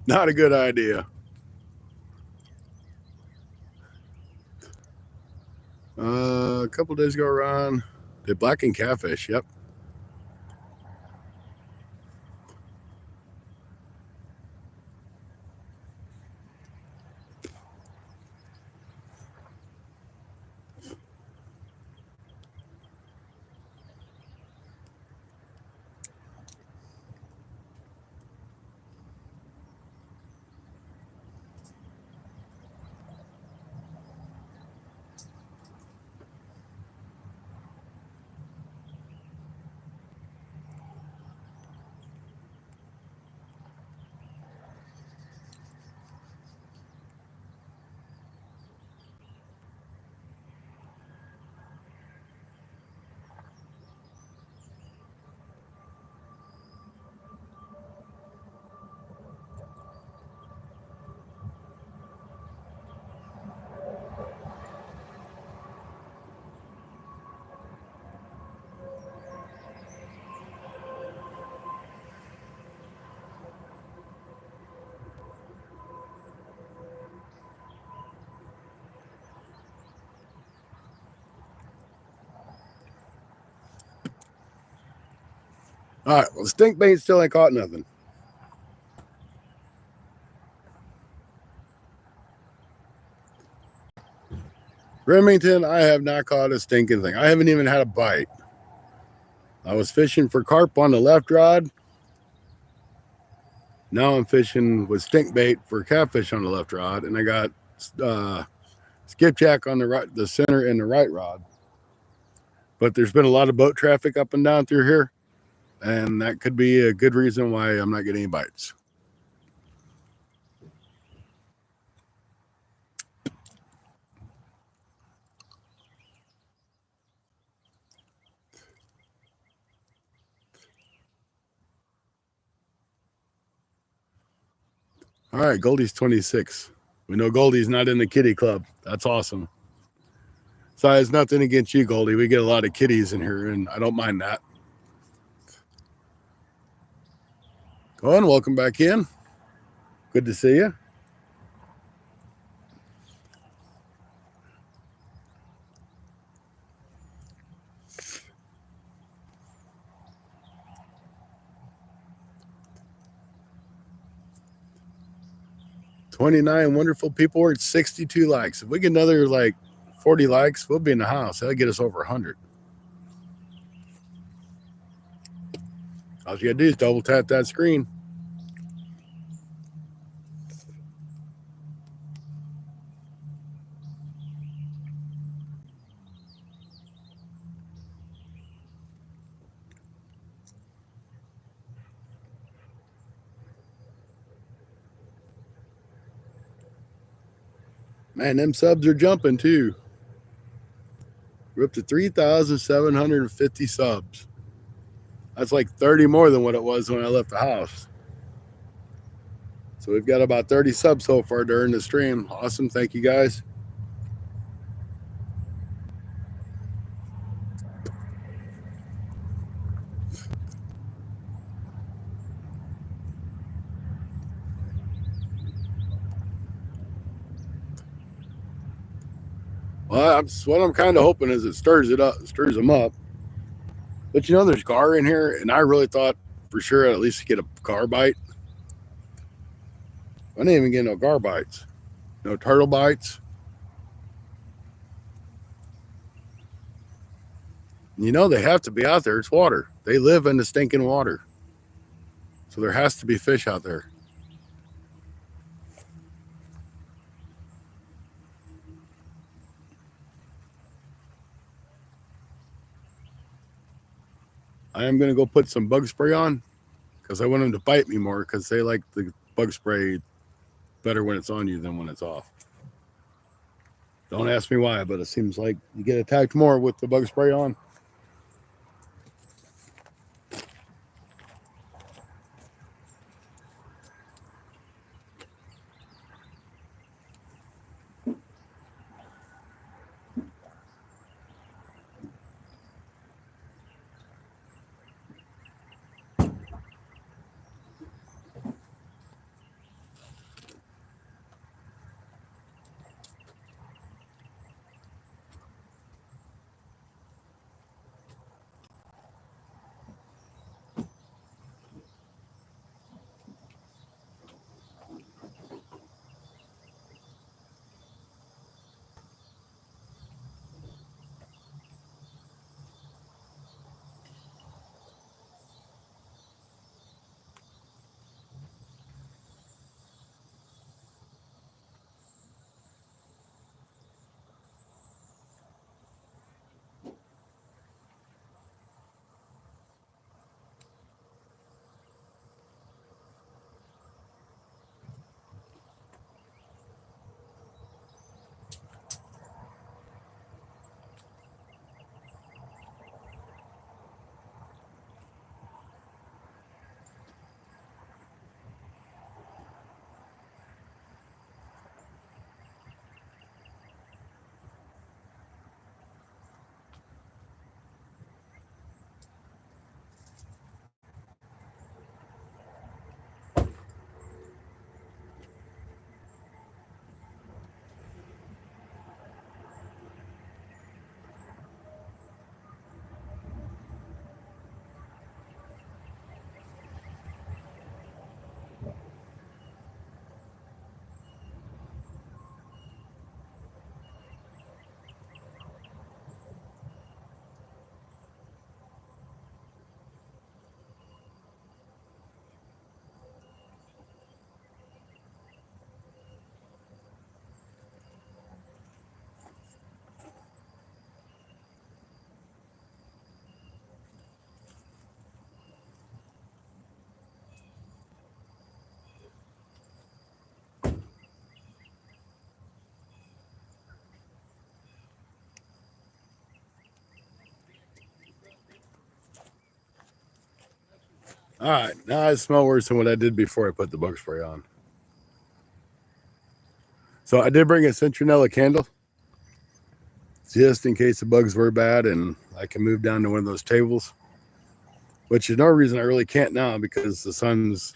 Not a good idea. A couple days ago around, the black and catfish. Yep. All right, well, stink bait still ain't caught nothing. Remington, I have not caught a stinking thing. I haven't even had a bite. I was fishing for carp on the left rod. Now I'm fishing with stink bait for catfish on the left rod, and I got skipjack on the right, the center, and the right rod. But there's been a lot of boat traffic up and down through here, and that could be a good reason why I'm not getting any bites. All right, Goldie's 26. We know Goldie's not in the kitty club. That's awesome. So it's nothing against you, Goldie. We get a lot of kitties in here, and I don't mind that. Go on, welcome back in. Good to see you. $29 wonderful people. We're at 62 likes. If we get another like 40 likes, we'll be in the house. That'll get us over 100. All you gotta do is double tap that screen. Man, them subs are jumping too. We're up to 3,750 subs. That's like 30 more than what it was when I left the house. So we've got about 30 subs so far during the stream. Awesome. Thank you guys. Well, what I'm kind of hoping is it stirs them up. But you know, there's gar in here, and I really thought for sure I'd at least get a gar bite. I didn't even get no gar bites, no turtle bites. You know, they have to be out there. It's water. They live in the stinking water. So there has to be fish out there. I am going to go put some bug spray on because I want them to bite me more because they like the bug spray better when it's on you than when it's off. Don't ask me why, but it seems like you get attacked more with the bug spray on. All right, now I smell worse than what I did before I put the bug spray on. So I did bring a citronella candle, just in case the bugs were bad and I can move down to one of those tables, which is no reason I really can't now because the sun's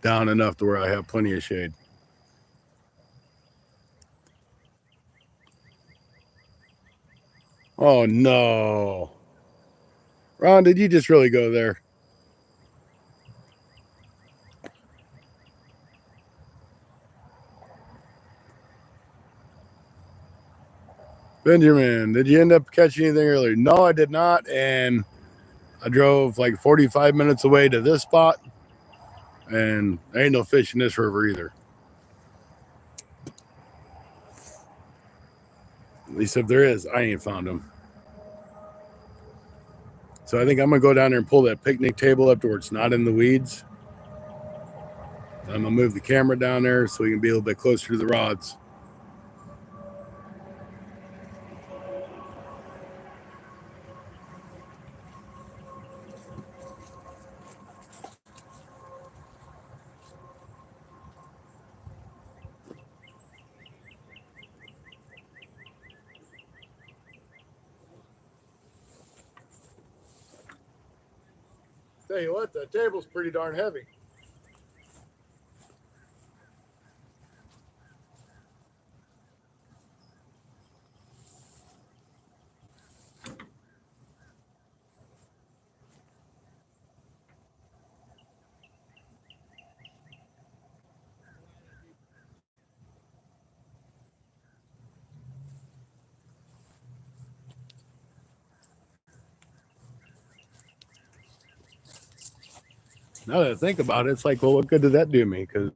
down enough to where I have plenty of shade. Oh no. Ron, did you just really go there? Benjamin, did you end up catching anything earlier? No, I did not. And I drove like 45 minutes away to this spot, and there ain't no fish in this river either. At least if there is, I ain't found them. So I think I'm going to go down there and pull that picnic table up to where it's not in the weeds. I'm going to move the camera down there so we can be a little bit closer to the rods. Tell you what, the table's pretty darn heavy. Now that I think about it, it's like, well, what good did that do me? Because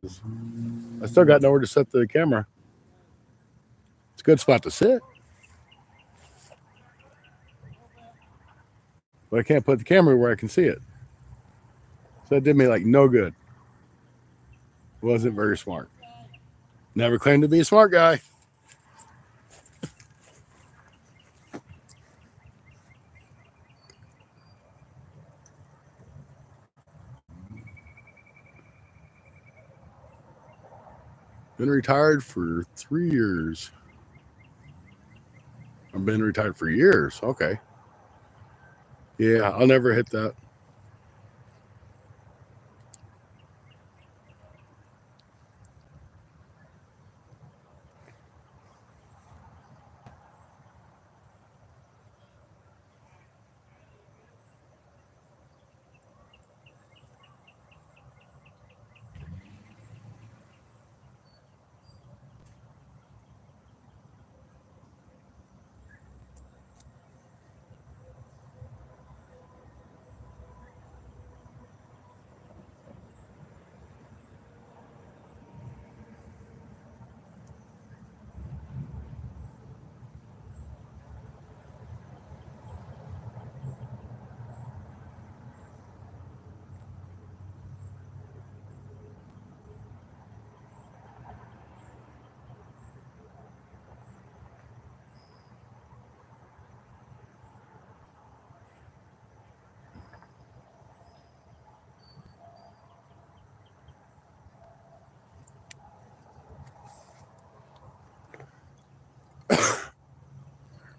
I still got nowhere to set the camera. It's a good spot to sit. But I can't put the camera where I can see it. So it did me like no good. Wasn't very smart. Never claimed to be a smart guy. Been retired for 3 years. I've been retired for years. Okay. Yeah, I'll never hit that.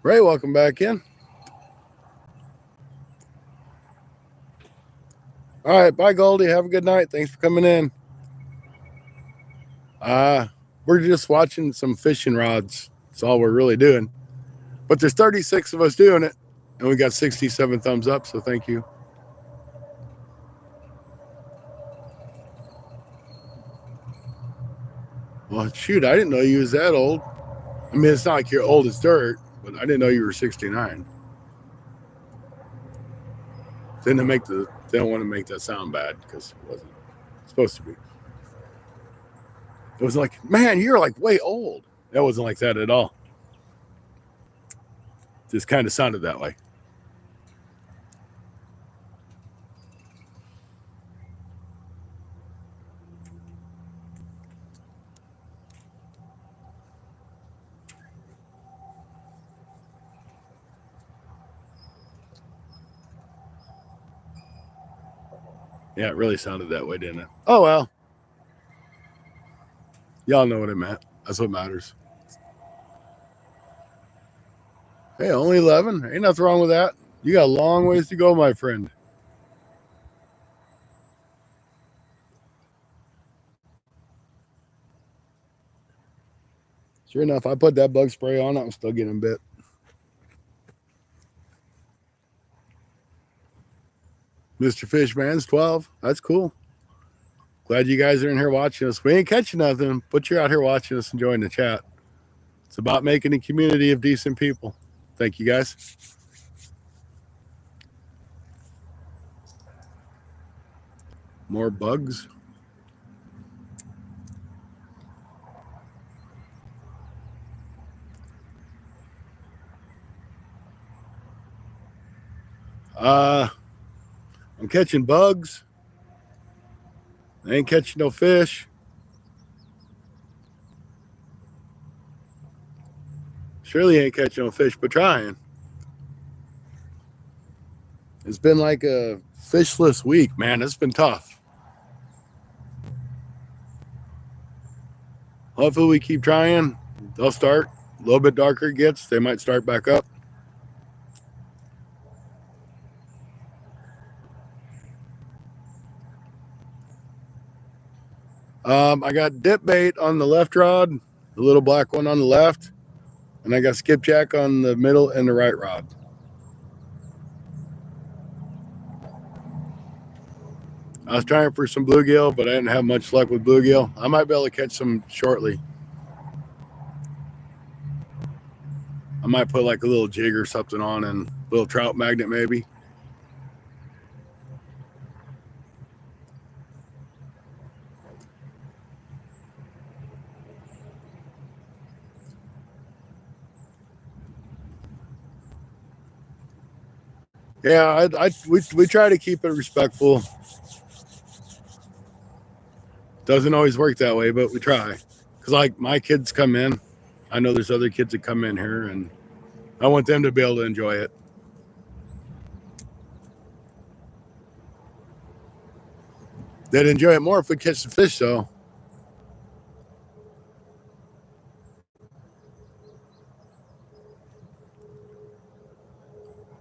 Ray, welcome back in. All right, bye, Goldie. Have a good night. Thanks for coming in. We're just watching some fishing rods. That's all we're really doing. But there's 36 of us doing it, and we got 67 thumbs up, so thank you. Well, shoot, I didn't know you was that old. I mean, it's not like you're old as dirt, but I didn't know you were 69. They don't want to make that sound bad because it wasn't supposed to be. It was like, man, you're like way old. That wasn't like that at all. Just kind of sounded that way. Yeah, it really sounded that way, didn't it? Oh, well. Y'all know what it meant. That's what matters. Hey, only 11. Ain't nothing wrong with that. You got a long ways to go, my friend. Sure enough, I put that bug spray on. I'm still getting bit. Mr. Fishman's 12. That's cool. Glad you guys are in here watching us. We ain't catching nothing, but you're out here watching us, enjoying the chat. It's about making a community of decent people. Thank you, guys. More bugs. I'm catching bugs. I ain't catching no fish. Surely ain't catching no fish, but trying. It's been like a fishless week, man. It's been tough. Hopefully we keep trying. They'll start. A little bit darker it gets. They might start back up. I got dip bait on the left rod, the little black one on the left, and I got skipjack on the middle and the right rod. I was trying for some bluegill, but I didn't have much luck with bluegill. I might be able to catch some shortly. I might put like a little jig or something on and a little trout magnet maybe. Yeah, we try to keep it respectful. Doesn't always work that way, but we try. Because like my kids come in. I know there's other kids that come in here, and I want them to be able to enjoy it. They'd enjoy it more if we catch the fish, though.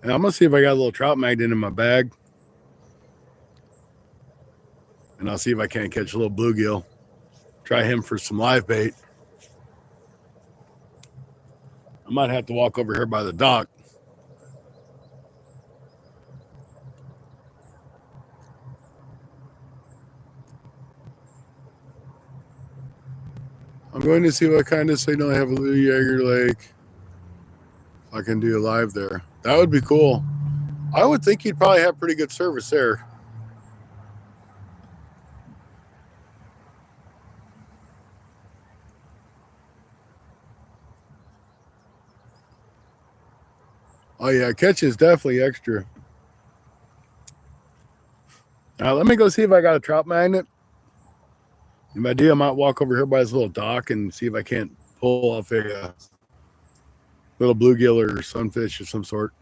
And I'm going to see if I got a little trout magnet in my bag. And I'll see if I can't catch a little bluegill. Try him for some live bait. I might have to walk over here by the dock. I'm going to see what kind of signal I have at Little Jaeger Lake. If I can do a live there. That would be cool. I would think you'd probably have pretty good service there. Oh, yeah, catching is definitely extra. Now, let me go see if I got a trout magnet. If I do, I might walk over here by this little dock and see if I can't pull off a little bluegill or sunfish of some sort.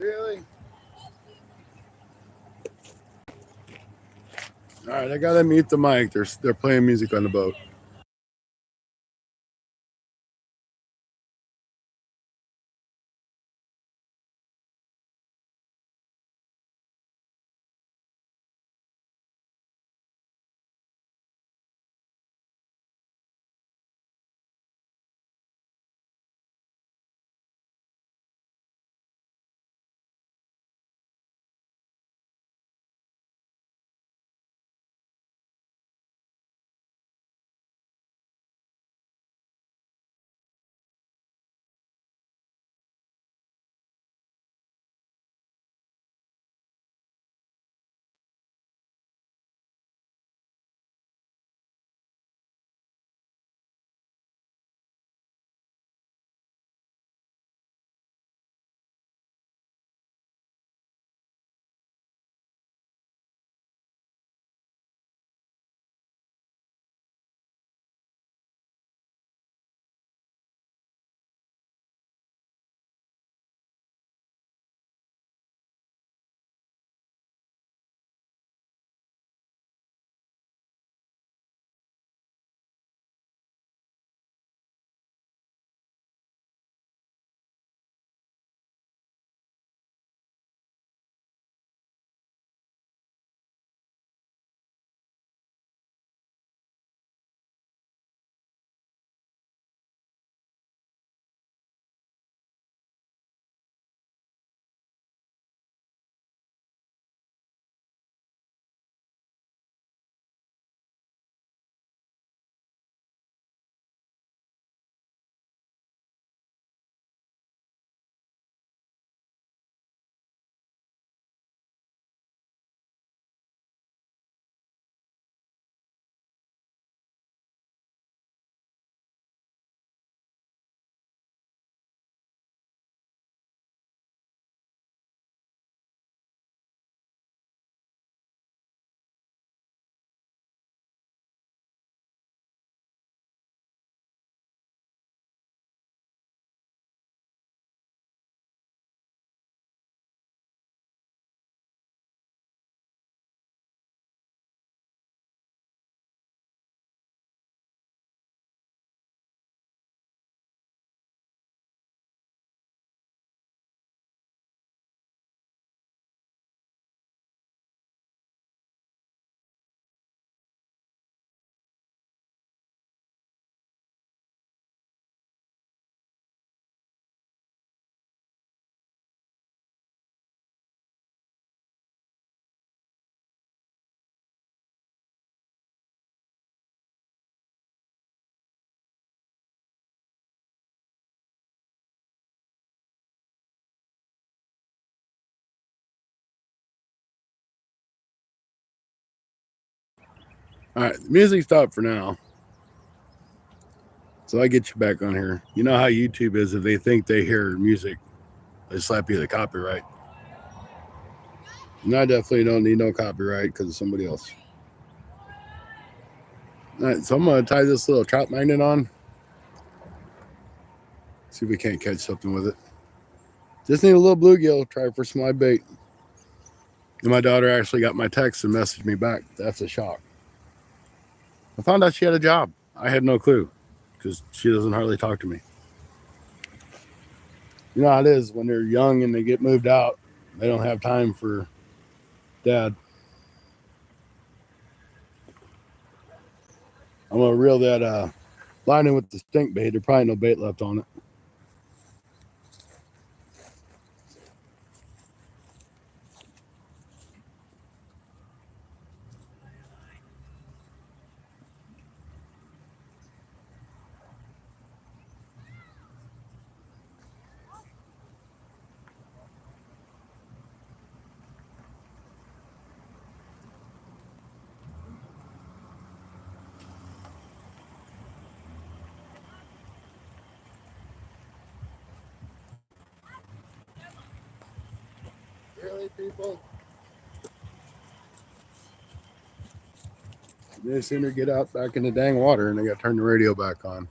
Really? All right, I gotta mute the mic. They're playing music on the boat. All right, the music stopped for now. So I get you back on here. You know how YouTube is, if they think they hear music, they slap you the copyright. And I definitely don't need no copyright because of somebody else. All right, so I'm going to tie this little trout magnet on. See if we can't catch something with it. Just need a little bluegill. Try for some live bait. And my daughter actually got my text and messaged me back. That's a shock. I found out she had a job. I had no clue because she doesn't hardly talk to me. You know how it is when they're young and they get moved out. They don't have time for dad. I'm going to reel that line in with the stink bait. There's probably no bait left on it. Really, people? They sooner get out back in the dang water and they got to turn the radio back on.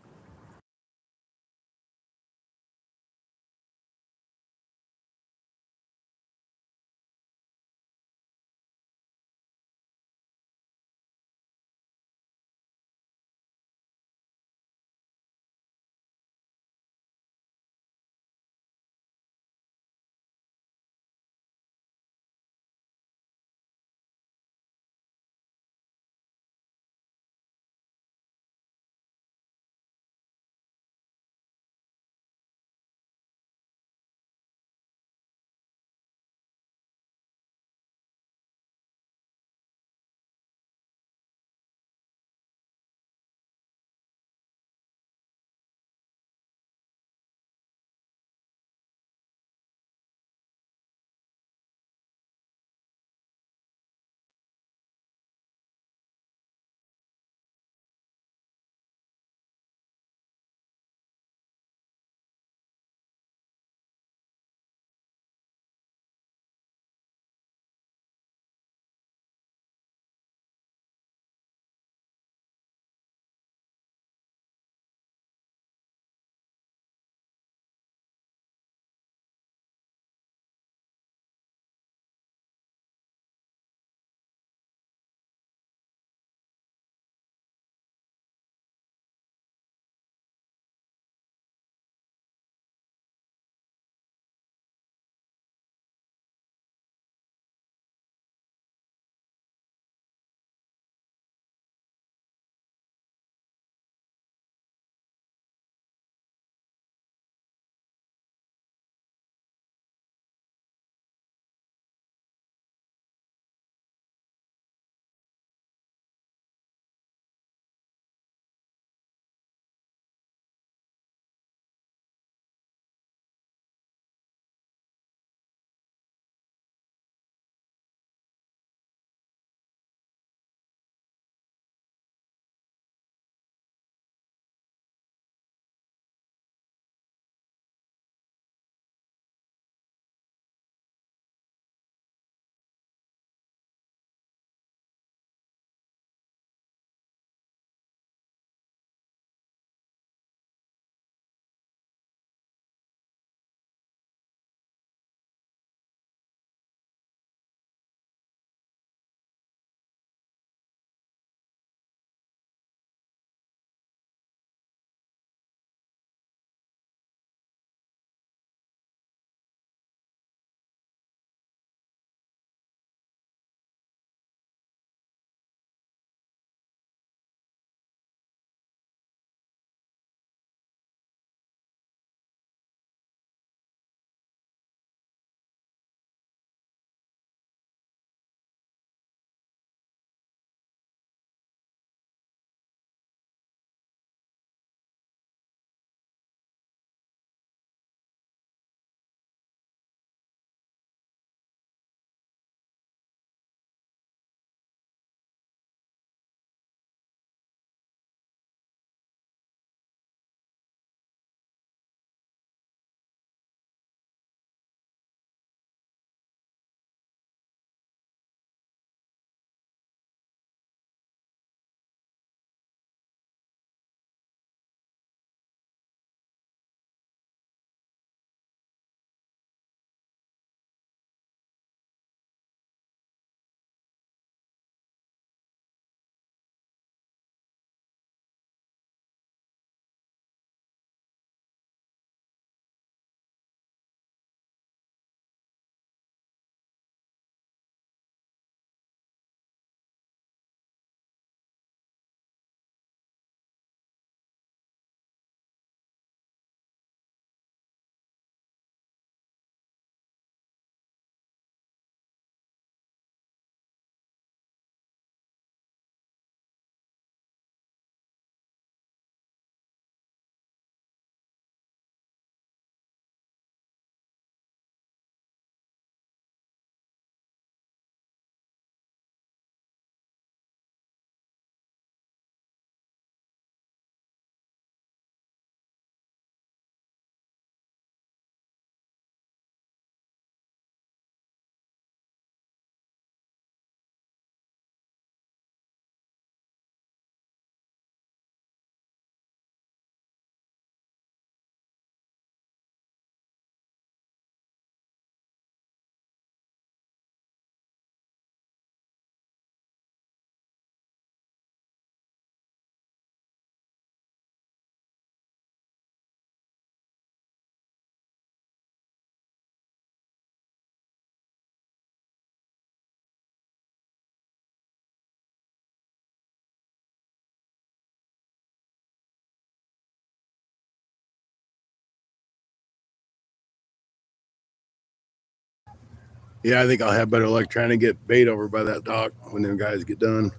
Yeah, I think I'll have better luck trying to get bait over by that dock when them guys get done.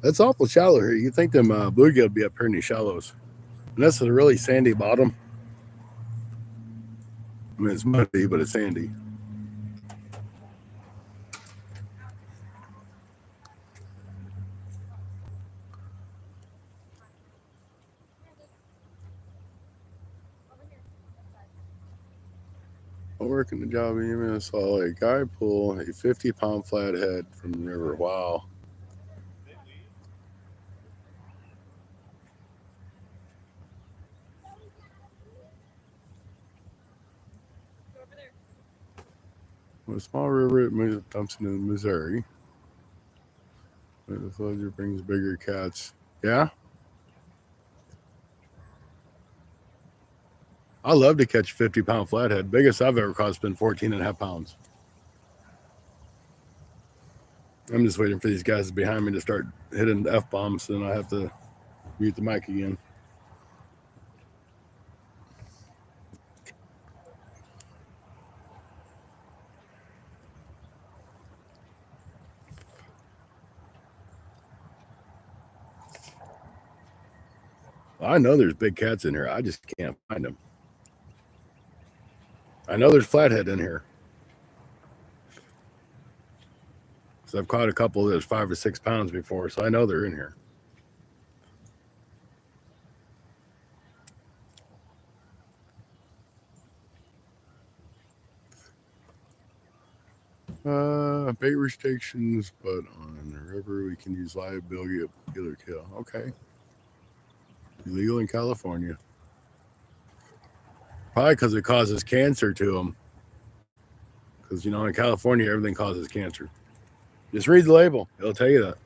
That's awful shallow here. You think them bluegill would be up here in these shallows. And this is a really sandy bottom. I mean, it's muddy, but it's sandy. While working the job, I saw a guy pull a 50-pound flathead from the river. Wow. A small river it dumps into Missouri. The flood brings bigger cats. Yeah? I love to catch 50-pound flathead. Biggest I've ever caught has been 14.5 pounds. I'm just waiting for these guys behind me to start hitting the F-bombs, and I have to mute the mic again. I know there's big cats in here. I just can't find them. I know there's flathead in here. So I've caught a couple that's 5 or 6 pounds before, so I know they're in here. Bait restrictions, but on the river we can use live billgill kill. Okay. Illegal in California. Probably because it causes cancer to them. Because, in California, everything causes cancer. Just read the label. It'll tell you that.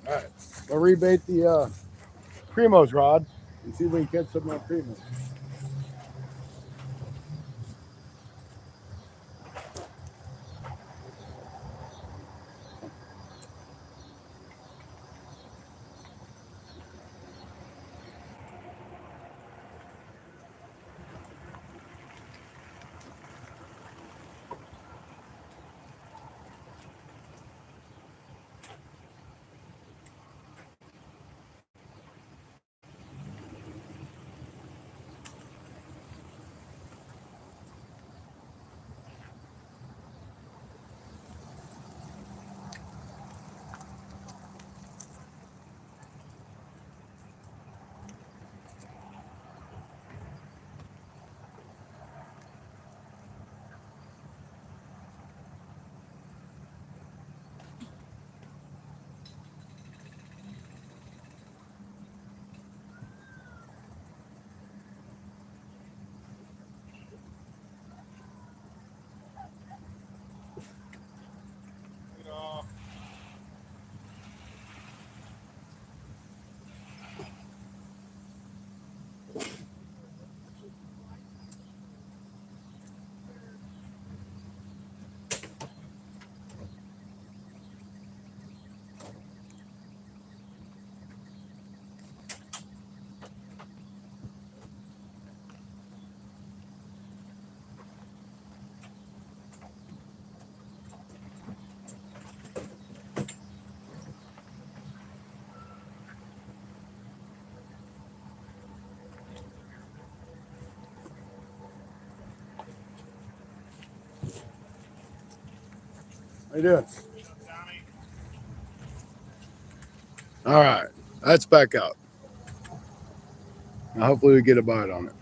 All right. I'll rebait the Primo's rod and see if we can catch some more Primos. I do. All right, that's back out. Now hopefully we get a bite on it.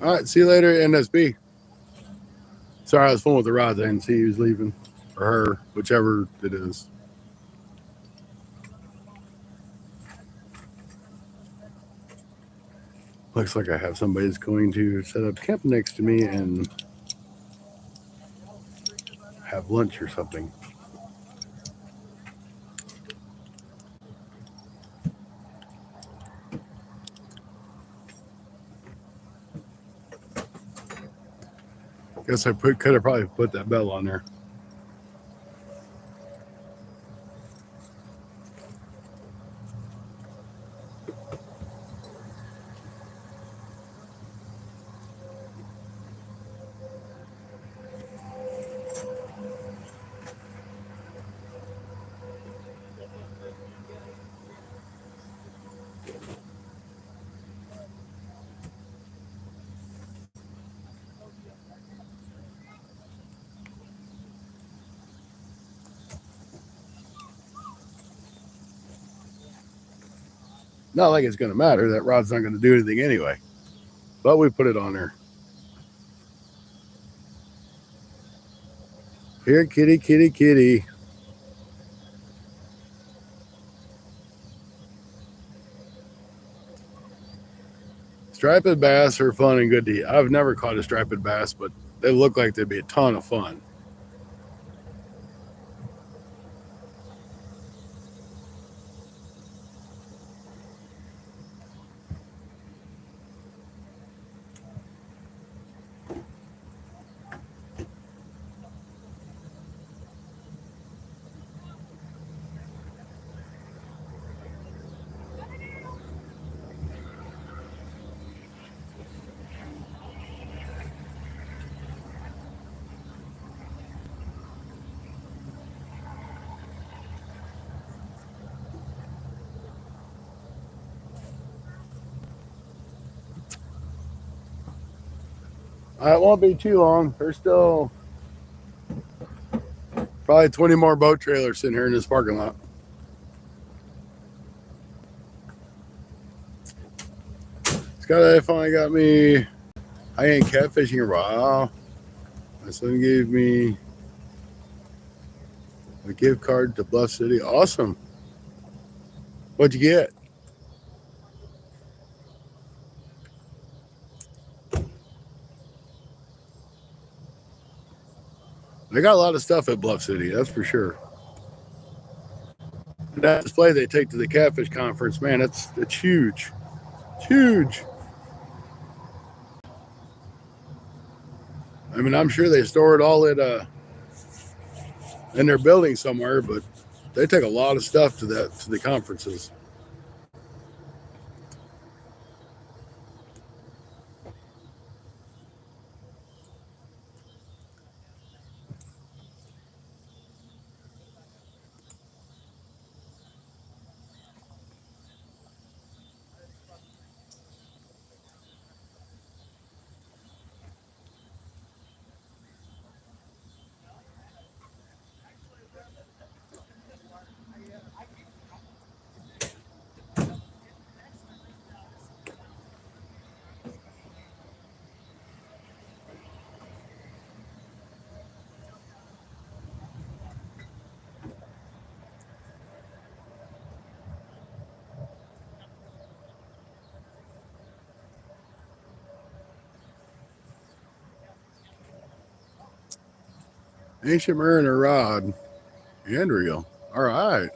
All right, see you later, NSB. Sorry, I was fooling with the rods. I didn't see he was leaving, or her, whichever it is. Looks like I have somebody that's going to set up camp next to me and have lunch or something. Guess I could have probably put that bell on there. Not like it's going to matter. That rod's not going to do anything anyway. But we put it on there. Here, kitty, kitty, kitty. Striped bass are fun and good to eat. I've never caught a striped bass, but they look like they'd be a ton of fun. It won't be too long. There's still probably 20 more boat trailers sitting here in this parking lot. Skydive finally got me. I ain't catfishing. Wow. My son gave me a gift card to Bluff City. Awesome. What'd you get? They got a lot of stuff at Bluff City, that's for sure. That display they take to the catfish conference, man, it's huge. It's huge. I mean, I'm sure they store it all in their building somewhere, but they take a lot of stuff to the conferences. Ancient Mariner rod and reel. All right.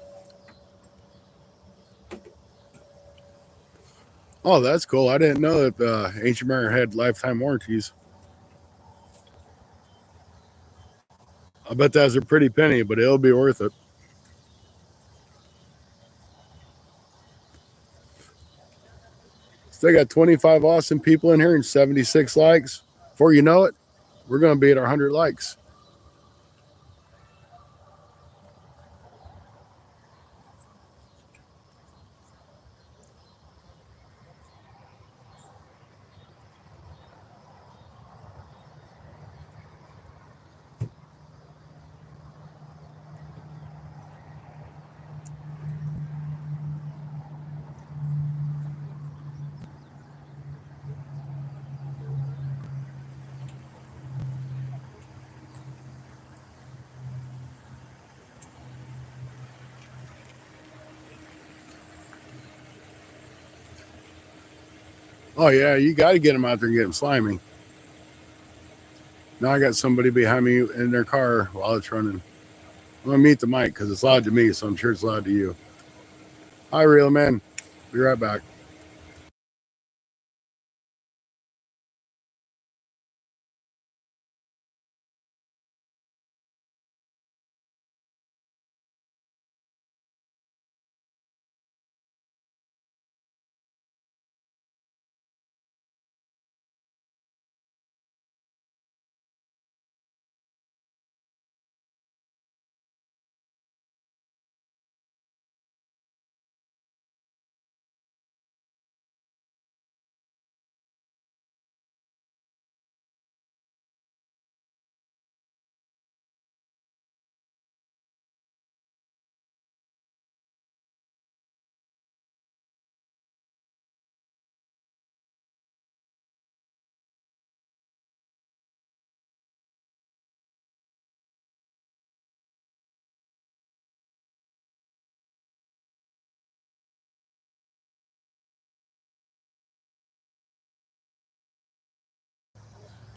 Oh, that's cool. I didn't know that Ancient Mariner had lifetime warranties. I bet that's a pretty penny, but it'll be worth it. So I got 25 awesome people in here and 76 likes. Before you know it, we're going to be at our 100 likes. Oh, yeah, you got to get them out there and get them slimy. Now I got somebody behind me in their car while it's running. I'm going to mute the mic because it's loud to me, so I'm sure it's loud to you. Hi, Real Man. Be right back.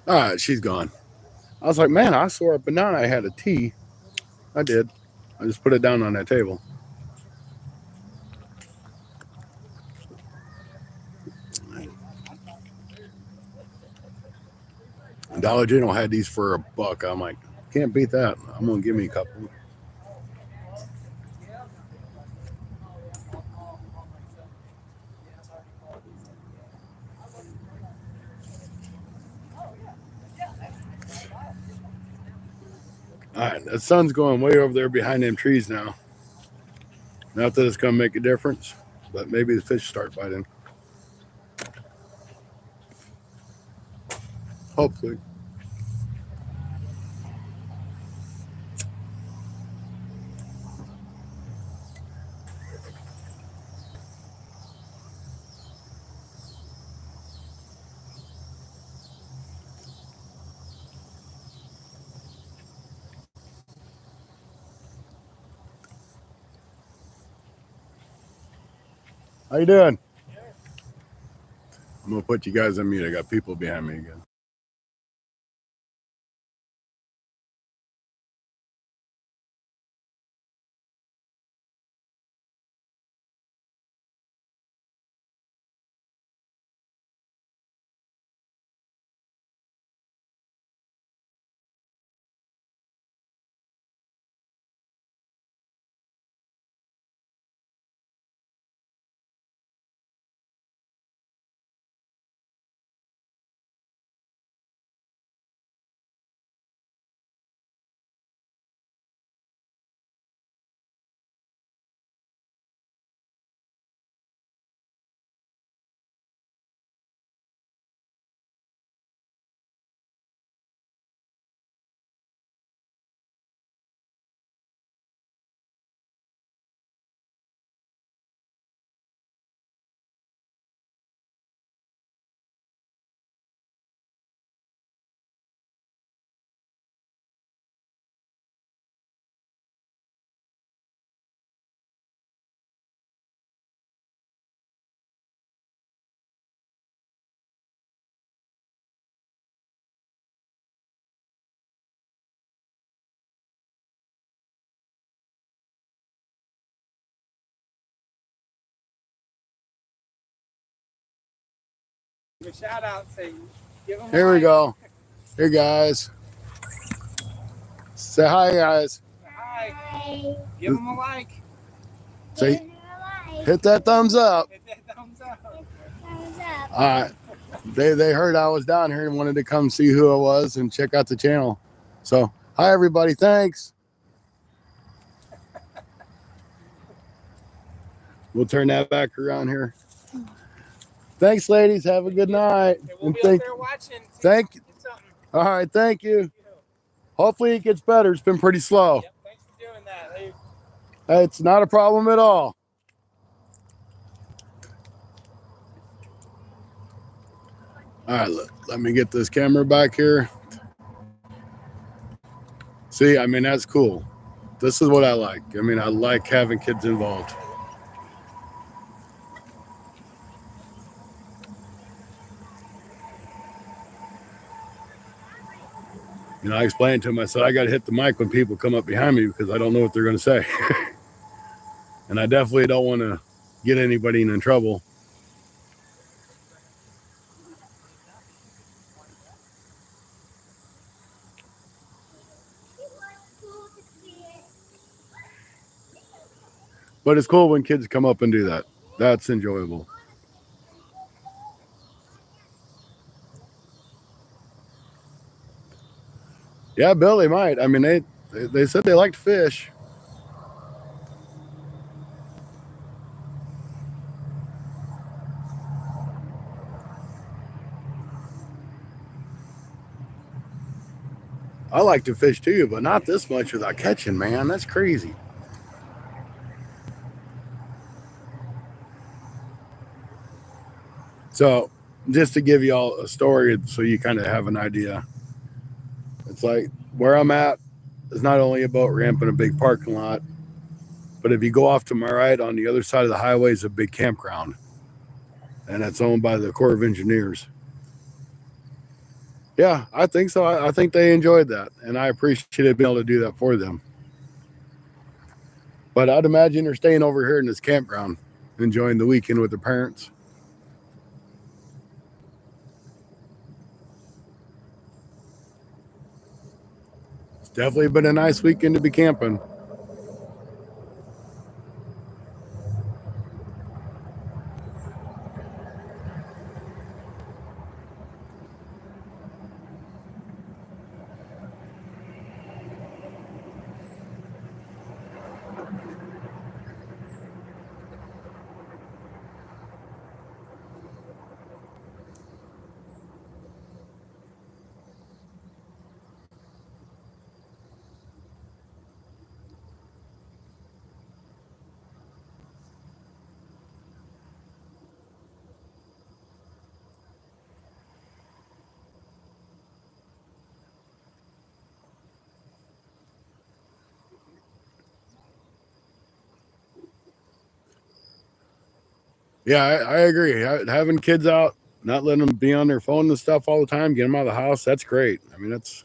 All right, she's gone. I was like, man, I swore up and down I had a tea. I did. I just put it down on that table. Dollar General had these for $1. I'm like, can't beat that. I'm going to give me a couple. All right, the sun's going way over there behind them trees now. Not that it's going to make a difference, but maybe the fish start biting. Hopefully. How you doing? I'm going to put you guys on mute. I got people behind me again. Give a shout out, say, give them Here we go. Here, guys. Say hi, guys. Hi. Give them a like. Say, hit that thumbs up. Hit that thumbs up. Thumbs up. They heard I was down here and wanted to come see who I was and check out the channel. So, hi everybody, thanks. We'll turn that back around here. Thanks, ladies. Have a good night. Okay, we'll And be up there watching. thank Do something. all right, thank you. Hopefully it gets better. It's been pretty slow. Yep, thanks for doing that. Hey. It's not a problem at all. All right, let me get this camera back here. See, I mean, that's cool. This is what I like. I mean, I like having kids involved. You know, I explained to him, I said, I got to hit the mic when people come up behind me because I don't know what they're going to say. And I definitely don't want to get anybody in trouble. But it's cool when kids come up and do that. That's enjoyable. Yeah, Bill, they might. I mean, they said they liked fish. I like to fish too, but not this much without catching, man. That's crazy. So, just to give you all a story so you kind of have an idea. It's like where I'm at is not only a boat ramp and a big parking lot, but if you go off to my right on the other side of the highway is a big campground. And it's owned by the Corps of Engineers. Yeah, I think so. I think they enjoyed that, and I appreciated being able to do that for them. But I'd imagine they're staying over here in this campground, enjoying the weekend with their parents. It's definitely been a nice weekend to be camping. Yeah, I agree. Having kids out, not letting them be on their phone and stuff all the time, get them out of the house, that's great. I mean, that's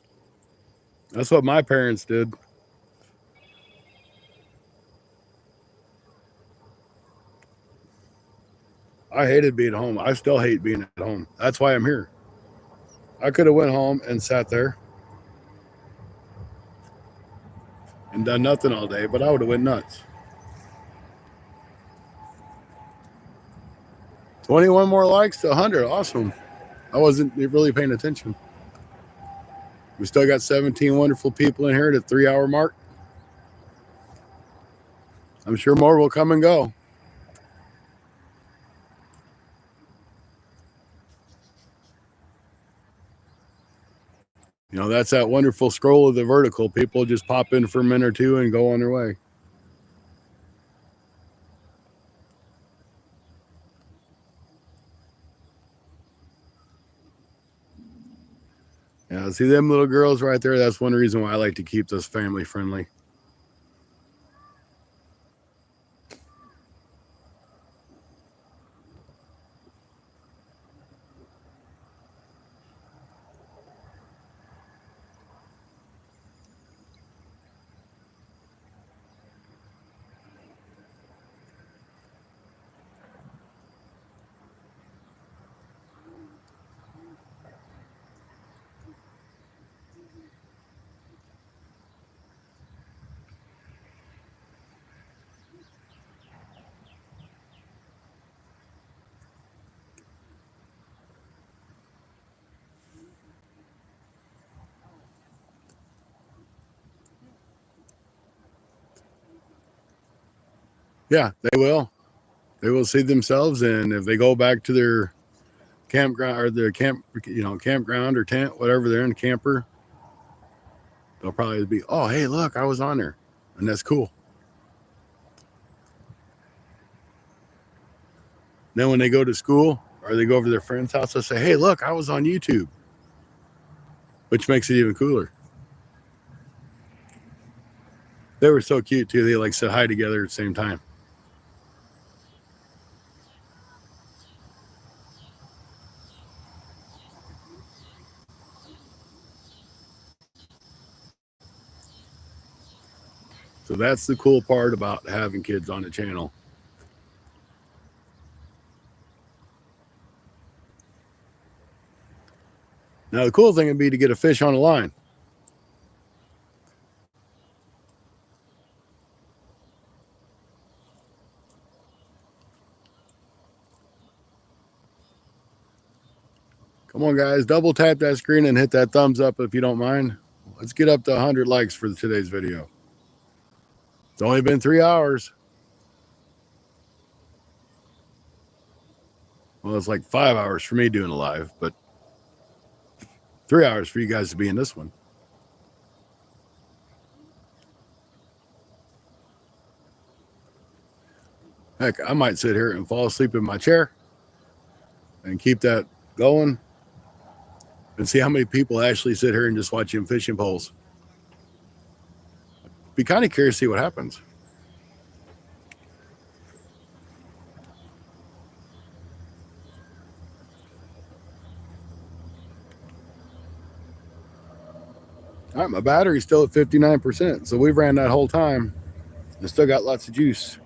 what my parents did. I hated being home. I still hate being at home. That's why I'm here. I could have went home and sat there and done nothing all day, but I would have went nuts. 21 more likes to 100. Awesome. I wasn't really paying attention. We still got 17 wonderful people in here at the 3-hour mark. I'm sure more will come and go. You know, that's that wonderful scroll of the vertical. People just pop in for a minute or two and go on their way. Yeah, see them little girls right there? That's one reason why I like to keep this family friendly. Yeah, they will. They will see themselves, and if they go back to their campground or their campground or tent, whatever they're in, camper, they'll probably be, oh, hey, look, I was on there, and that's cool. Then when they go to school or they go over to their friend's house, they'll say, hey, look, I was on YouTube, which makes it even cooler. They were so cute too. They like said hi together at the same time. So that's the cool part about having kids on the channel. Now the cool thing would be to get a fish on a line. Come on, guys, double tap that screen and hit that thumbs up if you don't mind. Let's get up to 100 likes for today's video. It's only been 3 hours. Well, it's like 5 hours for me doing a live, but 3 hours for you guys to be in this one. Heck, I might sit here and fall asleep in my chair and keep that going and see how many people actually sit here and just watch them fishing poles. Be kind of curious to see what happens. All right, my battery's still at 59%, so we've ran that whole time and still got lots of juice.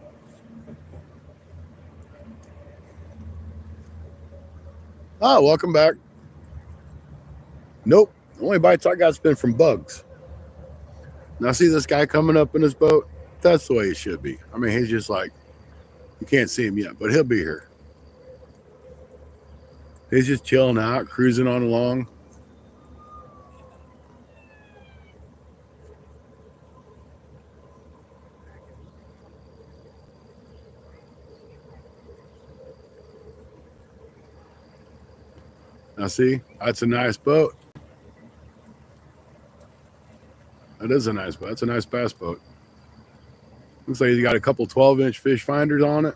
Oh, welcome back. Nope, the only bites I got's been from bugs. Now see this guy coming up in his boat? That's the way it should be. I mean, he's just like, you can't see him yet, but he'll be here. He's just chilling out, cruising on along. Now see, that's a nice boat. That is a nice boat. That's a nice bass boat. Looks like he's got a couple 12-inch fish finders on it.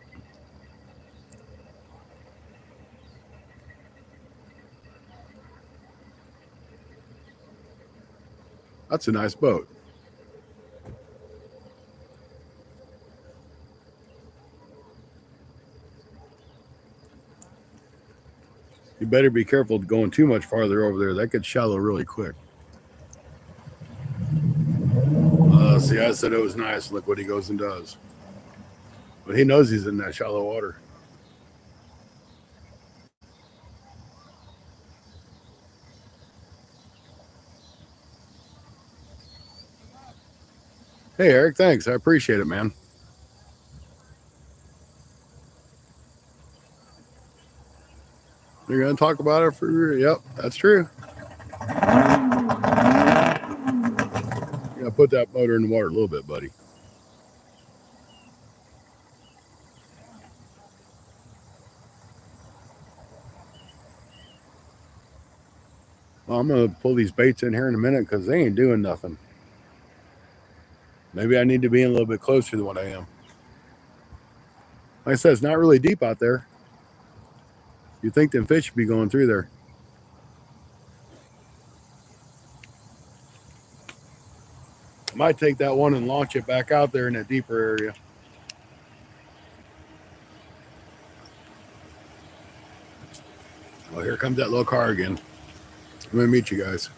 That's a nice boat. You better be careful going too much farther over there. That gets shallow really quick. See, I said it was nice. Look what he goes and does. But he knows he's in that shallow water. Hey, Eric, thanks. I appreciate it, man. You're going to talk about it for... Yep, that's true. You got to put that motor in the water a little bit, buddy. Well, I'm going to pull these baits in here in a minute because they ain't doing nothing. Maybe I need to be in a little bit closer than what I am. Like I said, it's not really deep out there. You'd think them fish would be going through there. I might take that one and launch it back out there in that deeper area. Well, here comes that little car again. I'm going to meet you guys.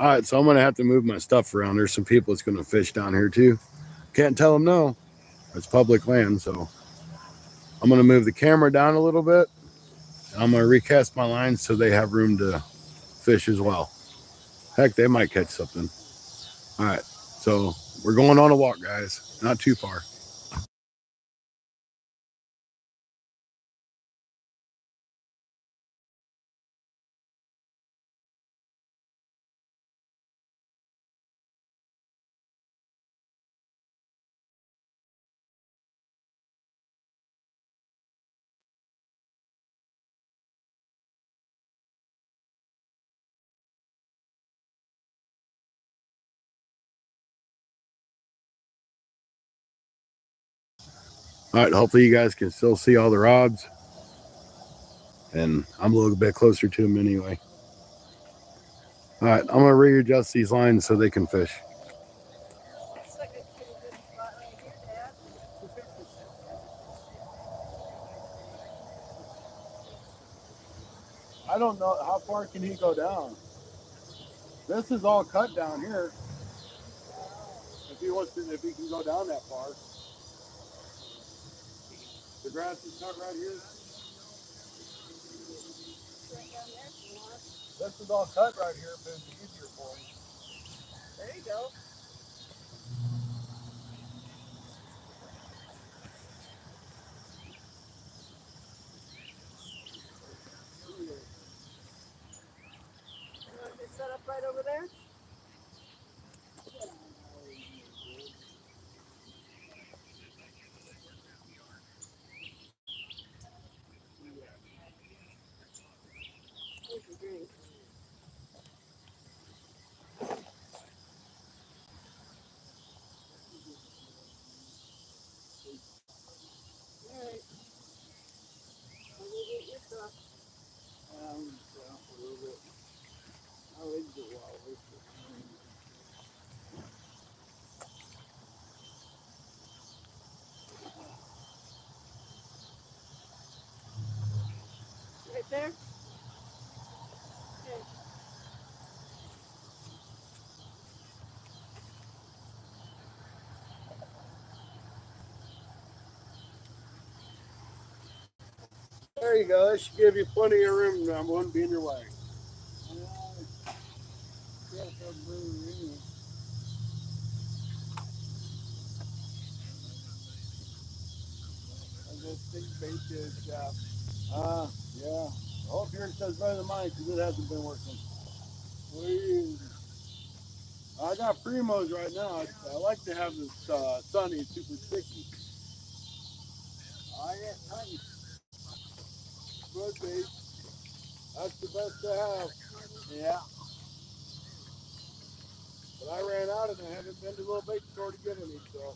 All right, so I'm gonna have to move my stuff around. There's some people that's gonna fish down here too. Can't tell them no. It's public land, so I'm gonna move the camera down a little bit. I'm gonna recast my lines so they have room to fish as well. Heck, they might catch something. All right, so we're going on a walk, guys. Not too far. All right, hopefully you guys can still see all the rods. And I'm a little bit closer to them anyway. All right, I'm gonna readjust these lines so they can fish. Looks like a good spot right here, Dad. I don't know how far can he go down. This is all cut down here. If he wants to, if he can go down that far. The grass is cut right here. Right down there if you want. This is all cut right here, but it's easier for him. There you go. You want to set up right over there? Here's your drink. All right. I'll go get your stuff. A little bit. I'll exit while we Right there? Okay. There you go. That should give you plenty of room. I won't be in your way. Yeah. I hope yours does better than mine because it hasn't been working. I got primos right now. I like to have this sunny, super sticky. I get honey. Good bait. That's the best to have. Yeah. But I ran out and I haven't been to the little bait store to get any, so.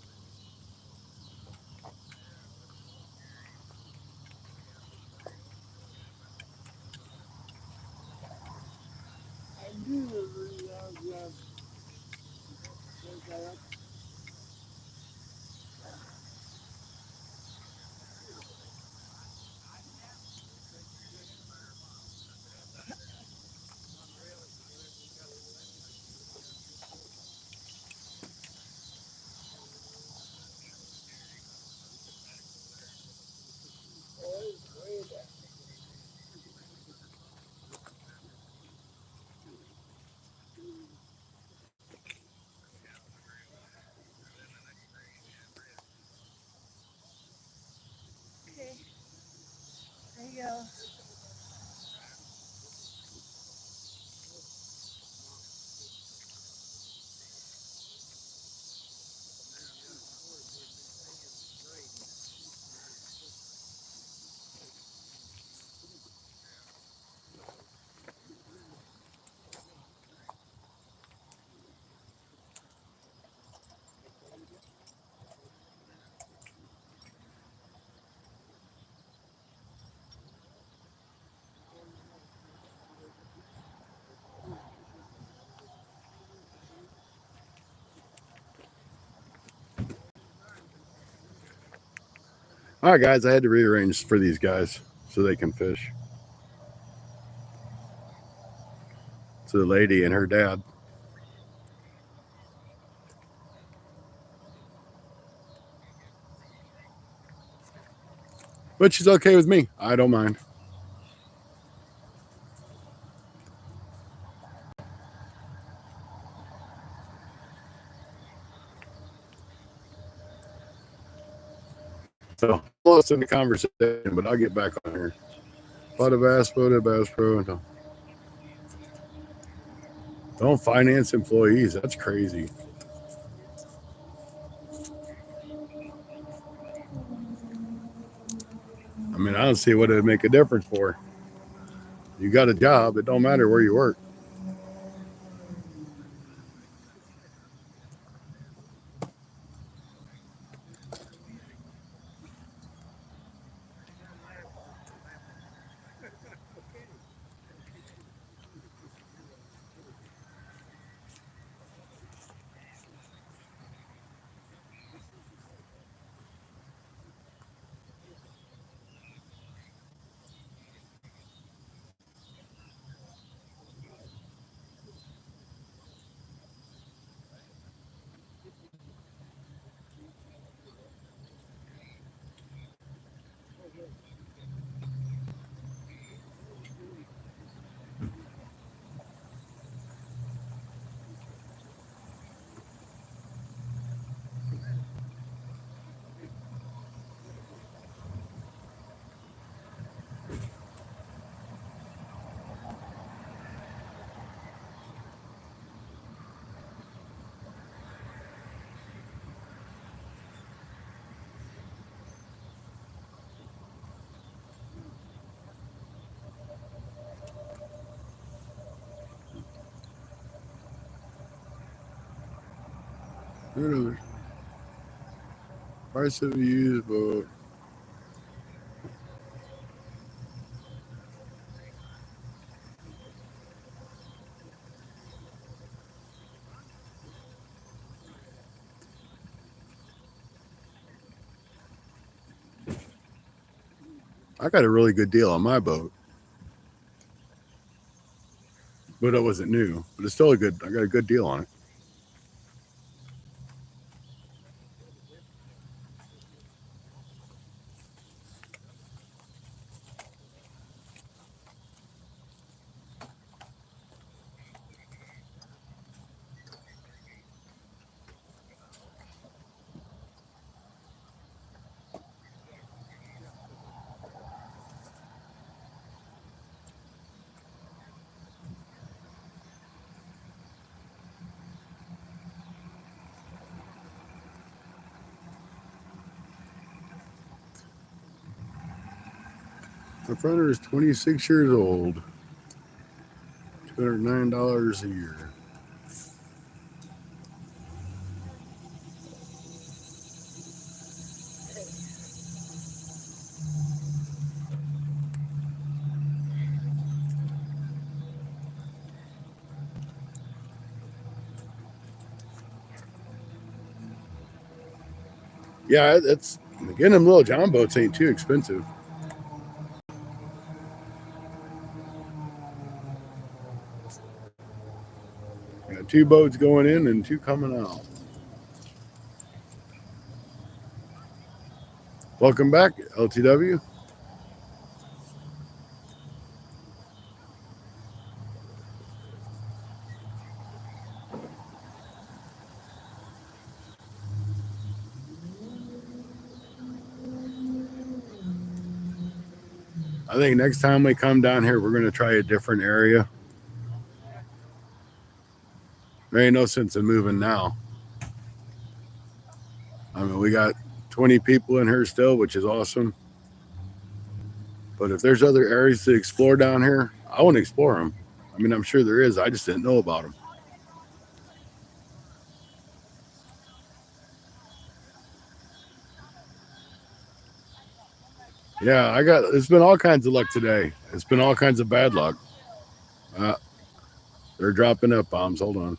I knew it was Okay. There you go. All right, guys, I had to rearrange for these guys so they can fish. So the lady and her dad. which is okay with me. I don't mind. So lost in the conversation, but I'll get back on here. Bought a Bass Pro. Don't finance employees. That's crazy. I mean, I don't see what it would make a difference for. You got a job. It don't matter where you work. Price of a used boat. I got a really good deal on my boat, but it wasn't new. But it's still a good. I got a good deal on it. My fronter is 26 years old. $209 a year. Yeah, it's getting them little John boats ain't too expensive. Got 2 boats going in and 2 coming out. Welcome back, LTW. I think next time we come down here, we're going to try a different area. There ain't no sense in moving now. I mean, we got 20 people in here still, which is awesome. But if there's other areas to explore down here, I want to explore them. I mean, I'm sure there is. I just didn't know about them. Yeah, it's been all kinds of luck today. It's been all kinds of bad luck. They're dropping up bombs. Hold on.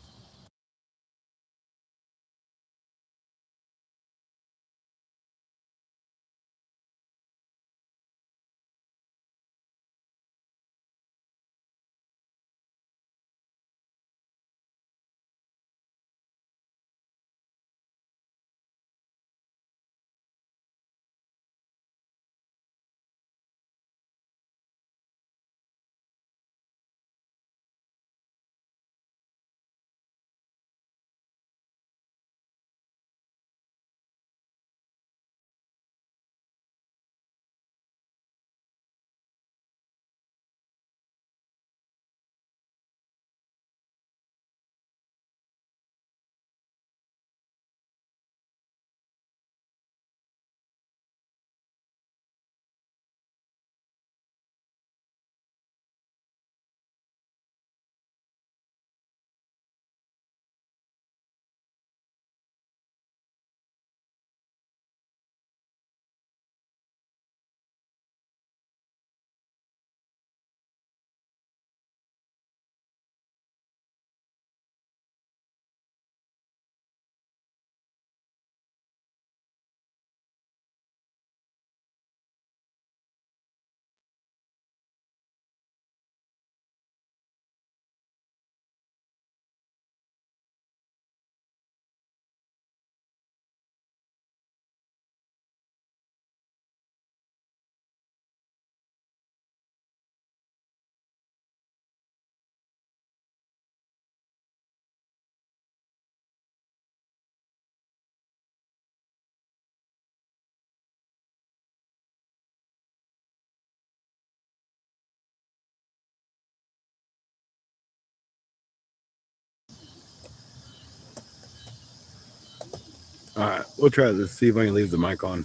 All right, we'll try this. See if I can leave the mic on.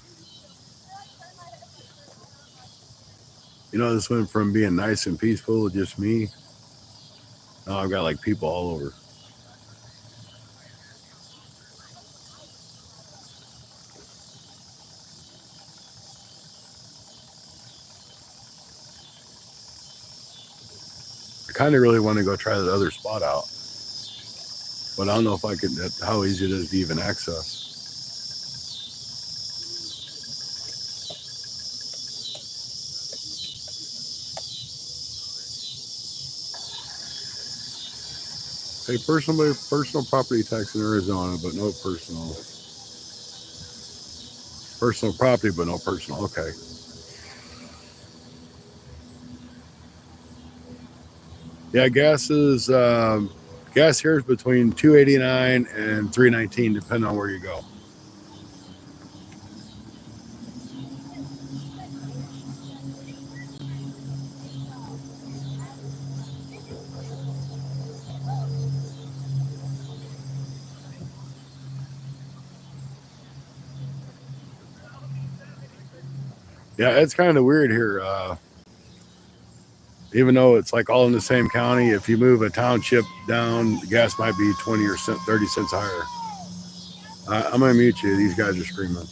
You know, this went from being nice and peaceful with just me. Now I've got like people all over. I kind of really want to go try that other spot out, but I don't know if I can. How easy it is to even access. Pay personal property tax in Arizona, but no personal property, but no personal. Okay. Yeah, gas here is between $2.89 and $3.19, depending on where you go. Yeah, it's kind of weird here. Even though it's like all in the same county, if you move a township down, the gas might be 20 or 30 cents higher. I'm gonna mute you. These guys are screaming.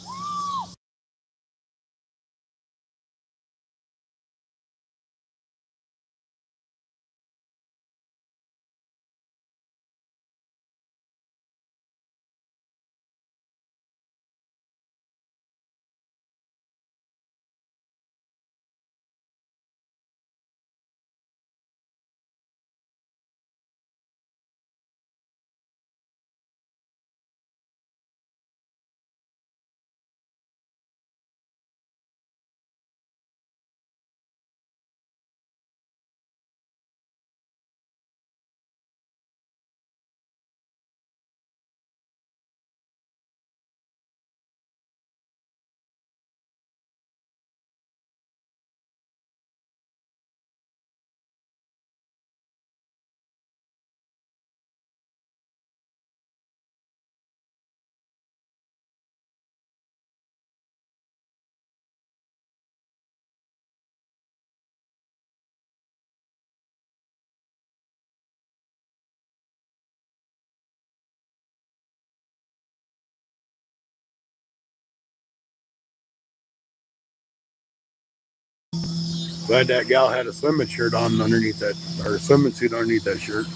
Glad that gal had a swimming shirt on underneath that, or a swimming suit underneath that shirt.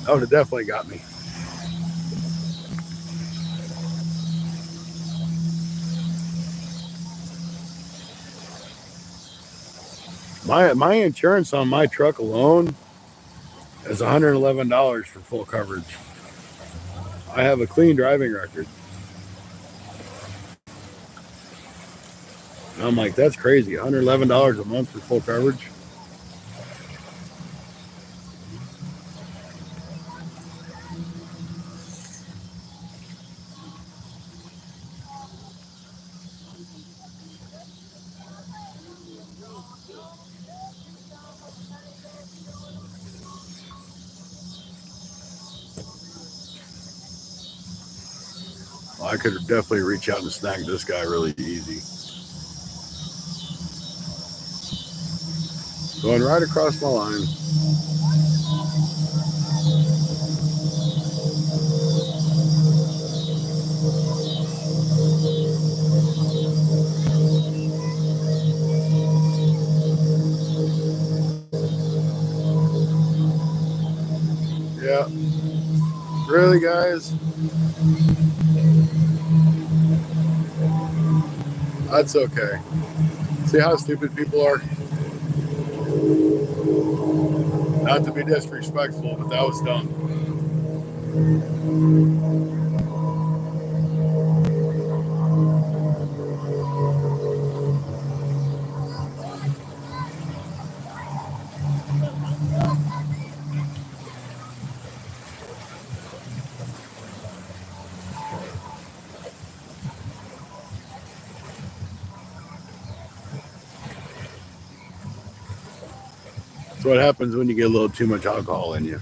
That would have definitely got me. My insurance on my truck alone is $111 for full coverage. I have a clean driving record. And I'm like, that's crazy. $111 a month for full coverage. Well, I could definitely reach out and snag this guy really easy. Going right across my line. Yeah. Really, guys? That's okay. See how stupid people are? Not to be disrespectful, but that was dumb. That's what happens when you get a little too much alcohol in you.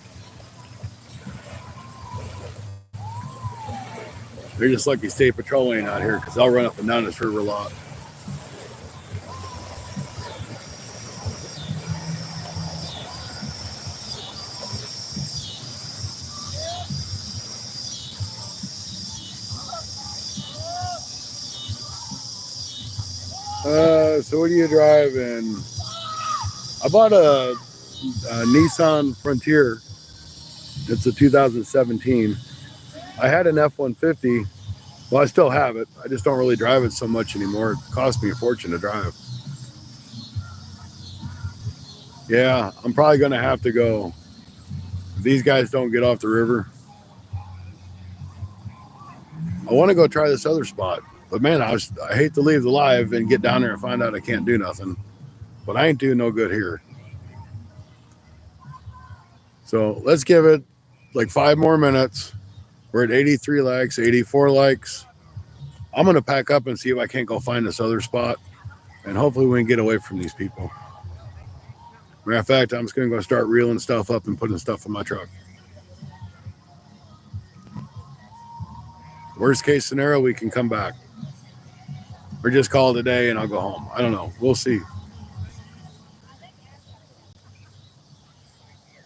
They're just lucky state patrol ain't out here because I'll run up and down this river a lot. So what are you driving? I bought a Nissan Frontier. It's a 2017. I had an F-150. Well, I still have it. I just don't really drive it so much anymore. It cost me a fortune to drive. Yeah, I'm probably going to have to go. If these guys don't get off the river, I want to go try this other spot. But man, I hate to leave the live and get down there and find out I can't do nothing. But I ain't doing no good here. So let's give it like 5 more minutes. We're at 83 likes, 84 likes. I'm going to pack up and see if I can't go find this other spot. And hopefully we can get away from these people. Matter of fact, I'm just going to go start reeling stuff up and putting stuff in my truck. Worst case scenario, we can come back. Or just call it a day and I'll go home. I don't know. We'll see.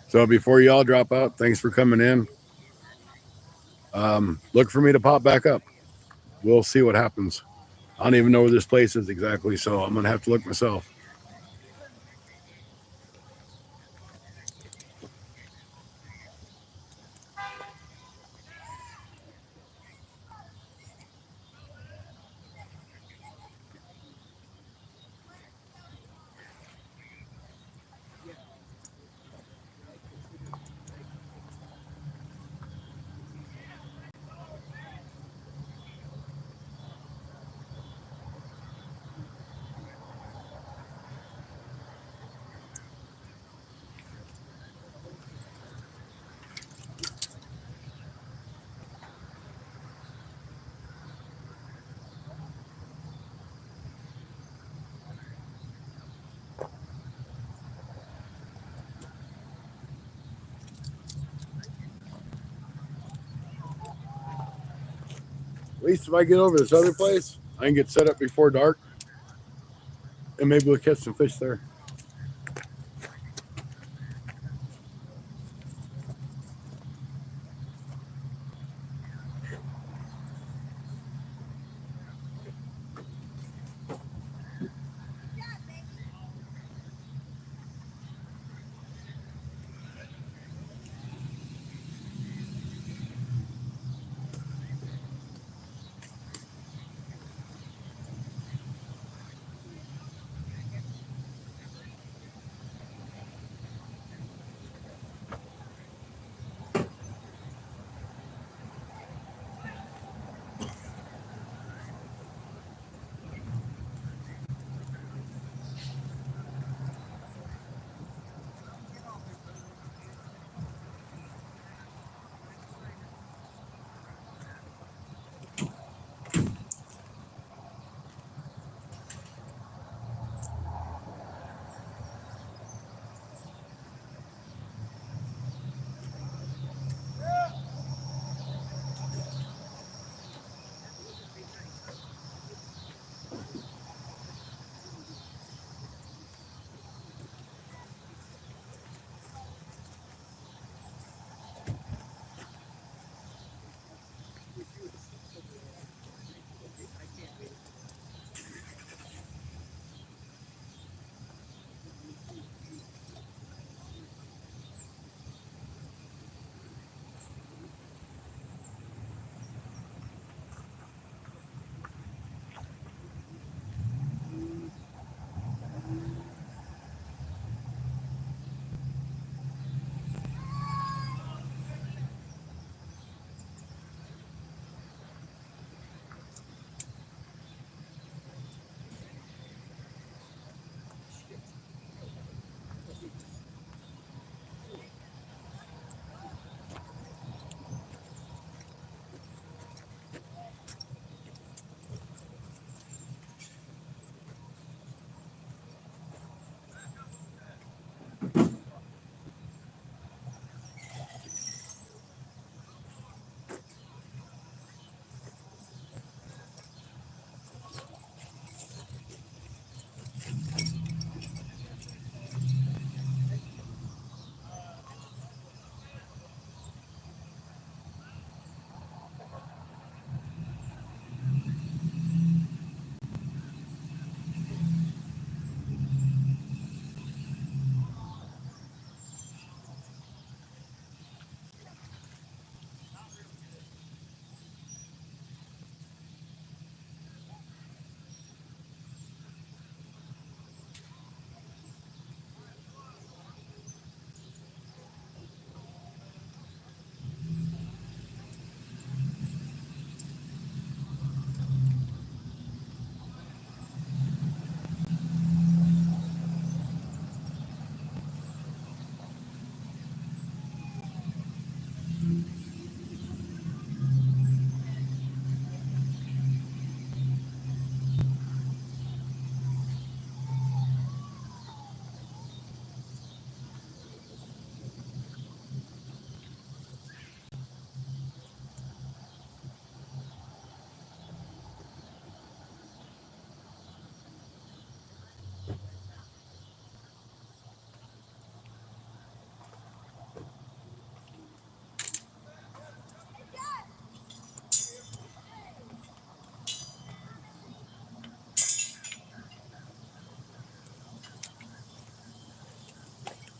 So before y'all drop out, thanks for coming in. Look for me to pop back up. We'll see what happens. I don't even know where this place is exactly, so I'm going to have to look myself. At least if I get over this other place, I can get set up before dark. And maybe we'll catch some fish there.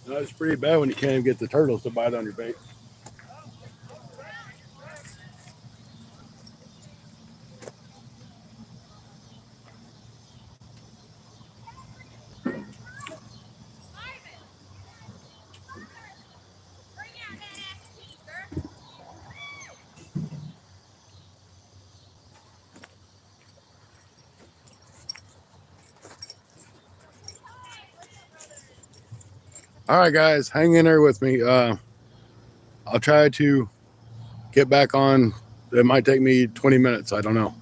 No, it's pretty bad when you can't even get the turtles to bite on your bait. All right, guys, hang in there with me. I'll try to get back on. It might take me 20 minutes. I don't know.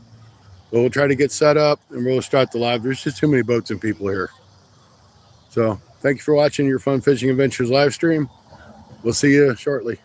But we'll try to get set up and we'll start the live. There's just too many boats and people here. So thank you for watching your Fun Fishing Adventures live stream. We'll see you shortly.